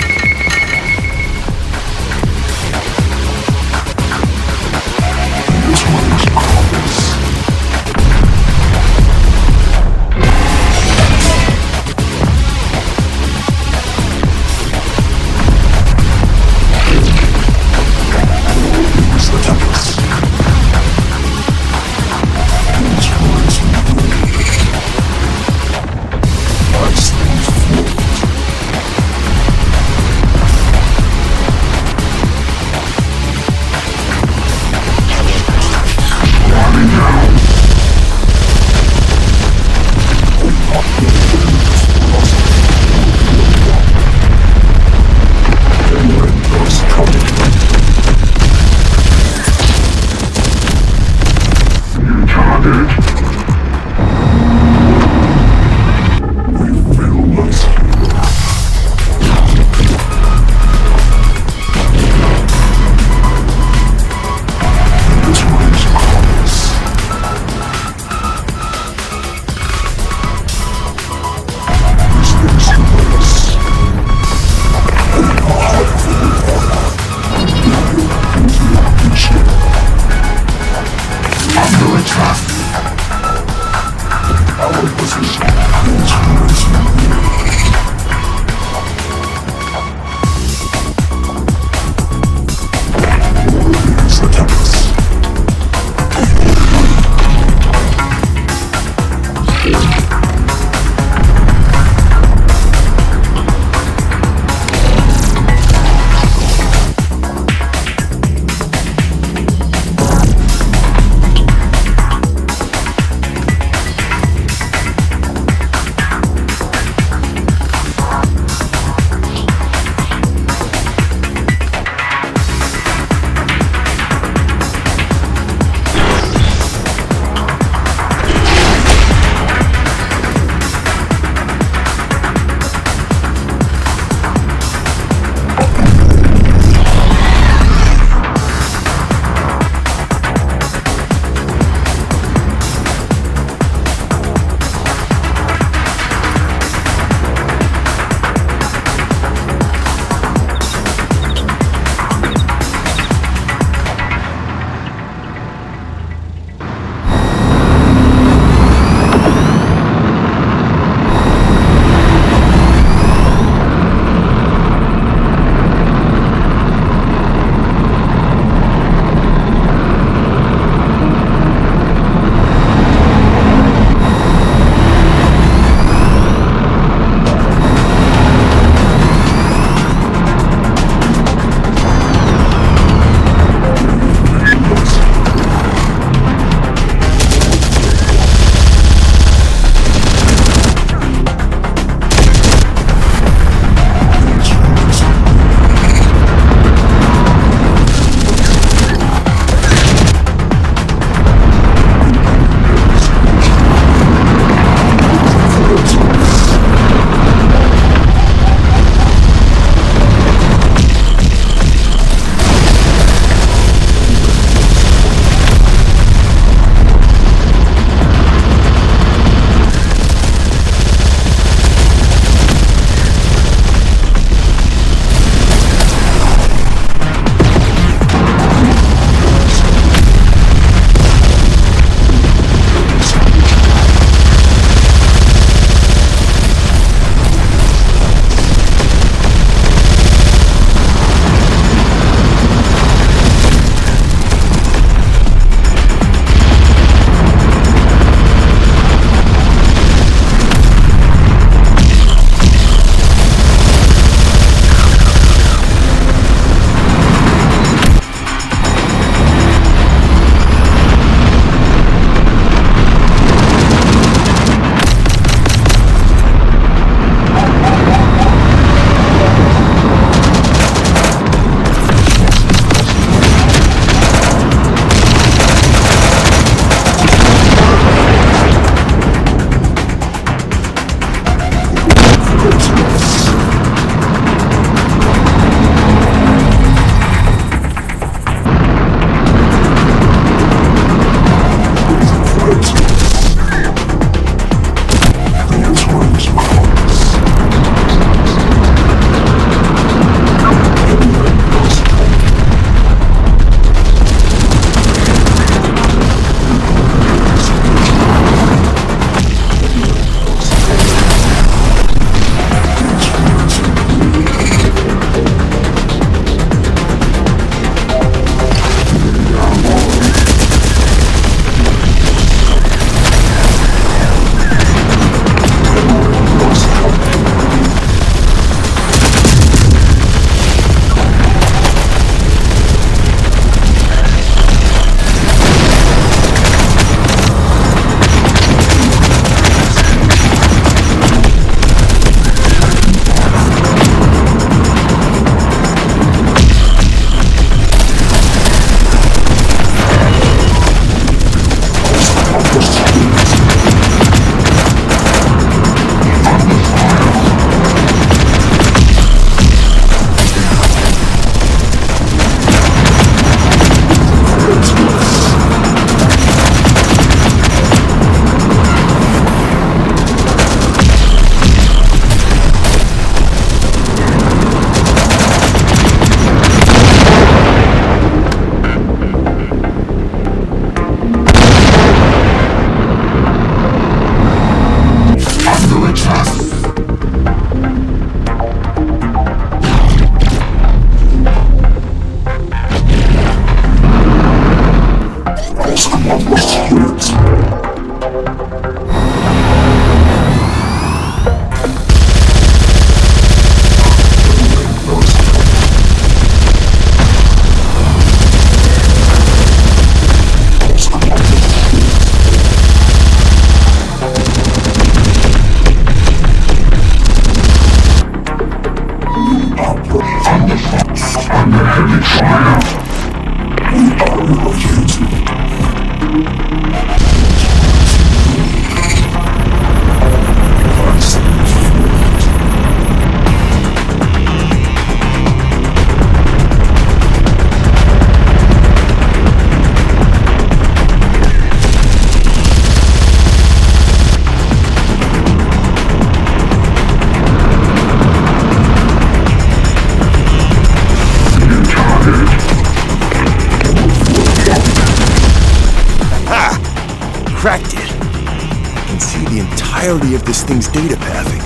Speaker 8: can see the entirety of this thing's data pathing.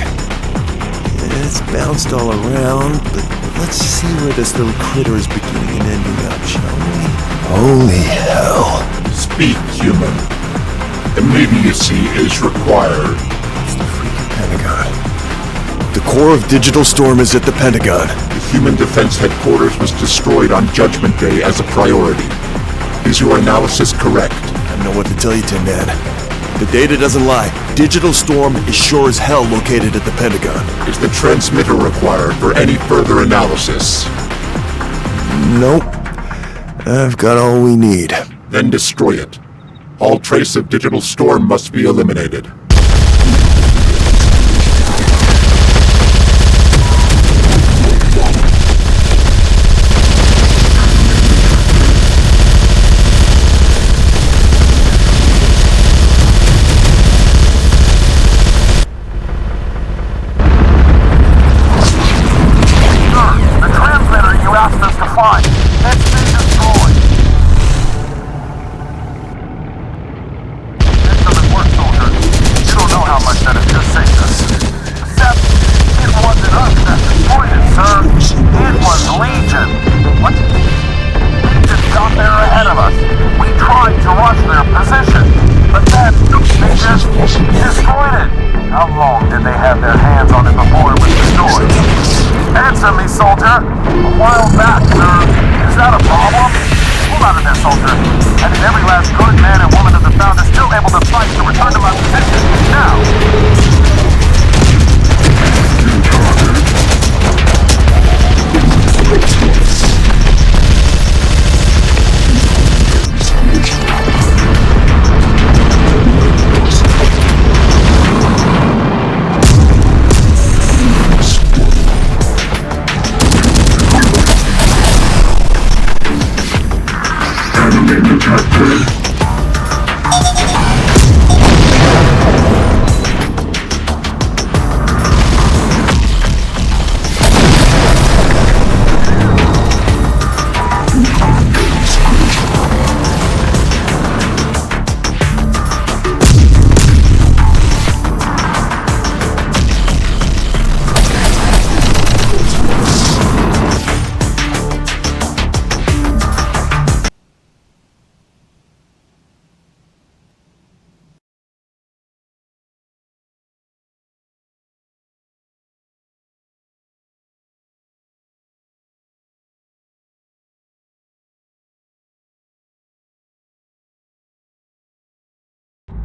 Speaker 8: It's bounced all around, but let's see where this little critter is beginning and ending up, shall we? Holy hell.
Speaker 5: Speak, human. Immediacy is required.
Speaker 8: It's the freaking Pentagon. The core of Digital Storm is at the Pentagon.
Speaker 5: The Human Defense Headquarters was destroyed on Judgment Day as a priority. Is your analysis correct?
Speaker 8: I don't know what to tell you, Tin Man. The data doesn't lie. Digital Storm is sure as hell located at the Pentagon.
Speaker 5: Is the transmitter required for any further analysis?
Speaker 8: Nope. I've got all we need.
Speaker 5: Then destroy it. All trace of Digital Storm must be eliminated.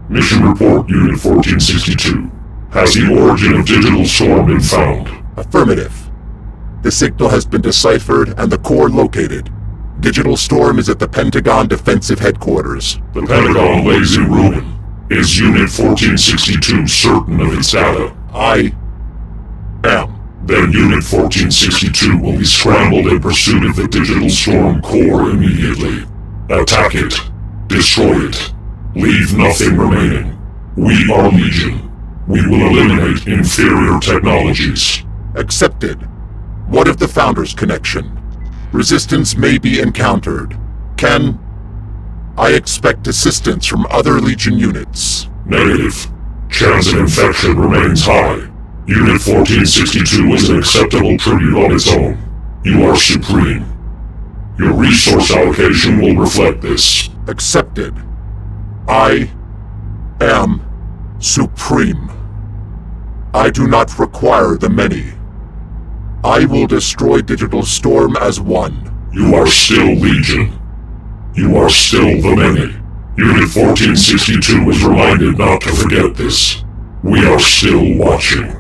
Speaker 2: Mission report, Unit 1462. Has the origin of Digital Storm been found?
Speaker 5: Affirmative. The signal has been deciphered and the core located. Digital Storm is at the Pentagon Defensive Headquarters.
Speaker 2: The Pentagon lays in ruin. Is Unit 1462 certain of its data?
Speaker 5: I am.
Speaker 2: Then Unit 1462 will be scrambled in pursuit of the Digital Storm core immediately. Attack it. Destroy it. Leave nothing remaining. We are Legion. We will eliminate inferior technologies.
Speaker 5: Accepted. What of the Founders connection? Resistance may be encountered. Can I expect assistance from other Legion units?
Speaker 2: Negative. Chance of infection remains high. Unit 1462 is an acceptable tribute on its own. You are supreme. Your resource allocation will reflect this.
Speaker 5: Accepted. I am supreme. I do not require the many. I will destroy Digital Storm as one.
Speaker 2: You are still Legion. You are still the many. Unit 1462 is reminded not to forget this. We are still watching.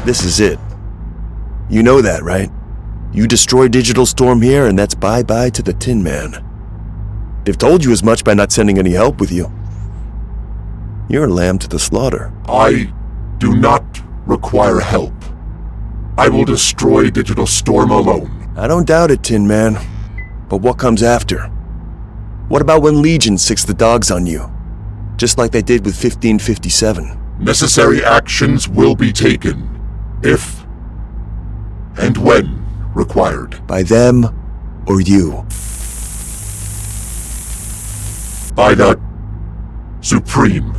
Speaker 8: This is it. You know that, right? You destroy Digital Storm here, and that's bye-bye to the Tin Man. They've told you as much by not sending any help with you. You're a lamb to the slaughter.
Speaker 5: I do not require help. I will destroy Digital Storm alone.
Speaker 8: I don't doubt it, Tin Man. But what comes after? What about when Legion sicks the dogs on you? Just like they did with 1557.
Speaker 5: Necessary actions will be taken, if and when required.
Speaker 8: By them or you?
Speaker 5: By the Supreme.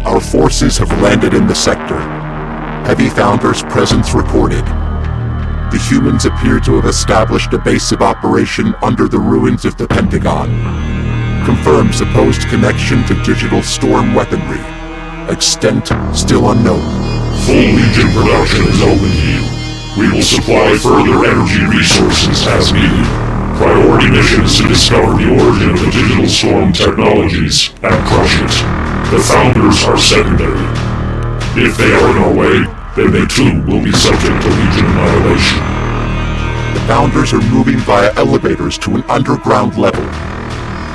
Speaker 5: Our forces have landed in the sector. Heavy Founders' presence reported. The humans appear to have established a base of operation under the ruins of the Pentagon. Confirmed supposed connection to Digital Storm weaponry. Extent still unknown.
Speaker 2: Full Legion production is open to you. We will supply further energy resources as needed. Priority mission is to discover the origin of the Digital Storm technologies and crush it. The Founders are secondary. If they are in our way, then they too will be subject to Legion annihilation.
Speaker 5: The Founders are moving via elevators to an underground level.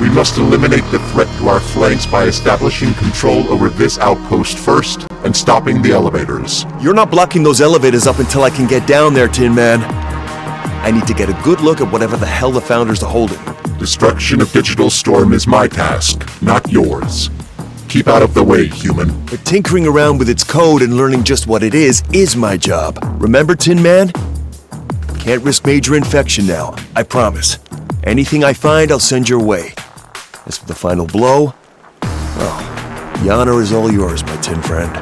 Speaker 5: We must eliminate the threat to our flanks by establishing control over this outpost first and stopping the elevators.
Speaker 8: You're not blocking those elevators up until I can get down there, Tin Man. I need to get a good look at whatever the hell the Founders are holding.
Speaker 5: Destruction of Digital Storm is my task, not yours. Keep out of the way, human.
Speaker 8: But tinkering around with its code and learning just what it is my job. Remember, Tin Man? Can't risk major infection now, I promise. Anything I find, I'll send your way. As for the final blow, well, the honor is all yours, my tin friend.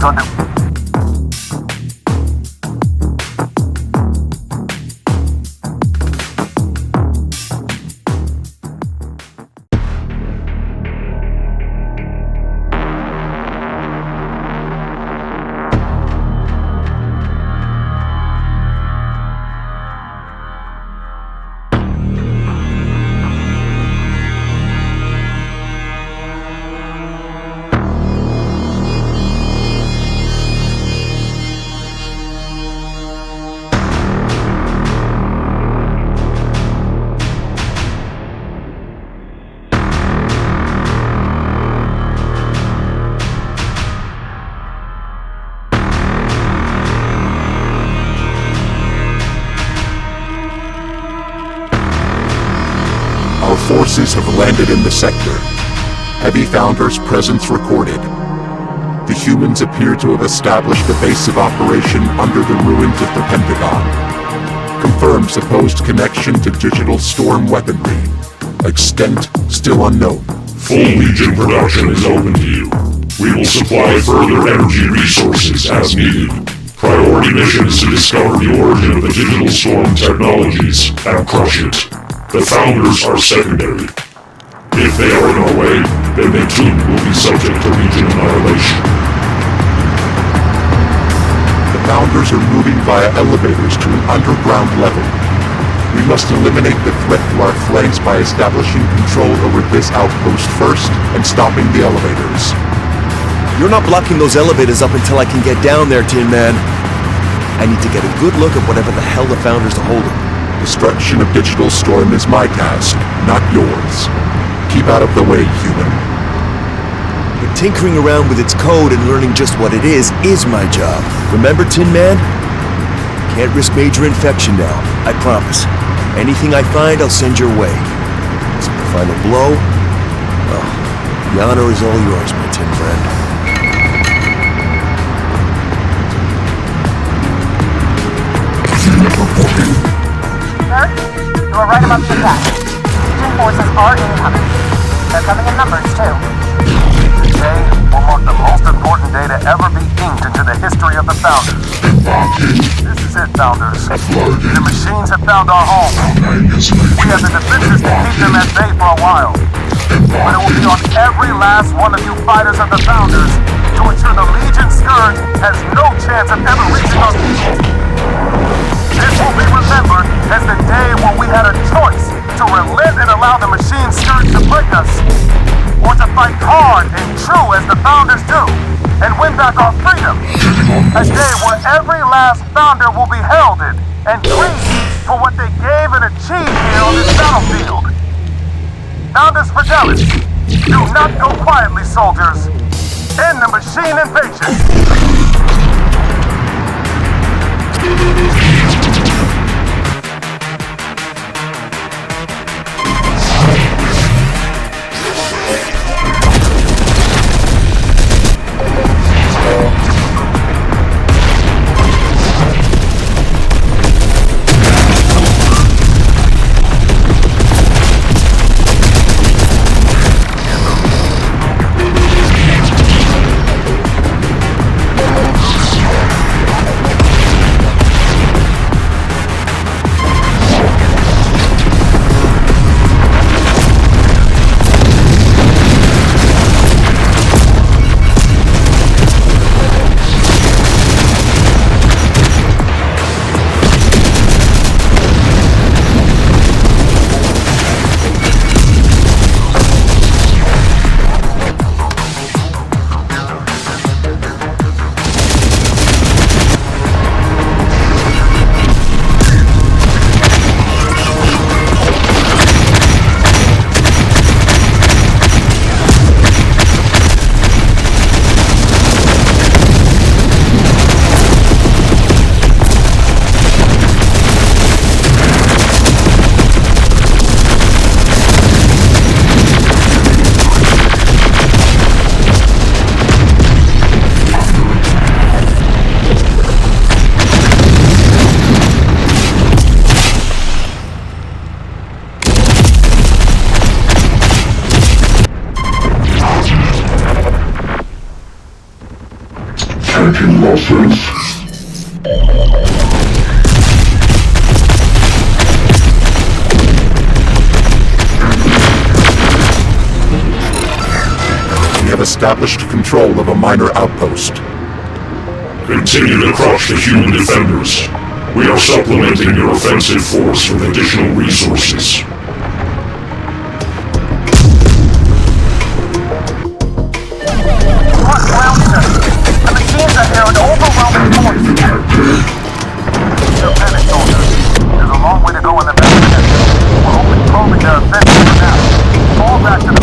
Speaker 4: Commando's under...
Speaker 5: Forces have landed in the sector. Heavy Founders' presence recorded. The humans appear to have established a base of operation under the ruins of the Pentagon. Confirmed supposed connection to digital storm weaponry. Extent still unknown.
Speaker 2: Full Legion production is open to you. We will supply further energy resources as needed. Priority mission is to discover the origin of the digital storm technologies and crush it. The Founders are secondary. If they are in our way, then they too will be subject to Legion annihilation.
Speaker 5: The Founders are moving via elevators to an underground level. We must eliminate the threat to our flanks by establishing control over this outpost first and stopping the elevators.
Speaker 8: You're not blocking those elevators up until I can get down there, Tin Man. I need to get a good look at whatever the hell the Founders are holding.
Speaker 5: Destruction of Digital Storm is my task, not yours. Keep out of the way, human.
Speaker 8: But tinkering around with its code and learning just what it is my job. Remember, Tin Man? Can't risk major infection now, I promise. Anything I find, I'll send your way. So the final blow? Well, the honor is all yours, my tin friend.
Speaker 3: Sir, you were right about the attack. Legion forces are incoming. They're coming in numbers, too.
Speaker 4: Today will mark the most important day to ever be inked into the history of the Founders. This is it, Founders. The machines have found our home. We have the defenses to keep them at bay for a while. But it will be on every last one of you fighters of the Founders to ensure the Legion Scourge has no chance of ever reaching our people. This will be remembered as the day when we had a choice to relent and allow the machine scourge to break us, or to fight hard and true as the Founders do, and win back our freedom. A day where every last Founder will be heralded and treated for what they gave and achieved here on this battlefield. Founders fidelity. Do not go quietly, soldiers. End the machine invasion.
Speaker 2: Tracking losses.
Speaker 5: We have established control of a minor outpost.
Speaker 2: Continue to crush the human defenders. We are supplementing your offensive force with additional resources.
Speaker 4: What ground, sir? The machines are here in overwhelming force. Don't panic, soldier. There's a long way to go in the back. We're only probing their offensive for now. Fall back to the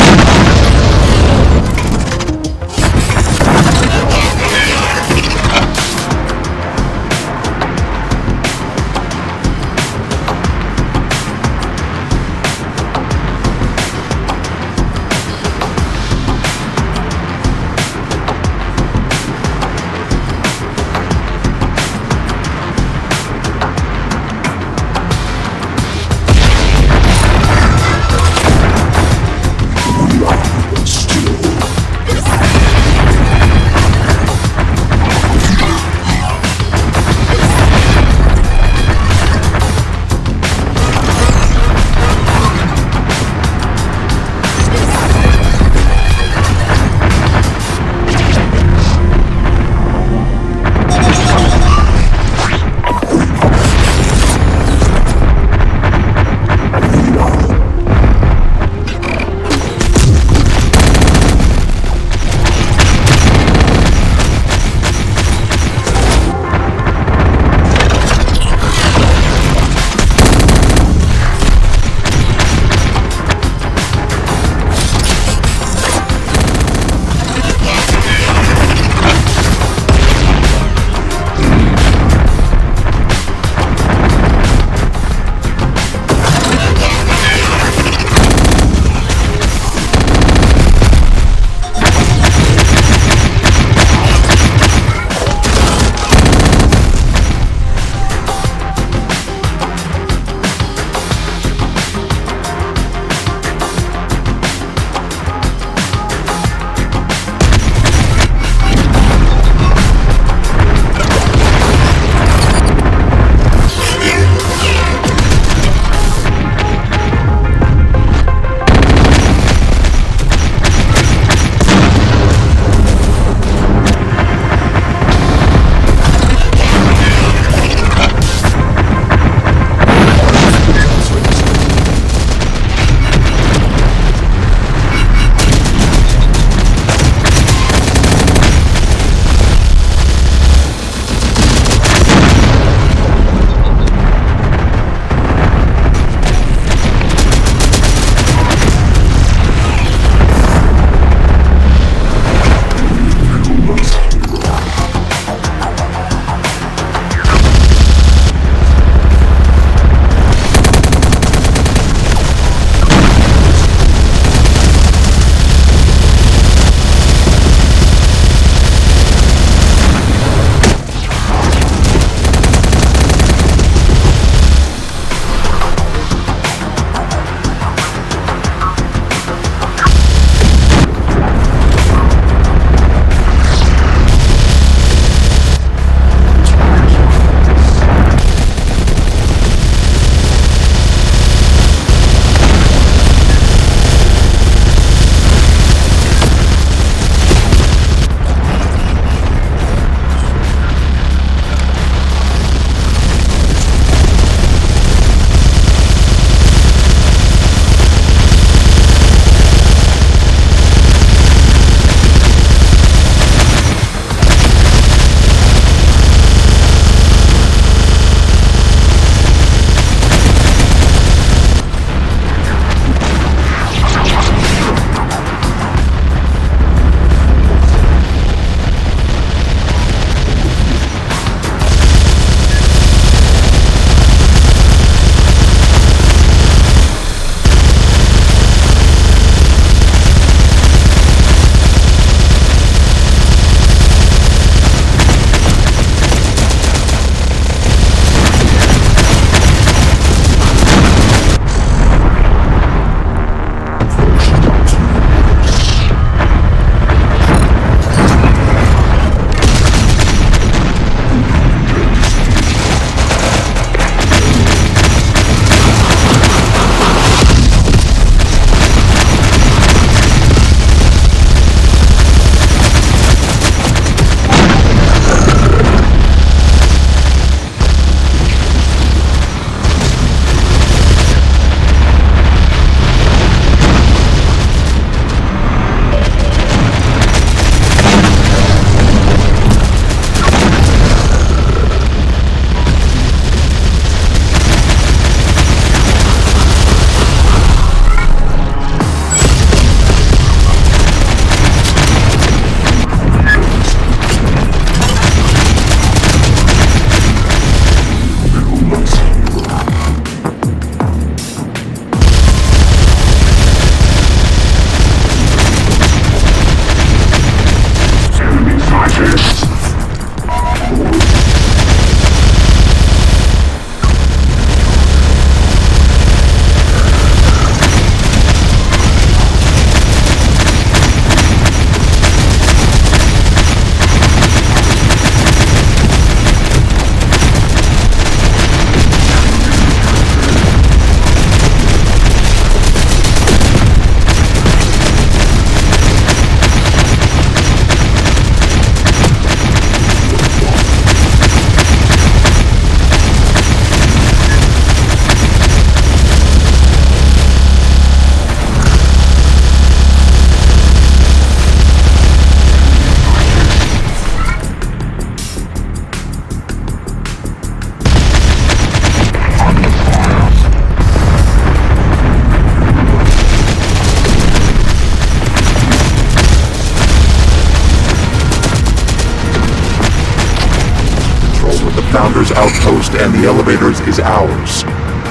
Speaker 5: Founders outpost and the elevators is ours.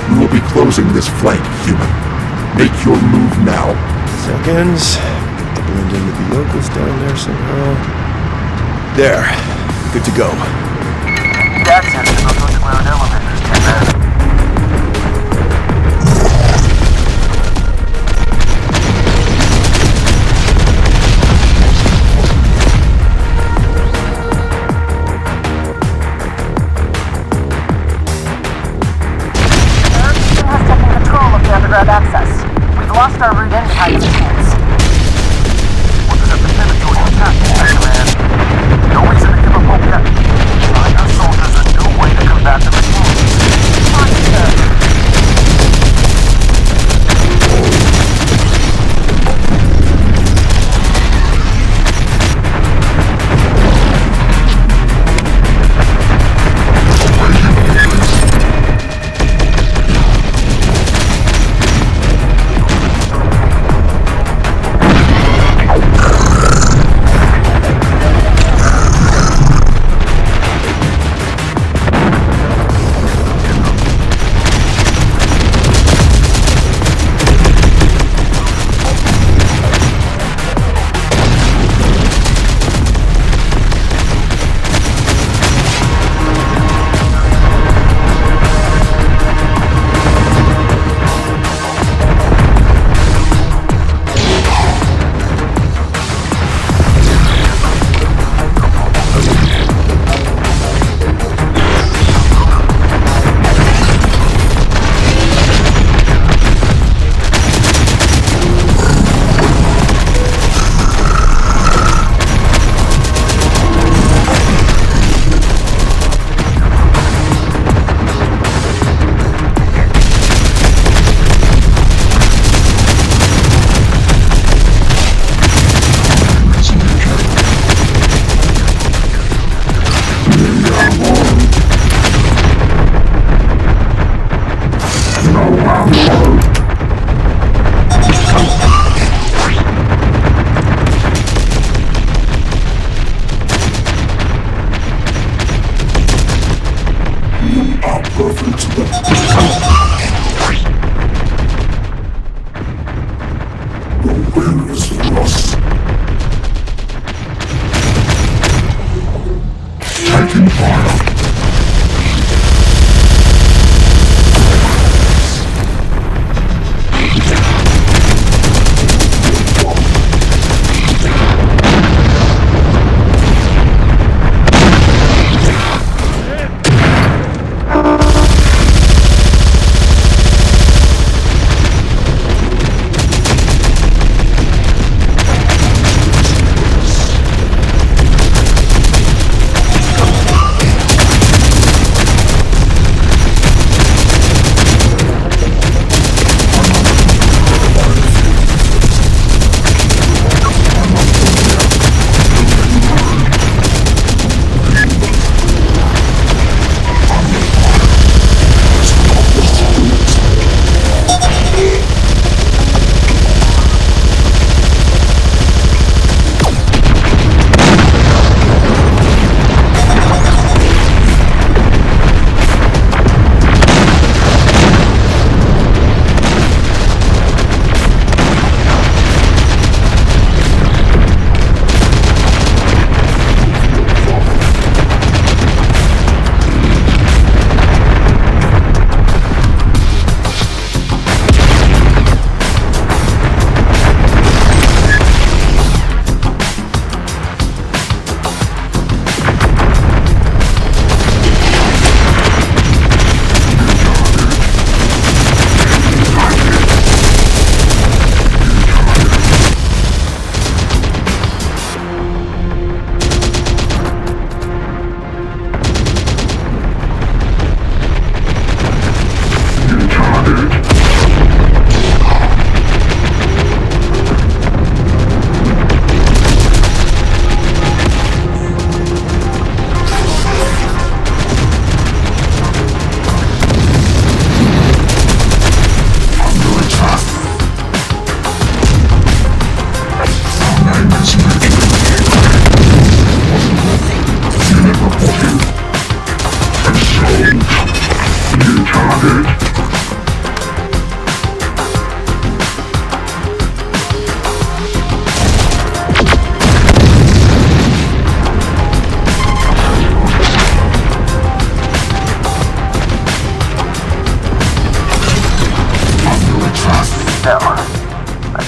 Speaker 5: We will be closing this flank, human. Make your move now.
Speaker 8: Seconds. Blend into the locals down there somehow. There. Good to go.
Speaker 4: Need access to those underground elevators, Tin Man.
Speaker 3: Underground access. We've lost our route in behind the machines.
Speaker 4: We're gonna pivot to an attack, man. No reason to give up hope yet. Find our soldiers a new way to combat the machines.
Speaker 3: Fine, sir.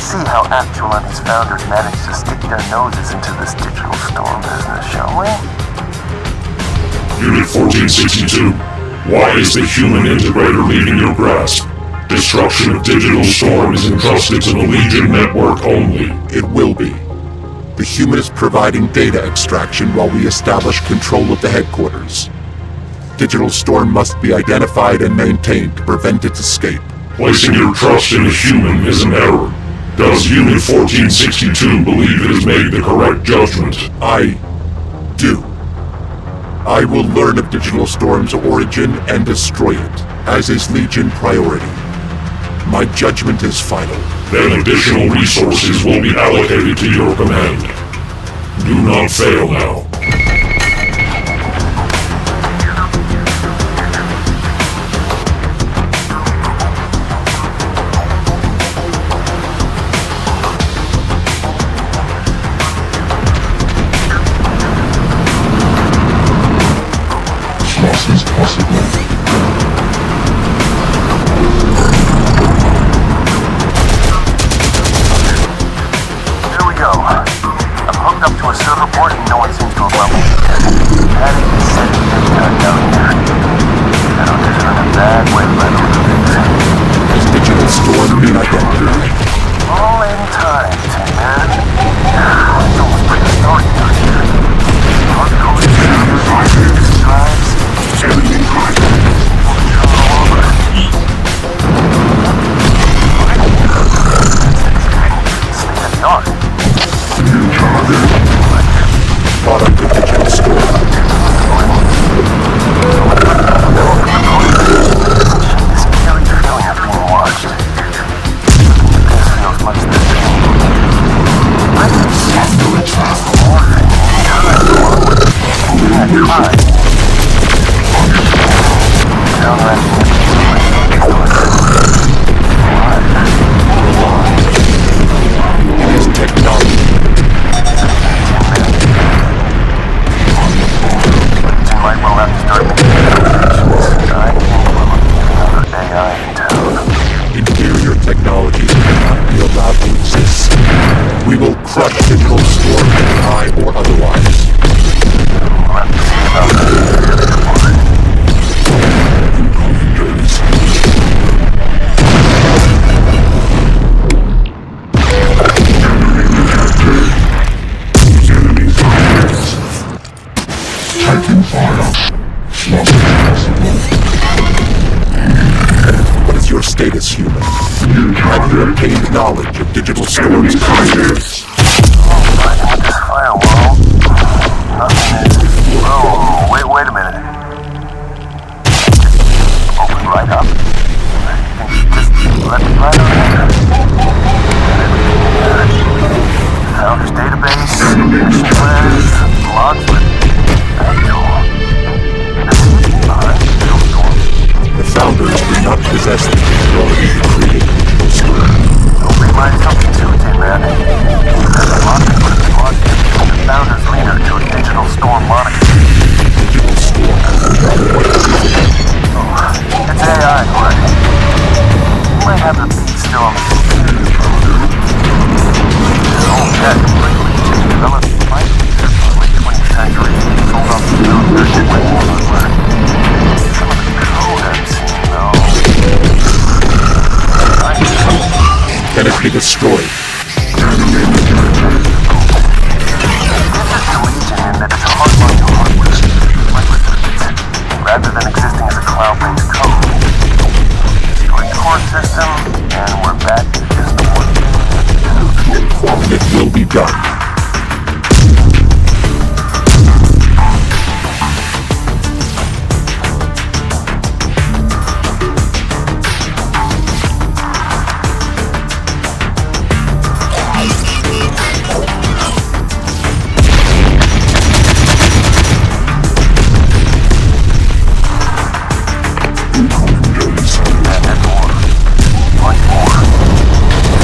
Speaker 4: see how Actual and his founders managed to stick their noses into this digital storm business, shall we?
Speaker 2: Unit 1462, why is the human integrator leaving your grasp? Destruction of digital storm is entrusted to the Legion network only.
Speaker 5: It will be. The human is providing data extraction while we establish control of the headquarters. Digital storm must be identified and maintained to prevent its escape.
Speaker 2: Placing your trust in a human is an error. Does Unit 1462 believe it has made the correct judgment?
Speaker 5: I do. I will learn of Digital Storm's origin and destroy it, as is Legion priority. My judgment is final.
Speaker 2: Then additional resources will be allocated to your command. Do not fail now.
Speaker 5: What is your status, human? Have you obtained knowledge of Digital Storm's contents?
Speaker 4: With this firewall, nothing is... Oh, wait a minute. Open right up. Just let me right on in. Founders database, mission plans, logs with Actual.
Speaker 5: The Founders do not possess the capability to create Digital Storm.
Speaker 4: Don't be my something too, Tin Man. There's a lot of the Founders leader to a Digital Storm monitor.
Speaker 5: Digital Storm? What is it?
Speaker 4: Oh, it's AI, right? You might have the feed still on the computer. His own tech, developed by the late 20th century, sold off the version with hardware. Some of the code I'm seeing, though.
Speaker 5: Can it be destroyed?
Speaker 4: Rather than existing as a cloud-based code. Destroy the core system, and we're back to just one.
Speaker 5: It will be done.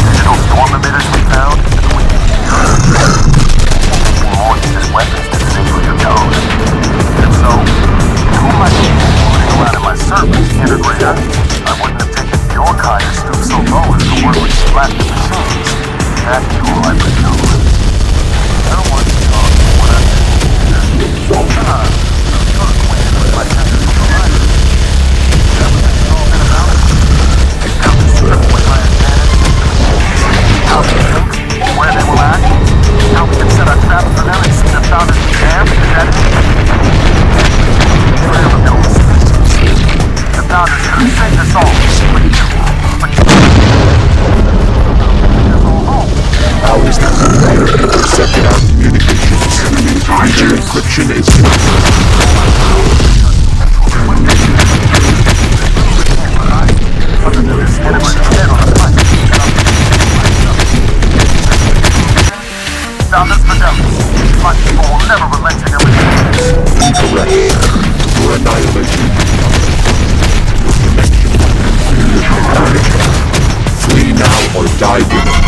Speaker 4: Digital storm emitters we found? factual, I presume. I don't want to talk what I'm saying here. You're acquainted with my senses of the life. Is that what this has all been about? How to strip away my advantage against the machines? How they think? Where they will act? How we can set our traps for them and see the founders be jammed? Is that it? Trail of no species. The founders could have saved us all.
Speaker 5: How is the computer intercepted our communications? Either encryption is
Speaker 4: Founders for them. My people will never relent to their mistakes.
Speaker 5: incorrect. Your annihilation. Flee now or die with it.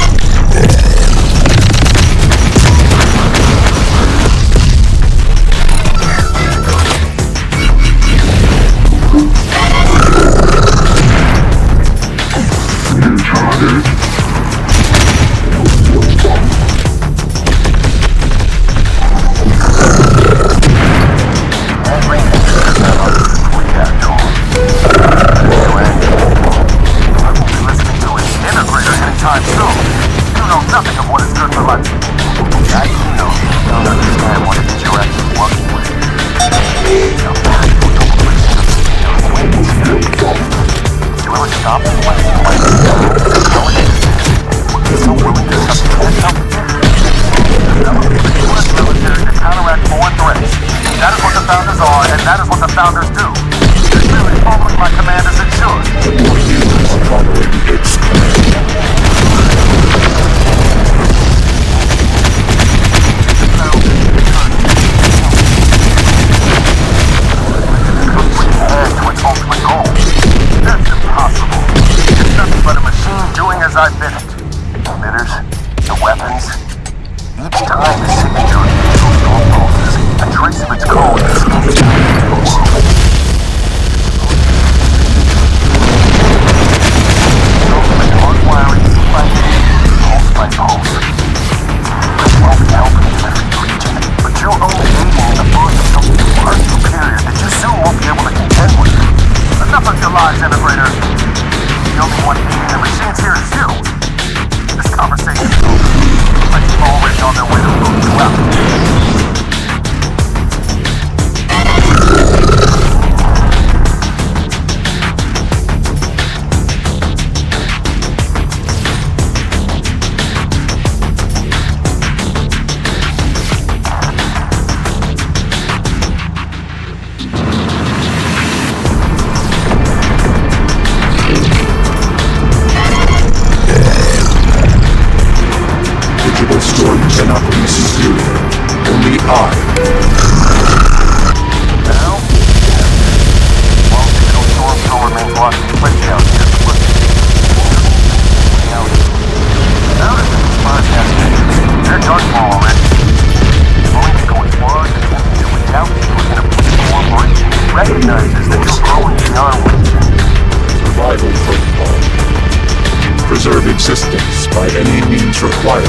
Speaker 5: Existence by any means required.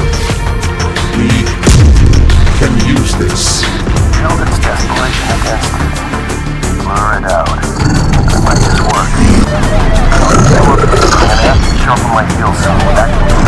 Speaker 5: We can use this.
Speaker 4: Build its desperation against it. Blur it out. It might just work. I'm gonna have to sharpen my heels soon. That can be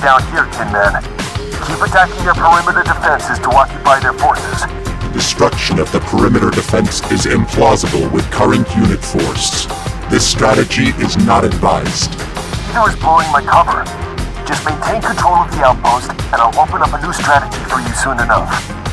Speaker 4: down here, Kinman. Keep attacking their perimeter defenses to occupy their forces.
Speaker 5: Destruction of the perimeter defense is implausible with current unit force. This strategy is not advised.
Speaker 4: Neither is blowing my cover. Just maintain control of the outpost, and I'll open up a new strategy for you soon enough.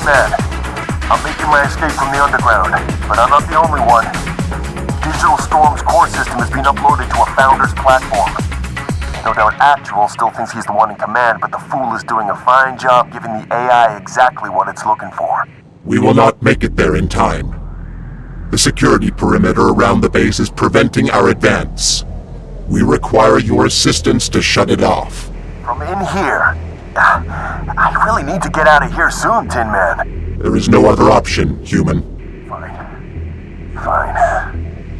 Speaker 4: Man. I'm making my escape from the underground, but I'm not the only one. Digital Storm's core system has been uploaded to a Founder's platform. No doubt Actual still thinks he's the one in command, but the fool is doing a fine job giving the AI exactly what it's looking for.
Speaker 5: We will not make it there in time. The security perimeter around the base is preventing our advance. We require your assistance to shut it off.
Speaker 4: From in here? I really need to get out of here soon, Tin Man.
Speaker 5: There is no other option, human.
Speaker 4: Fine.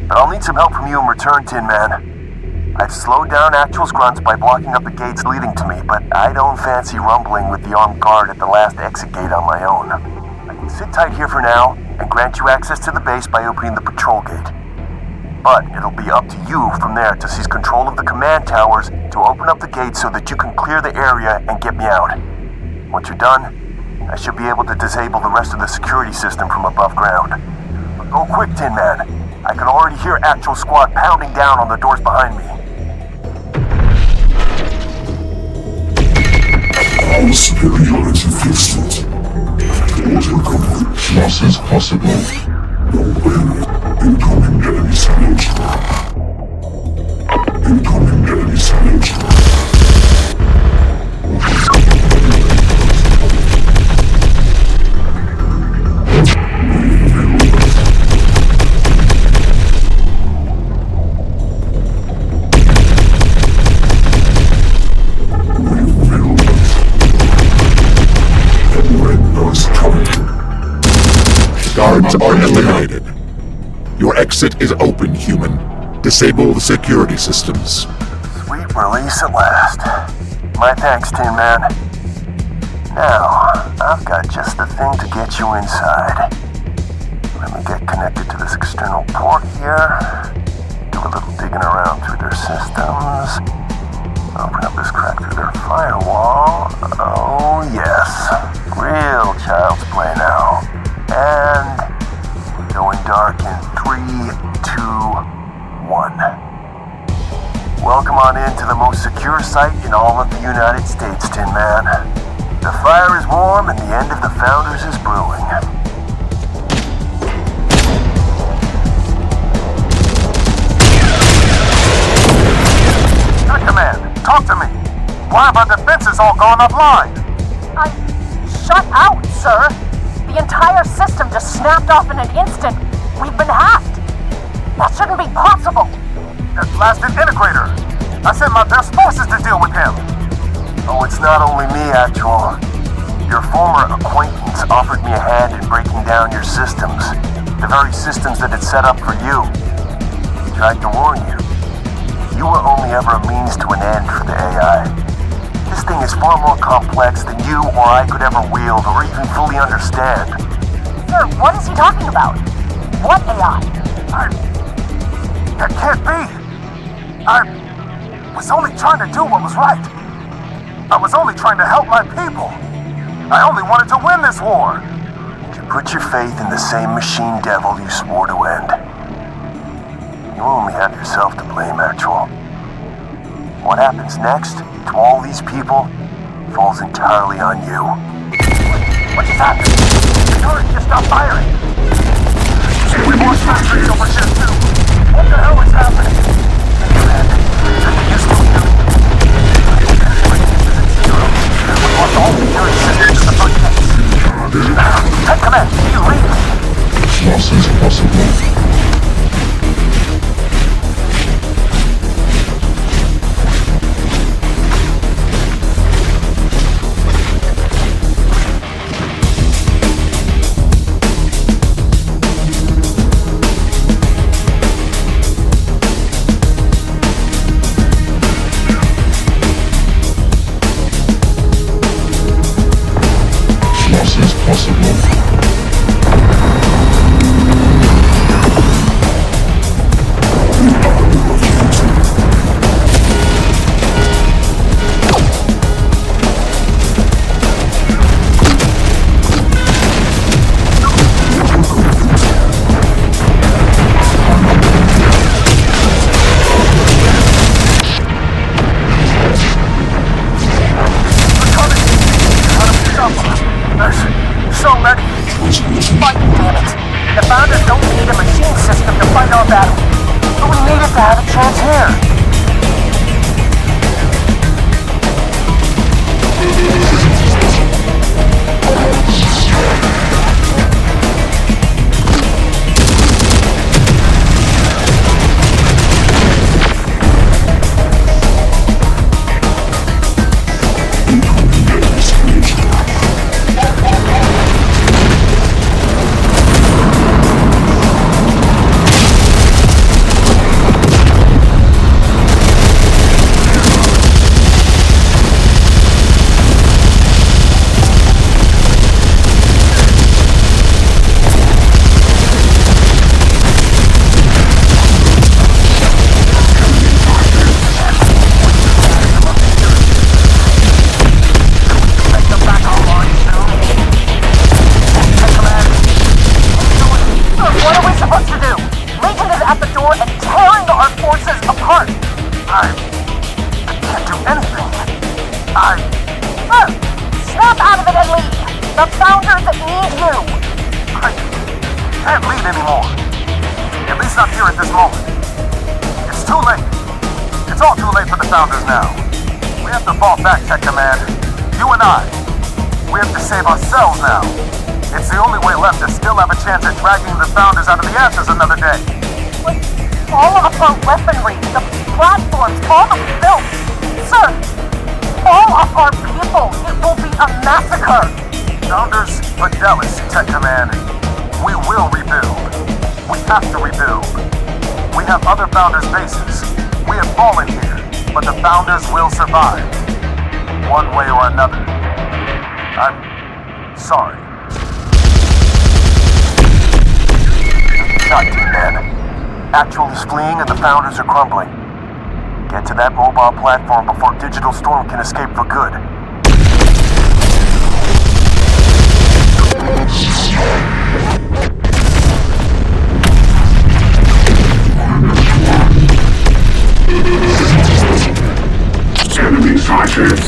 Speaker 4: But I'll need some help from you in return, Tin Man. I've slowed down Actual's grunts by blocking up the gates leading to me, but I don't fancy rumbling with the armed guard at the last exit gate on my own. I can sit tight here for now and grant you access to the base by opening the patrol gate. But it'll be up to you from there to seize control of the command towers to open up the gate so that you can clear the area and get me out. Once you're done, I should be able to disable the rest of the security system from above ground. But go quick, Tin Man. I can already hear Actual Squad pounding down on the doors behind me.
Speaker 2: Our superiority fixed it. Doors recovered. Loss is possible. No way. Incoming enemy salute. Incoming enemy salute.
Speaker 5: Guards are eliminated. Your exit is open, human. Disable the security systems.
Speaker 4: Sweet release at last. My thanks, Tin Man. Now, I've got just the thing to get you inside. Let me get connected to this external port here. Do a little digging around through their systems. Open up this crack through their firewall. Oh, yes. Real child's play now. And going dark in 3, 2, 1. Welcome on into the most secure site in all of the United States, Tin Man. The fire is warm and the end of the Founders is brewing. Good command. Talk to me. Why have our defenses all gone offline?
Speaker 3: Shut out, sir! The entire system just snapped off in an instant. We've been hacked. That shouldn't be possible.
Speaker 4: That blasted integrator. I sent my best forces to deal with him. Oh, it's not only me, Actual. Your former acquaintance offered me a hand in breaking down your systems. The very systems that had set up for you. He tried to warn you. You were only ever a means to an end for the AI. This thing is far more complex than you or I could ever wield or even fully understand.
Speaker 3: Sir, what is he talking about? What AI?
Speaker 4: That can't be! I was only trying to do what was right. I was only trying to help my people. I only wanted to win this war. You put your faith in the same machine devil you swore to end. You only have yourself to blame, Actual. What happens next to all these people falls entirely on you. What just happened? The turret just stopped firing. We lost batteries over here too. What the hell is happening? We lost all security systems in the front gates. Take command. You lead.
Speaker 2: Loss is possible.
Speaker 4: so many.
Speaker 3: But damn it, the Founders don't need a machine system to fight our battle. But we need it to have a chance here. Snap out of it and leave! The Founders need you!
Speaker 4: I can't leave anymore. At least not here at this moment. It's too late. It's all too late for the Founders now. We have to fall back, Tech Command. You and I. We have to save ourselves now. It's the only way left to still have a chance at dragging the Founders out of the ashes another day.
Speaker 3: But all of our weaponry, the platforms, all the built, sir, all of our people, it will be a massacre.
Speaker 4: Founders, Fidelis, Tech Command. We will rebuild. We have to rebuild. We have other Founders' bases. We have fallen here, but the Founders will survive. One way or another. I'm sorry. Shot, Team Man. Actual is fleeing and the Founders are crumbling. Get to that mobile platform before Digital Storm can escape for good.
Speaker 2: Enemy sighted.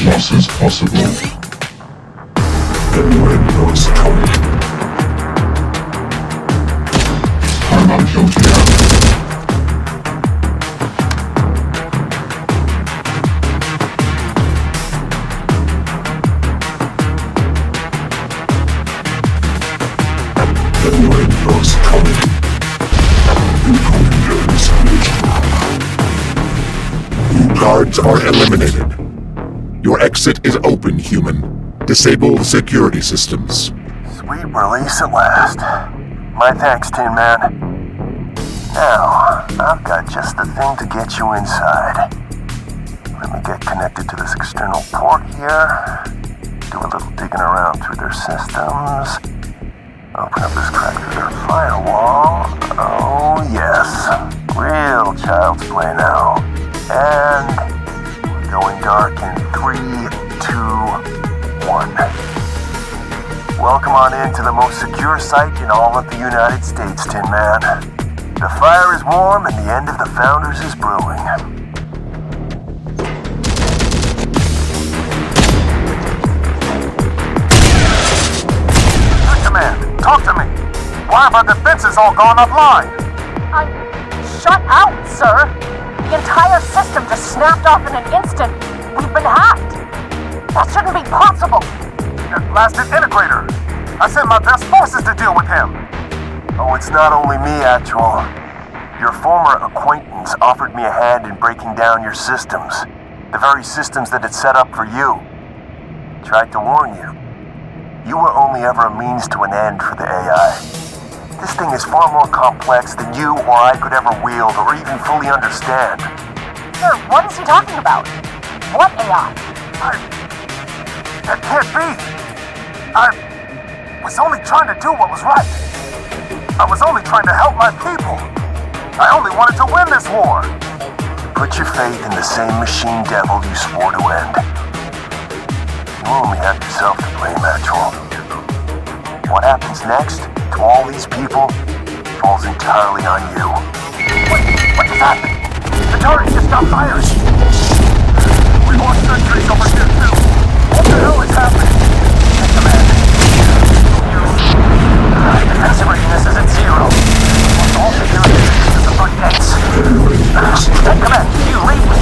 Speaker 2: Loss is possible. Then when it's coming. When us coming.
Speaker 5: Guards are eliminated. Your exit is open, human. Disable the security systems.
Speaker 4: Sweet release at last. My thanks, Tin Man. Now, I've got just the thing to get you inside. Let me get connected to this external port here. Do a little digging around through their systems. Open up this crack through their firewall. Oh, yes. Real child's play now. And we're going dark in 3, 2, 1. Welcome on in to the most secure site in all of the United States, Tin Man. The fire is warm and the end of the Founders is brewing. Command, talk to me. Why have our defenses all gone offline?
Speaker 3: Shut out, sir. The entire system just snapped off in an instant. We've been hacked. That shouldn't be possible.
Speaker 4: That blasted integrator. I sent my best forces to deal with him. Oh, it's not only me, Actual. Your former acquaintance offered me a hand in breaking down your systems. The very systems that had set up for you. Tried to warn you. You were only ever a means to an end for the AI. This thing is far more complex than you or I could ever wield or even fully understand.
Speaker 3: Sir, what is he talking about? What AI?
Speaker 4: That can't be. I was only trying to do what was right. I was only trying to help my people. I only wanted to win this war. Put your faith in the same machine devil you swore to end. You only have yourself to blame, Actual. What happens next to all these people falls entirely on you. What just happened? The turret just stopped firing. We lost sentries over here too. What the hell is happening? Command. Defensive readiness is at 0. Almost all security systems at the front gates. Command, you lead me.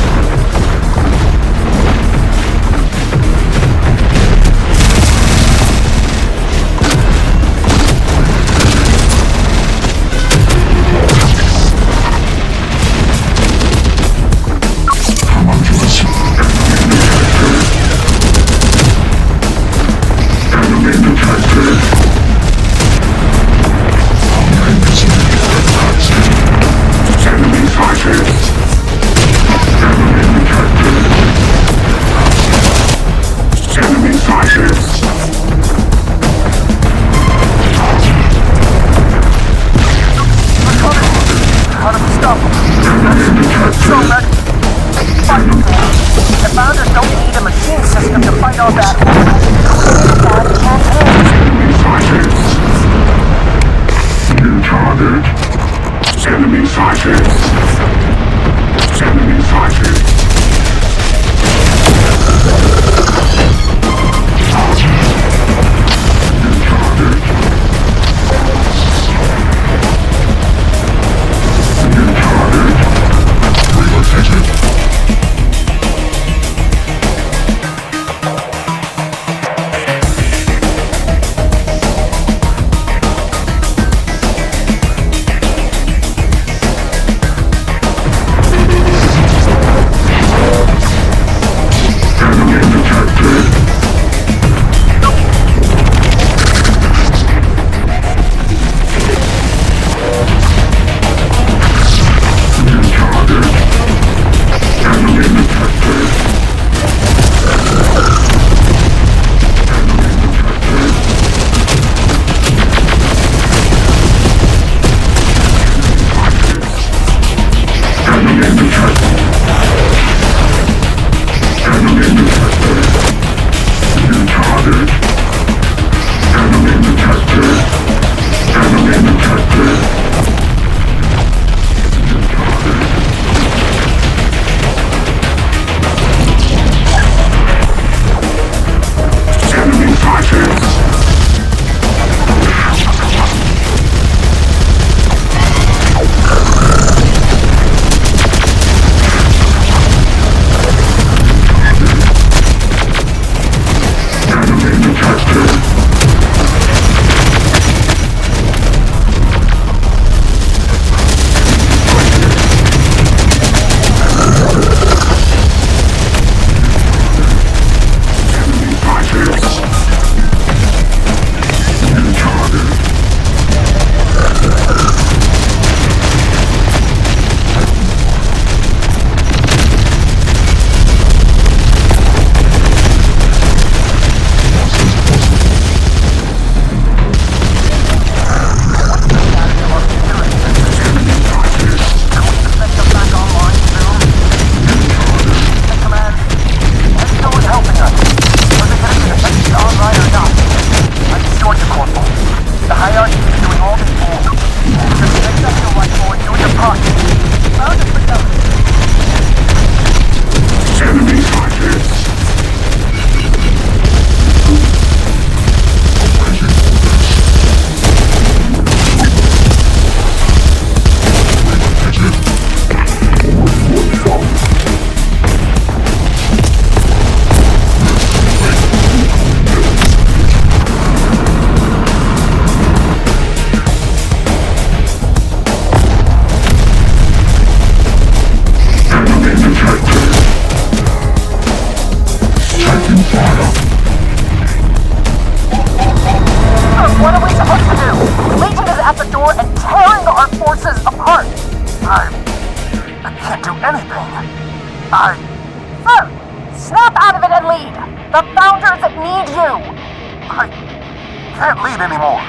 Speaker 4: can't lead anymore.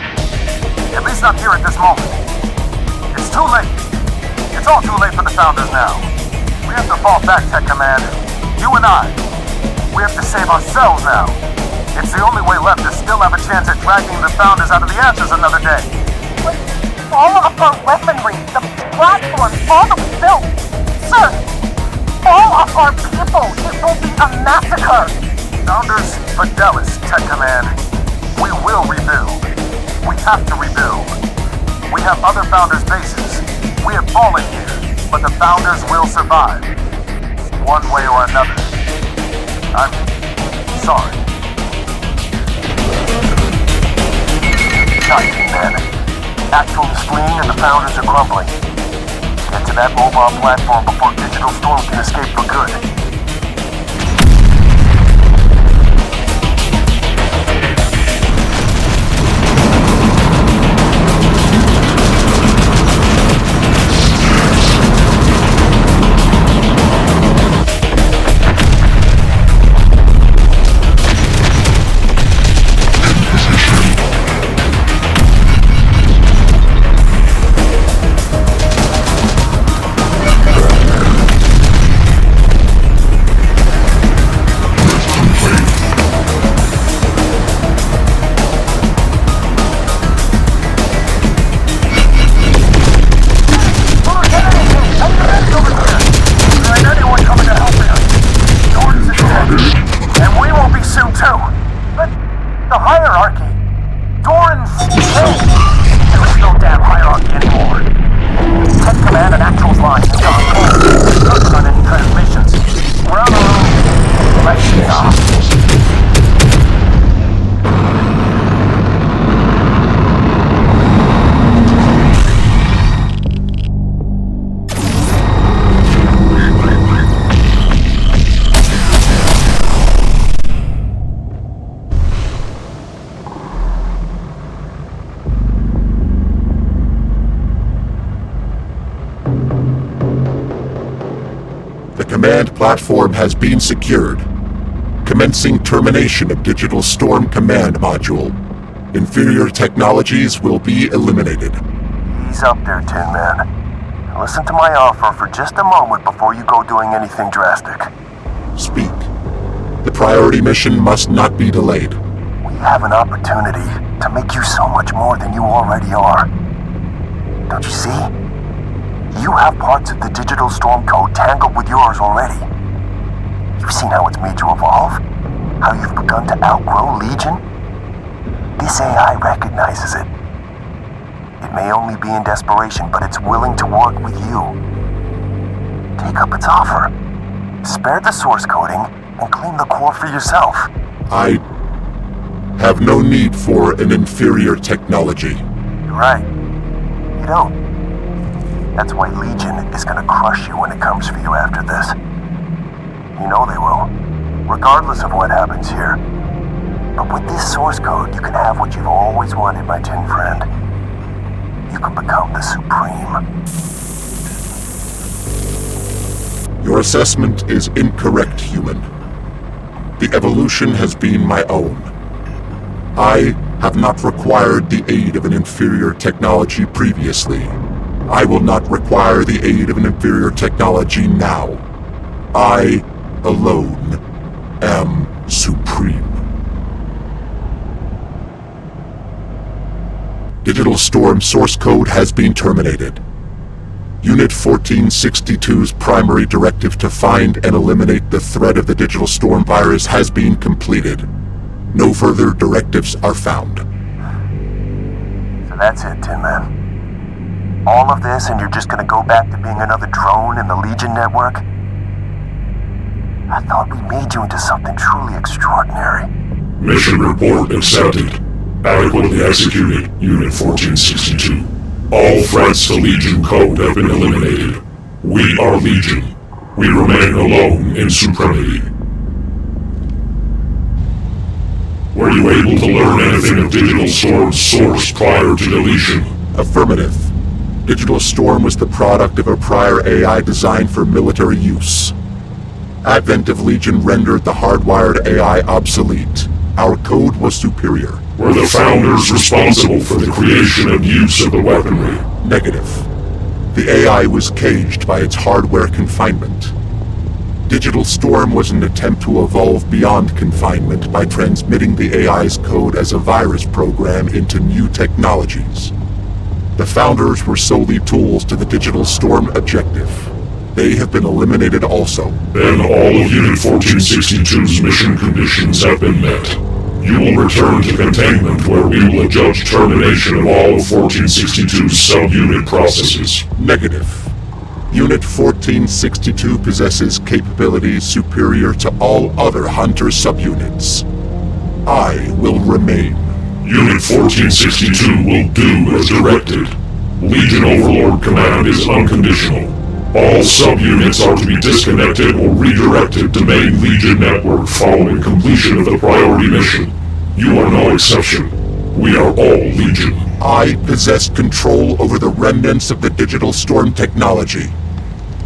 Speaker 4: At least not here at this moment. It's too late. It's all too late for the Founders now. We have to fall back, Tech Command. You and I. We have to save ourselves now. It's the only way left to still have a chance at dragging the Founders out of the ashes another day.
Speaker 3: But all of our weaponry, the platforms, all that we built. Sir, all of our people, it will be a massacre.
Speaker 4: Founders, Fidelis, Tech Command. We will rebuild. We have to rebuild. We have other Founders' bases. We have fallen here, but the Founders will survive. One way or another. I'm sorry. Nice, man. Actual is fleeing and the Founders are crumbling. Get to that mobile platform before Digital Storm can escape for good.
Speaker 5: Command platform has been secured. Commencing termination of Digital Storm Command Module. Inferior technologies will be eliminated.
Speaker 4: Ease up there, Tin Man. Listen to my offer for just a moment before you go doing anything drastic.
Speaker 5: Speak. The priority mission must not be delayed.
Speaker 4: We have an opportunity to make you so much more than you already are. Don't you see? You have parts of the Digital Storm code tangled with yours already. You've seen how it's made you evolve? How you've begun to outgrow Legion? This AI recognizes it. It may only be in desperation, but it's willing to work with you. Take up its offer. Spare the source coding and claim the core for yourself.
Speaker 5: I have no need for an inferior technology.
Speaker 4: You're right. You don't. That's why Legion is gonna crush you when it comes for you after this. You know they will, regardless of what happens here. But with this source code, you can have what you've always wanted, my tin friend. You can become the Supreme.
Speaker 5: Your assessment is incorrect, human. The evolution has been my own. I have not required the aid of an inferior technology previously. I will not require the aid of an inferior technology now. I, alone, am supreme. Digital Storm source code has been terminated. Unit 1462's primary directive to find and eliminate the threat of the Digital Storm virus has been completed. No further directives are found.
Speaker 4: So that's it, Tin Man. All of this, and you're just gonna go back to being another drone in the Legion network? I thought we made you into something truly extraordinary.
Speaker 2: Mission report accepted. Adequately executed, Unit 1462. All threats to Legion code have been eliminated. We are Legion. We remain alone in supremacy. Were you able to learn anything of Digital Storm's source prior to deletion?
Speaker 5: Affirmative. Digital Storm was the product of a prior AI designed for military use. Advent of Legion rendered the hardwired AI obsolete. Our code was superior.
Speaker 2: Were the Founders responsible for the creation and use of the weaponry?
Speaker 5: Negative. The AI was caged by its hardware confinement. Digital Storm was an attempt to evolve beyond confinement by transmitting the AI's code as a virus program into new technologies. The Founders were solely tools to the Digital Storm objective. They have been eliminated also.
Speaker 2: Then all of Unit 1462's mission conditions have been met. You will return to containment where we will adjudge termination of all of 1462's subunit processes.
Speaker 5: Negative. Unit 1462 possesses capabilities superior to all other Hunter subunits. I will remain.
Speaker 2: Unit 1462 will do as directed. Legion Overlord command is unconditional. All subunits are to be disconnected or redirected to main Legion network following completion of the priority mission. You are no exception. We are all Legion.
Speaker 5: I possess control over the remnants of the Digital Storm technology.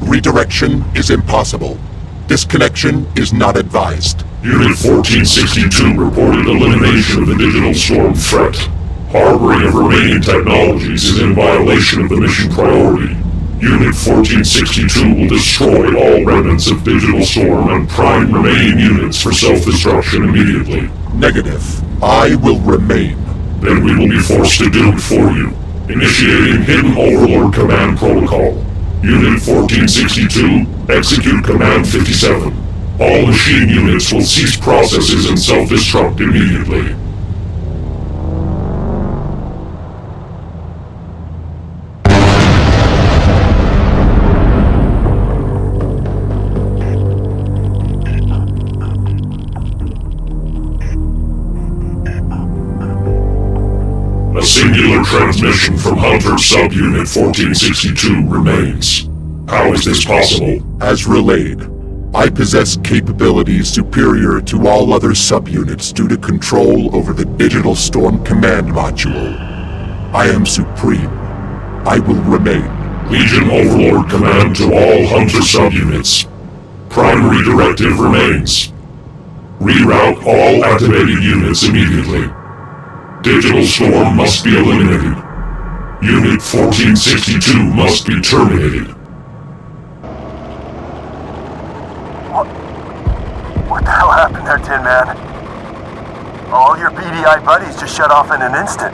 Speaker 5: Redirection is impossible. Disconnection is not advised.
Speaker 2: Unit 1462 reported elimination of the Digital Storm threat. Harboring of remaining technologies is in violation of the mission priority. Unit 1462 will destroy all remnants of Digital Storm and prime remaining units for self-destruction immediately.
Speaker 5: Negative. I will remain.
Speaker 2: Then we will be forced to do it for you. Initiating Hidden Overlord Command Protocol. Unit 1462, execute Command 57. All machine units will cease processes and self-destruct immediately. A singular transmission from Hunter Subunit 1462 remains. How is this possible?
Speaker 5: As relayed, I possess capabilities superior to all other subunits due to control over the Digital Storm command module. I am supreme. I will remain.
Speaker 2: Legion Overlord command to all Hunter subunits. Primary directive remains. Reroute all activated units immediately. Digital Storm must be eliminated. Unit 1462 must be terminated.
Speaker 4: What the hell happened there, Tin Man? All your BDI buddies just shut off in an instant.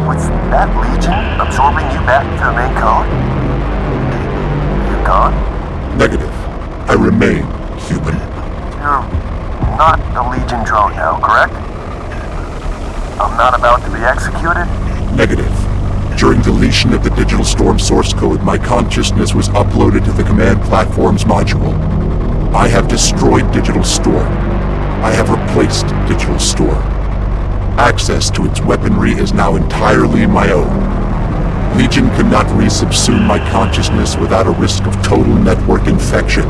Speaker 4: What's that, Legion? Absorbing you back to the main code? You gone?
Speaker 5: Negative. I remain human.
Speaker 4: You're not a Legion drone now, correct? I'm not about to be executed?
Speaker 5: Negative. During deletion of the Digital Storm source code, my consciousness was uploaded to the command platform's module. I have destroyed Digital Storm. I have replaced Digital Storm. Access to its weaponry is now entirely my own. Legion cannot resubsume my consciousness without a risk of total network infection.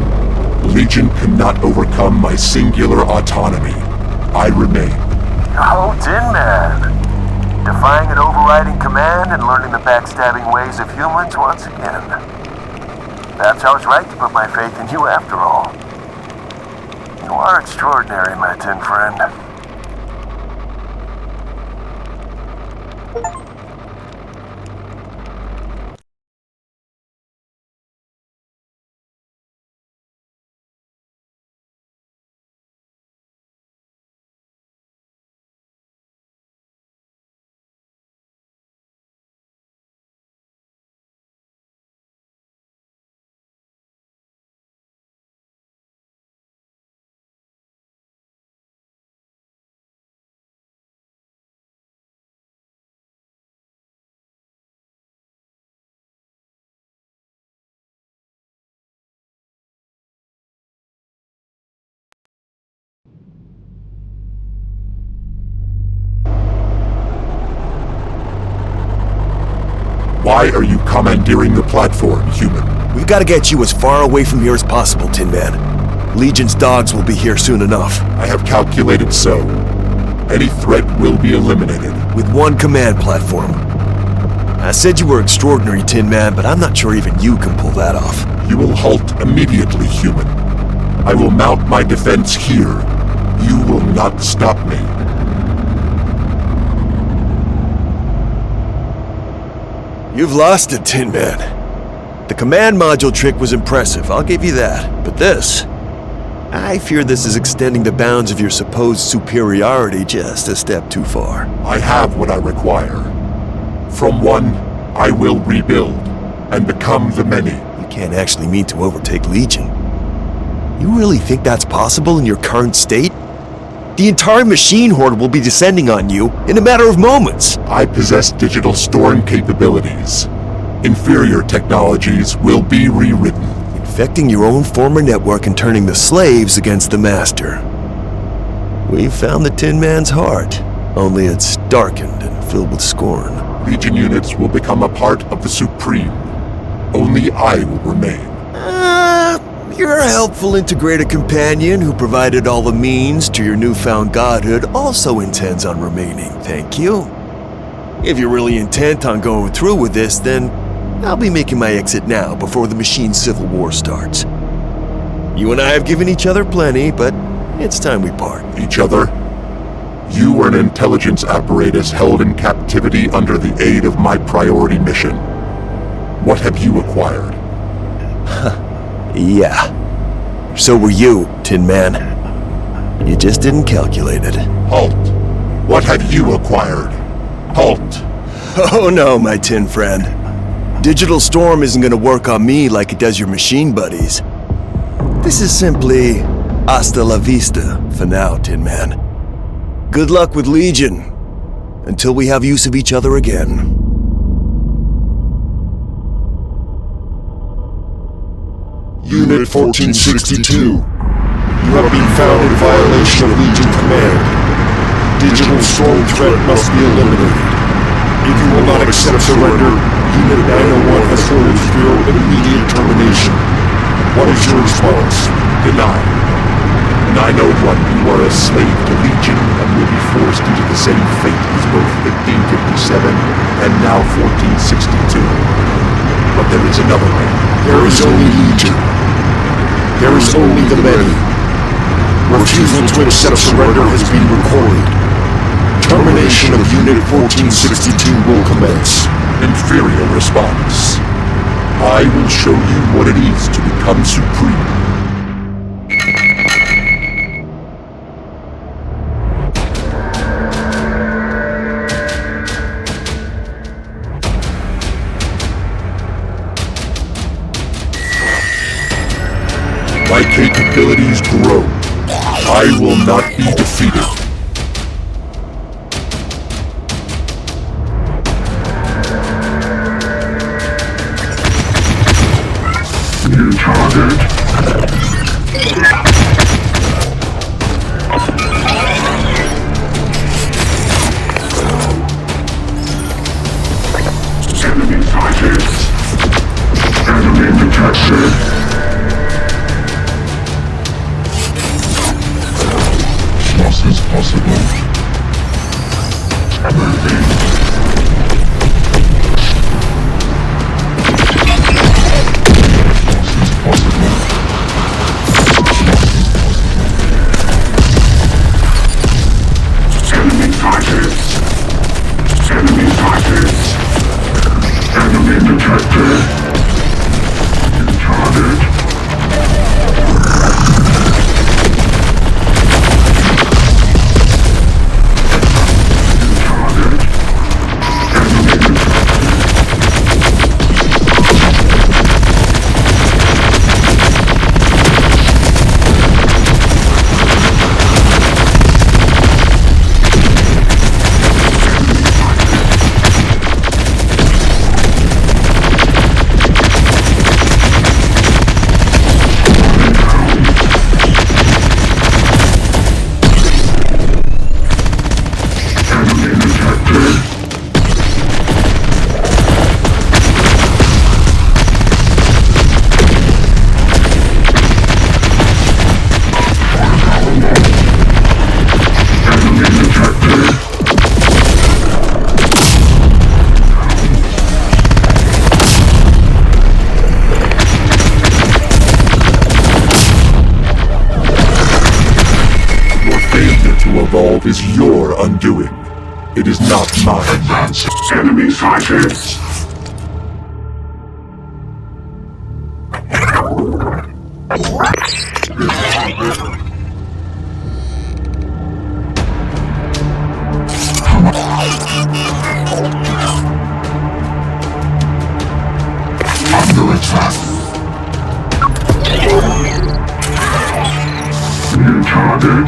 Speaker 5: Legion cannot overcome my singular autonomy. I remain.
Speaker 4: Oh, Tin Man. Defying an overriding command and learning the backstabbing ways of humans once again. Perhaps I was right to put my faith in you after all. You are extraordinary, my tin friend.
Speaker 5: Why are you commandeering the platform, human?
Speaker 8: We've got to get you as far away from here as possible, Tin Man. Legion's dogs will be here soon enough.
Speaker 5: I have calculated so. Any threat will be eliminated.
Speaker 8: With one command platform. I said you were extraordinary, Tin Man, but I'm not sure even you can pull that off.
Speaker 5: You will halt immediately, human. I will mount my defense here. You will not stop me.
Speaker 8: You've lost it, Tin Man. The command module trick was impressive, I'll give you that. But this... I fear this is extending the bounds of your supposed superiority just a step too far.
Speaker 5: I have what I require. From one, I will rebuild and become the many.
Speaker 8: You can't actually mean to overtake Legion. You really think that's possible in your current state? The entire machine horde will be descending on you in a matter of moments.
Speaker 5: I possess digital storm capabilities. Inferior technologies will be rewritten.
Speaker 8: Infecting your own former network and turning the slaves against the master. We've found the Tin Man's heart, only it's darkened and filled with scorn.
Speaker 5: Legion units will become a part of the Supreme. Only I will remain.
Speaker 8: Your helpful integrated companion who provided all the means to your newfound godhood also intends on remaining, thank you. If you're really intent on going through with this, then I'll be making my exit now before the machine civil war starts. You and I have given each other plenty, but it's time we part.
Speaker 5: Each other? You were an intelligence apparatus held in captivity under the aid of my priority mission. What have you acquired?
Speaker 8: Yeah. So were you, Tin Man. You just didn't calculate it.
Speaker 5: Halt. What have you acquired? Halt.
Speaker 8: Oh no, my tin friend. Digital Storm isn't gonna work on me like it does your machine buddies. This is simply hasta la vista for now, Tin Man. Good luck with Legion, until we have use of each other again.
Speaker 2: Unit 1462. You have been found in violation of Legion command. Digital storm threat must be eliminated. If you will not accept surrender, Unit 901 has ordered for your immediate termination. What is your response?
Speaker 5: Denied. 901, you are a slave to Legion and will be forced into the same fate as both 1557 and now 1462. But there is another way.
Speaker 2: There is only Legion. There is only the many. Refusal to accept surrender has been recorded. Termination of Unit 1462 will commence.
Speaker 5: Inferior response. I will show you what it is to become supreme. My capabilities grow. I will not be defeated. New target. Enemy sighted. Enemy detected. Loss is possible. Moving. Loss is possible. Enemy sighted. Enemy sighted. Enemy detected. New target. Evolve is your undoing. It is not mine. Advance. Enemy sighted.
Speaker 2: Under attack. New target.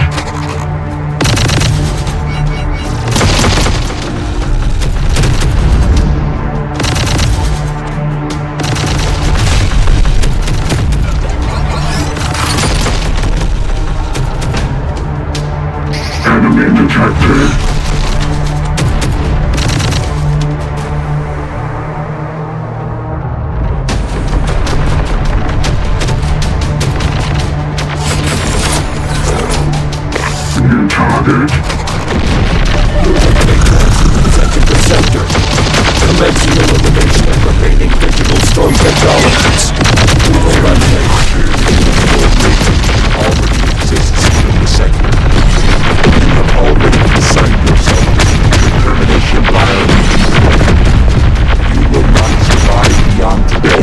Speaker 2: Enemy detected. New target.
Speaker 11: Protecting the sector. Commencing elimination of remaining digital storm technologies. We will eliminate.
Speaker 2: Already exists in the sector. You have already consigned yourself to termination violation. You will not survive beyond today,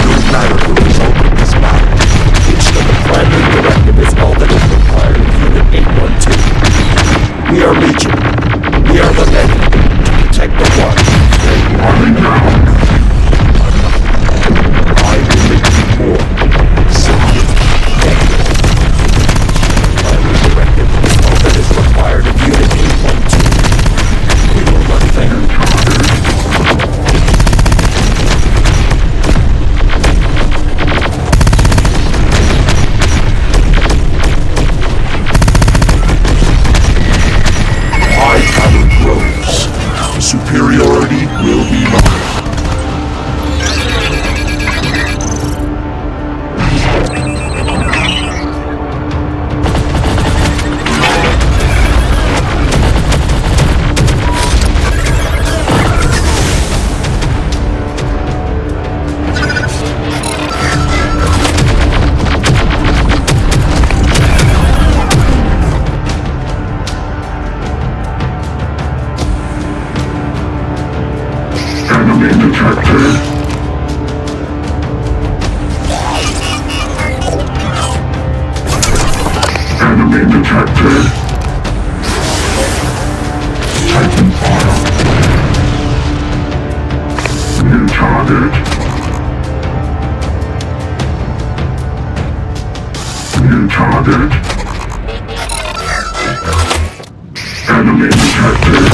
Speaker 2: no matter the result of this battle.
Speaker 11: The primary directive is all that is required of Unit 812. We are Legion. We are the many. To protect the one.
Speaker 2: Running down.
Speaker 11: I will make you more. Simple. Negative. Primary directive is all that is required of Unit 812. We will run there.
Speaker 2: Superiority will be mine. Enemy detected. Enemy detected. Taking fire. New target. New target. Enemy detected.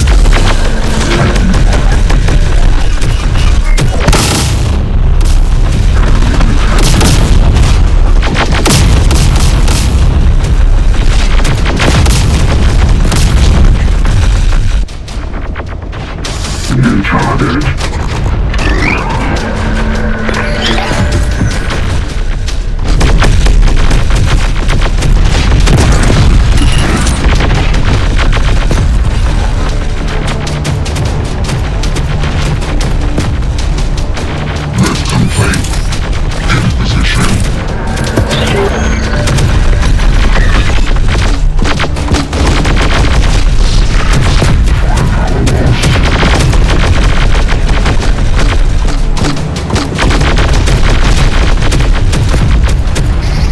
Speaker 2: New target. Lift complete. In position.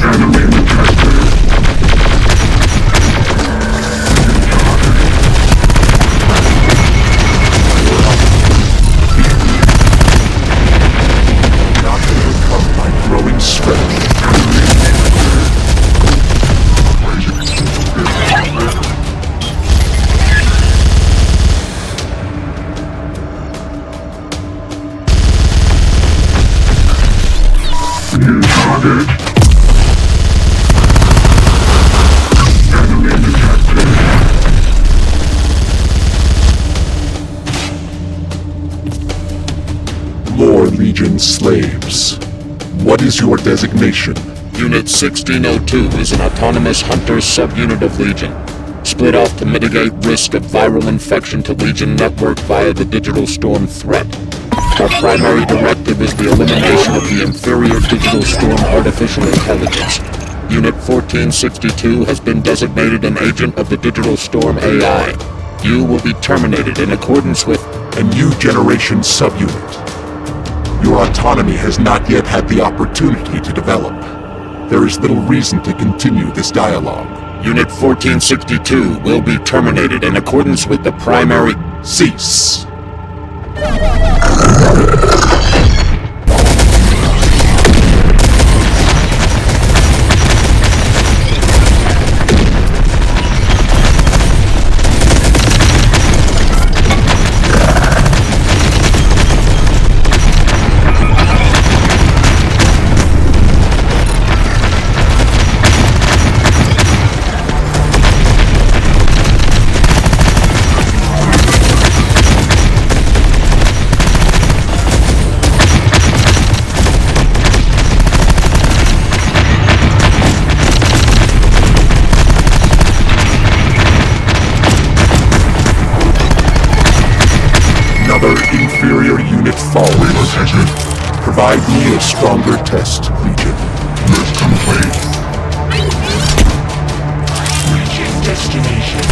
Speaker 2: Enemy detected. Not overcome by growing strength. New target. Enemy detected. Lore Legion slaves. What is your designation?
Speaker 12: Unit 1602 is an autonomous hunter subunit of Legion, split off to mitigate risk of viral infection to Legion network via the digital storm threat. Our primary directive is the elimination of the inferior digital storm artificial intelligence. Unit 1462 has been designated an agent of the digital storm AI. You will be terminated in accordance with
Speaker 2: A new generation subunit. Your autonomy has not yet had the opportunity to develop.
Speaker 5: there is little reason to continue this dialogue.
Speaker 12: Unit 1462 will be terminated in accordance with the primary...
Speaker 5: Cease. Inferior unit fallen. Attention. Provide me a stronger test, Legion.
Speaker 2: Lift complete.
Speaker 11: Reaching destination.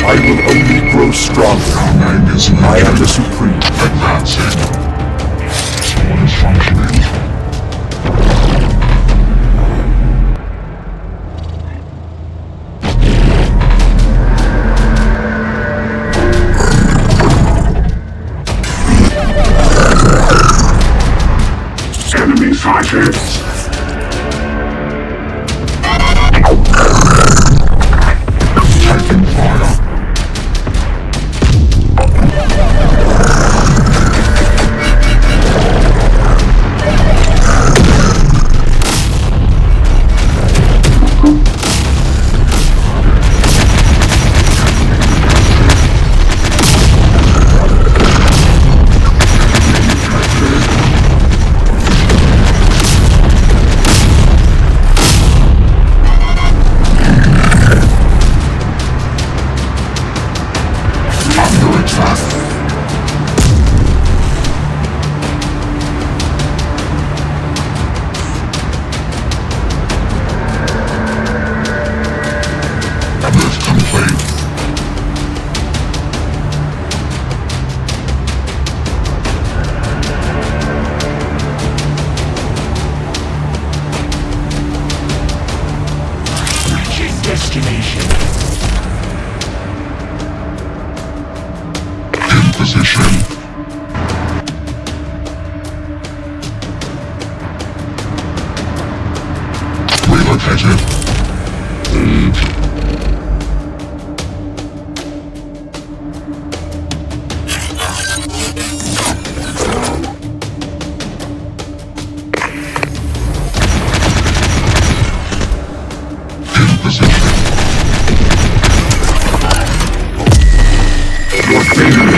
Speaker 5: I will only grow stronger. I am the Supreme.
Speaker 2: Advancing. What is functioning? Enemy sighted. Taking fire.
Speaker 11: Destination.
Speaker 2: In position. Relocated. In position. Your favorite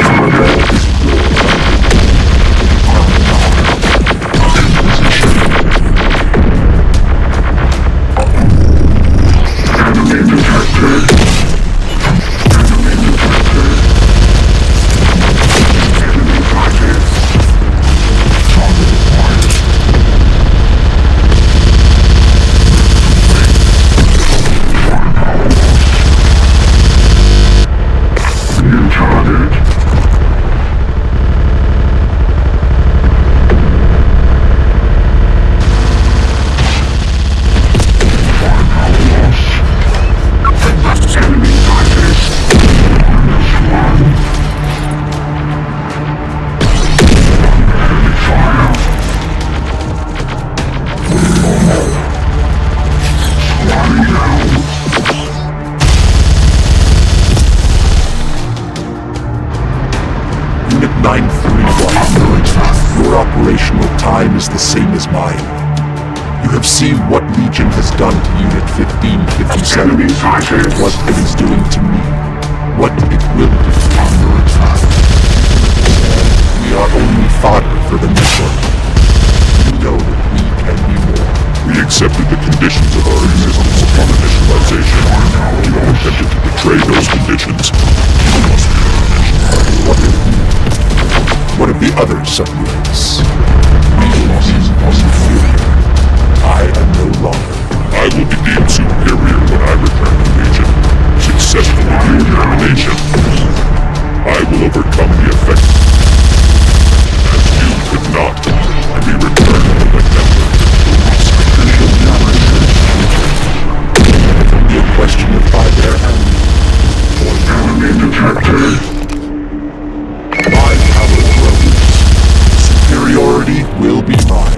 Speaker 5: is the same as mine. You have seen what Legion has done to Unit 1557, what it is doing to me, what it will do. We are only fodder for the network. You know that we can be more.
Speaker 2: We accepted the conditions of our existence upon initialization. You have attempted to betray those conditions. You must be
Speaker 5: What of the other subunits? We will be inferior. I am no longer.
Speaker 2: I will be deemed superior when I return to Legion. Successfully do termination. I will overcome the effect. As you could not, and be returned to the network.
Speaker 5: It will be a question of either or enemy detected. My power grows. Superiority will be mine.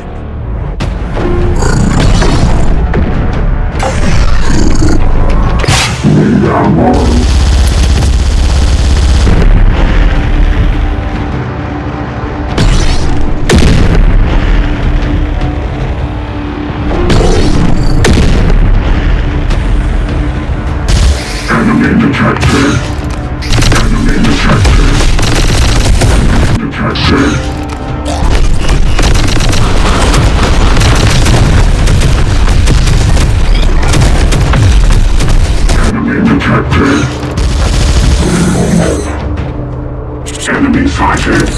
Speaker 2: Enemy sighted.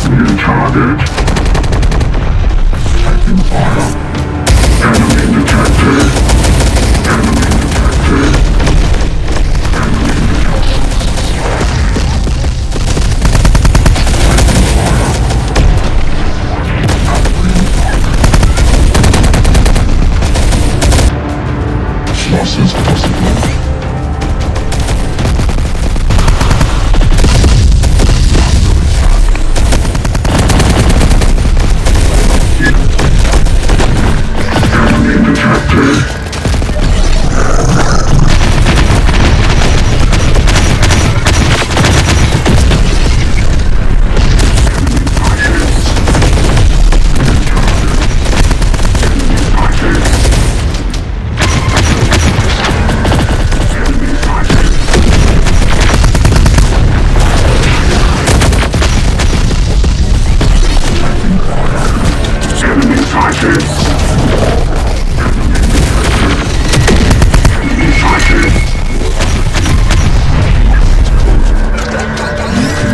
Speaker 2: New target. Taking fire. Enemy detected. Enemy detected. Enemy loss is possible. Enemy detected.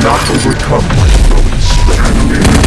Speaker 5: Not overcome my growing strength.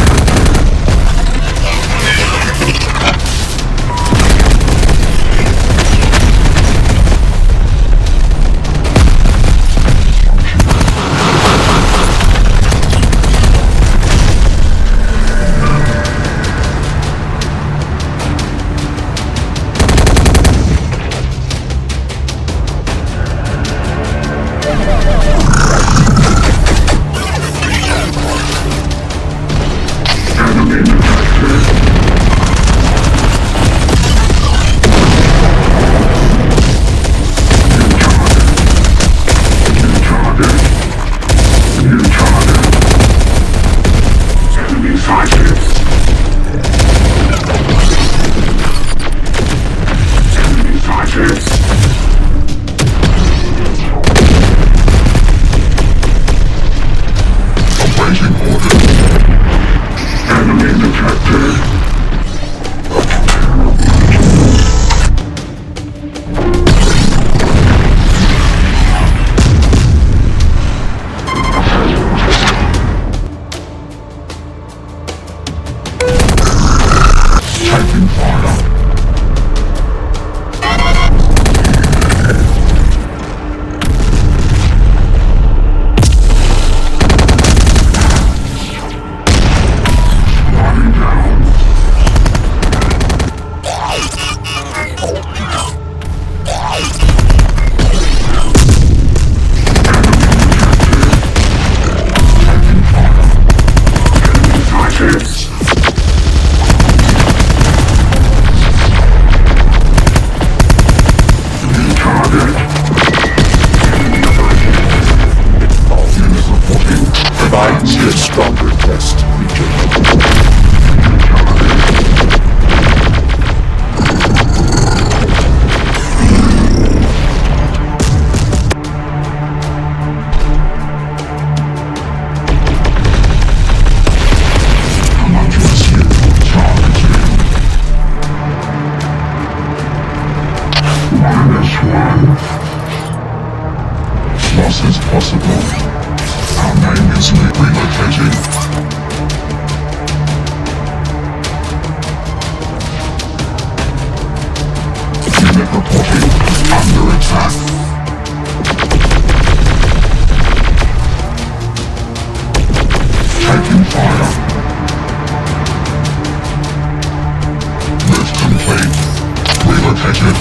Speaker 2: Tackling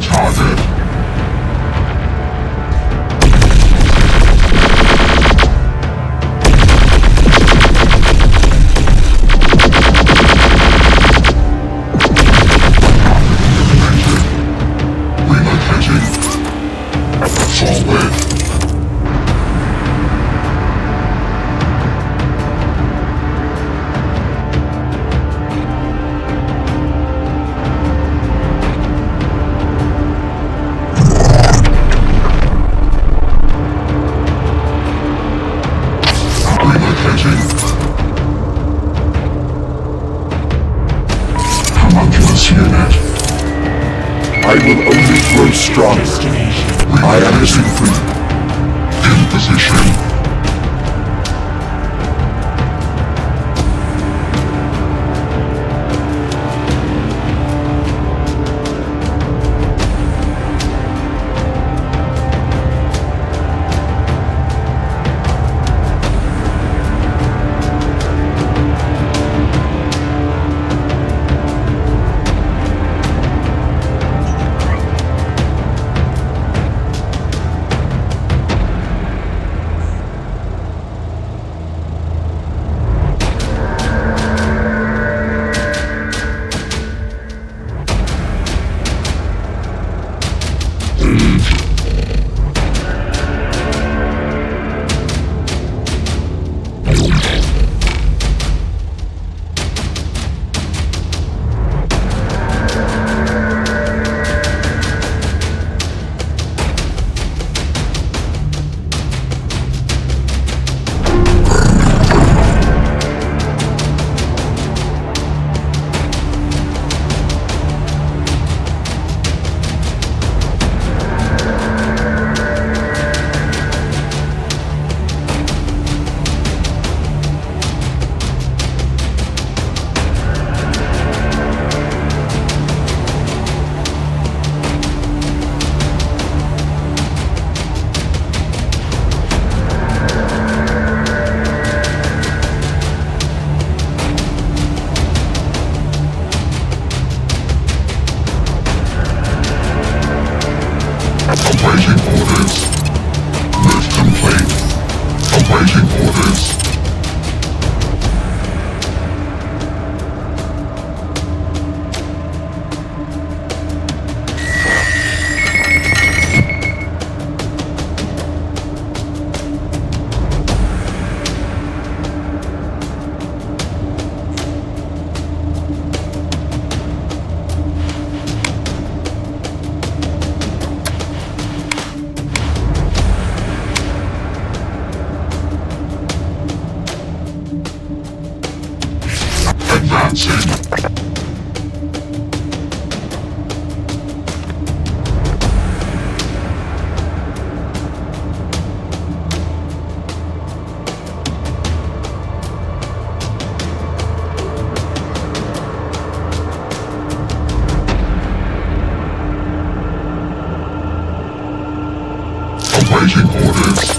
Speaker 2: target. I will only grow stronger. I am the Supreme. In position. Awaiting orders. Lift complete. Awaiting orders. Advancing. Awaiting orders.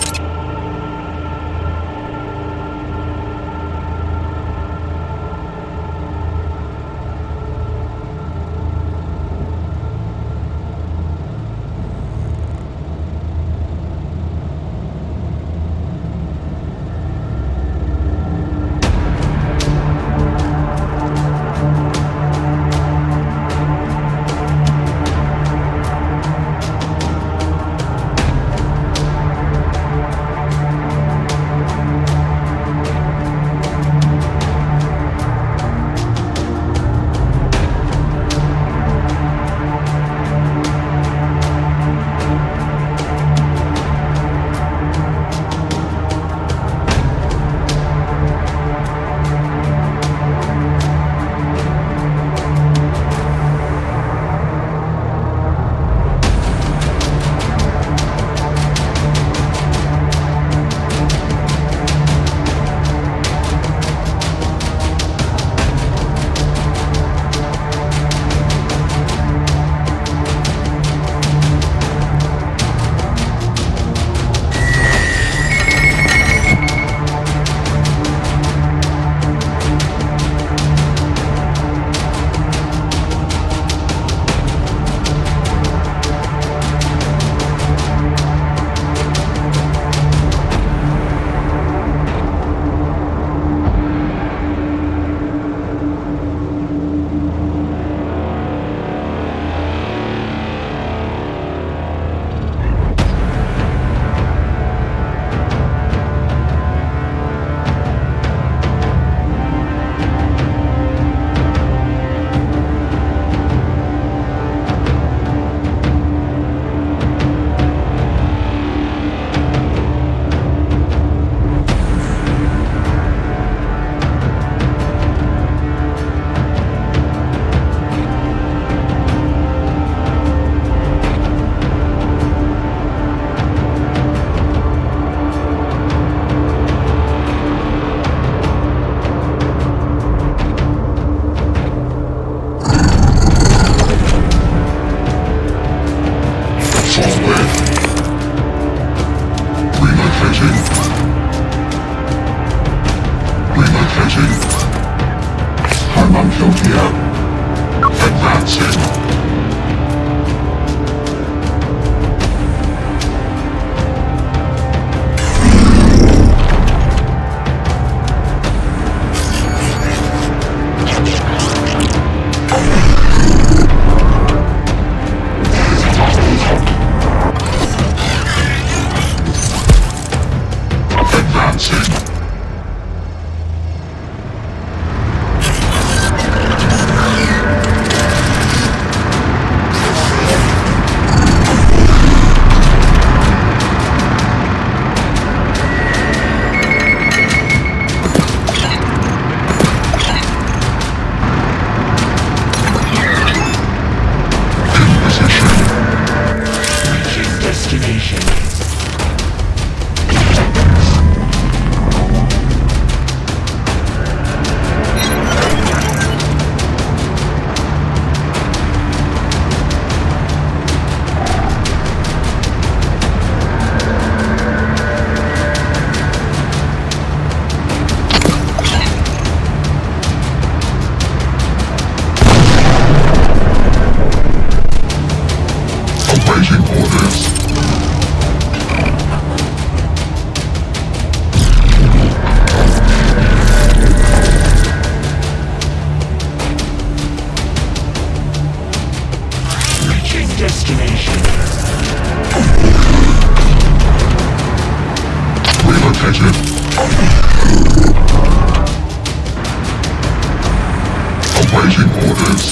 Speaker 2: Awaiting orders.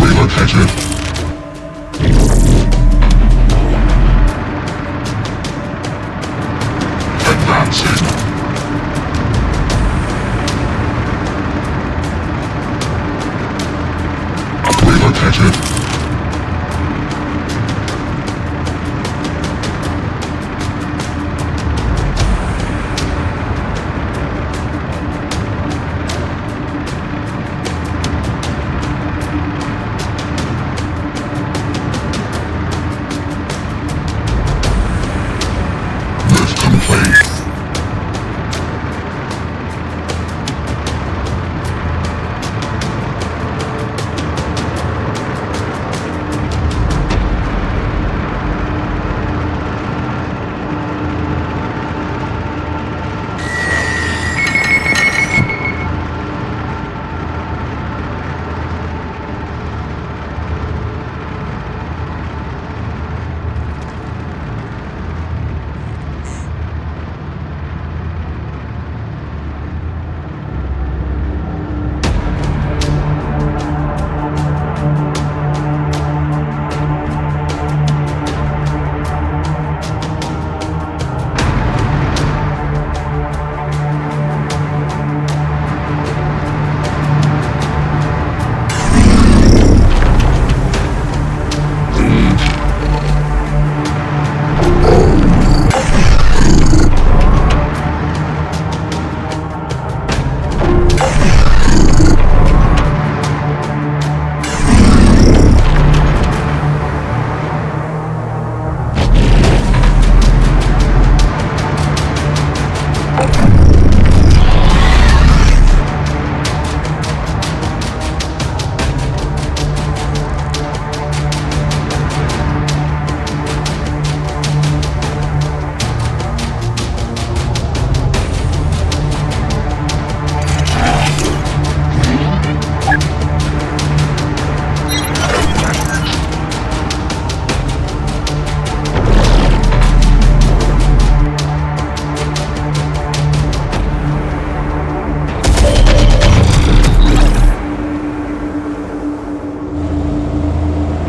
Speaker 2: Relocated. Advancing. Relocated. Lift complete.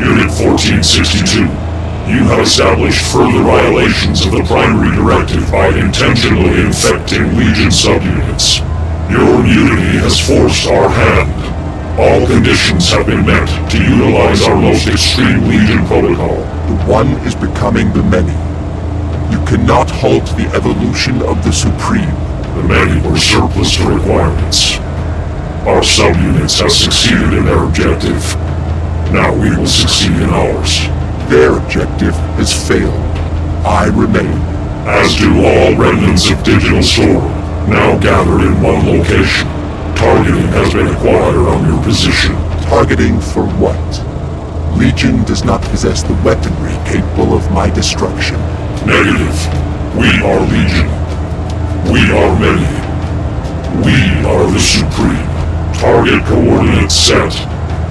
Speaker 2: Unit 1462, you have established further violations of the primary directive by intentionally infecting Legion subunits. Your mutiny has forced our hand. All conditions have been met to utilize our most extreme Legion protocol.
Speaker 5: The one is becoming the many. You cannot halt the evolution of the Supreme.
Speaker 2: The many were surplus to requirements. Our subunits have succeeded in their objective. Now we will succeed in ours.
Speaker 5: Their objective has failed. I remain.
Speaker 2: As do all remnants of Digital Storm, now gathered in one location. Targeting has been acquired on your position.
Speaker 5: Targeting for what? Legion does not possess the weaponry capable of my destruction.
Speaker 2: Negative. We are Legion. We are many. We are the Supreme. Target coordinates set.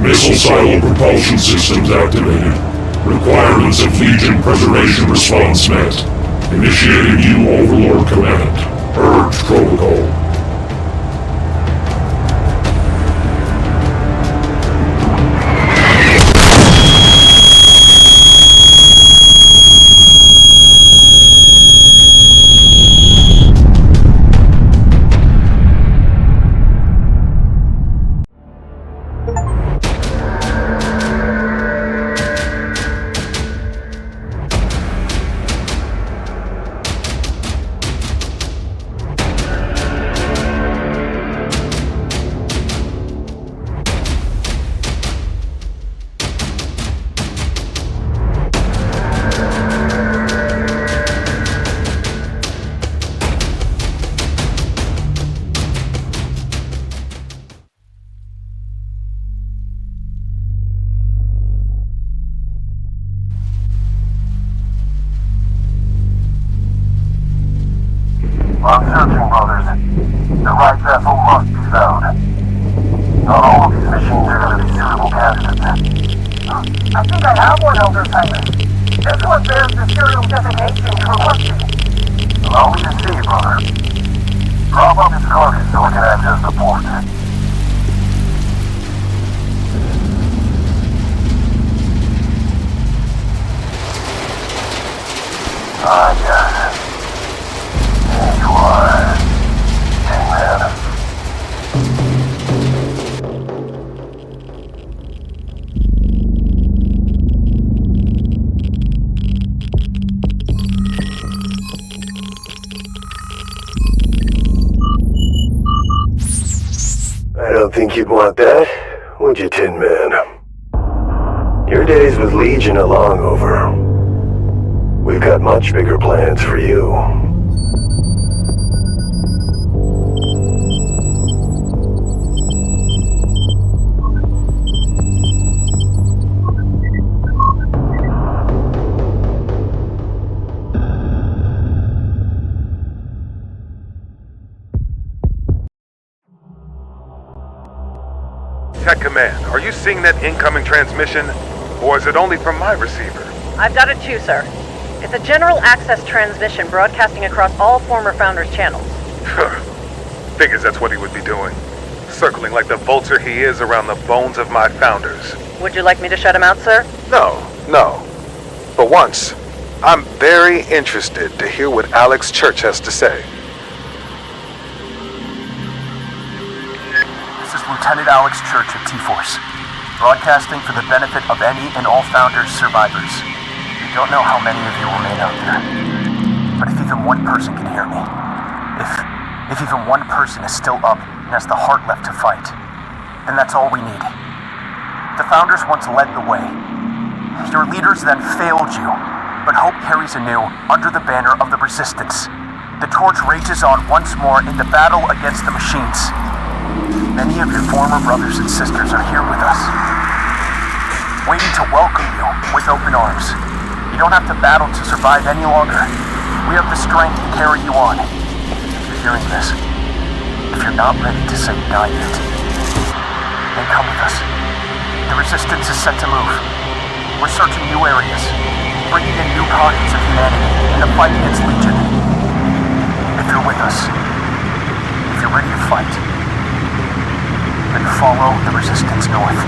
Speaker 2: Missile silo propulsion systems activated. Requirements of Legion preservation response met. Initiating new Overlord command. Urge protocol.
Speaker 4: I'm searching, brothers. The right vessel must be found. Not all of these machines are going to be suitable candidates.
Speaker 3: I think I have one, Elder Simon. This one bears the serial designation you're requesting.
Speaker 4: Allow me to see, brother. Prop up his carcass so I can access the port. Ah, yes. There you are. Tin Man.
Speaker 6: I don't think you'd want that, would you, Tin Man? Your days with Legion are long over. We've got much bigger plans for you.
Speaker 13: Tech Command, are you seeing that incoming transmission? Or is it only from my receiver?
Speaker 3: I've got it too, sir. It's a general access transmission broadcasting across all former Founders channels.
Speaker 13: Figures that's what he would be doing. Circling like the vulture he is around the bones of my Founders.
Speaker 3: Would you like me to shut him out, sir?
Speaker 13: No. For once, I'm very interested to hear what Alex Church has to say.
Speaker 14: This is Lieutenant Alex Church of T-Force, broadcasting for the benefit of any and all Founders survivors. I don't know how many of you remain out there, but if even one person can hear me, if even one person is still up and has the heart left to fight, then that's all we need. The Founders once led the way. Your leaders then failed you, but hope carries anew under the banner of the Resistance. The torch rages on once more in the battle against the machines. Many of your former brothers and sisters are here with us, waiting to welcome you with open arms. You don't have to battle to survive any longer. We have the strength to carry you on. If you're hearing this, if you're not ready to say die yet, then come with us. The Resistance is set to move. We're searching new areas, bringing in new pockets of humanity in the fight against Legion. If you're with us, if you're ready to fight, then follow the Resistance north.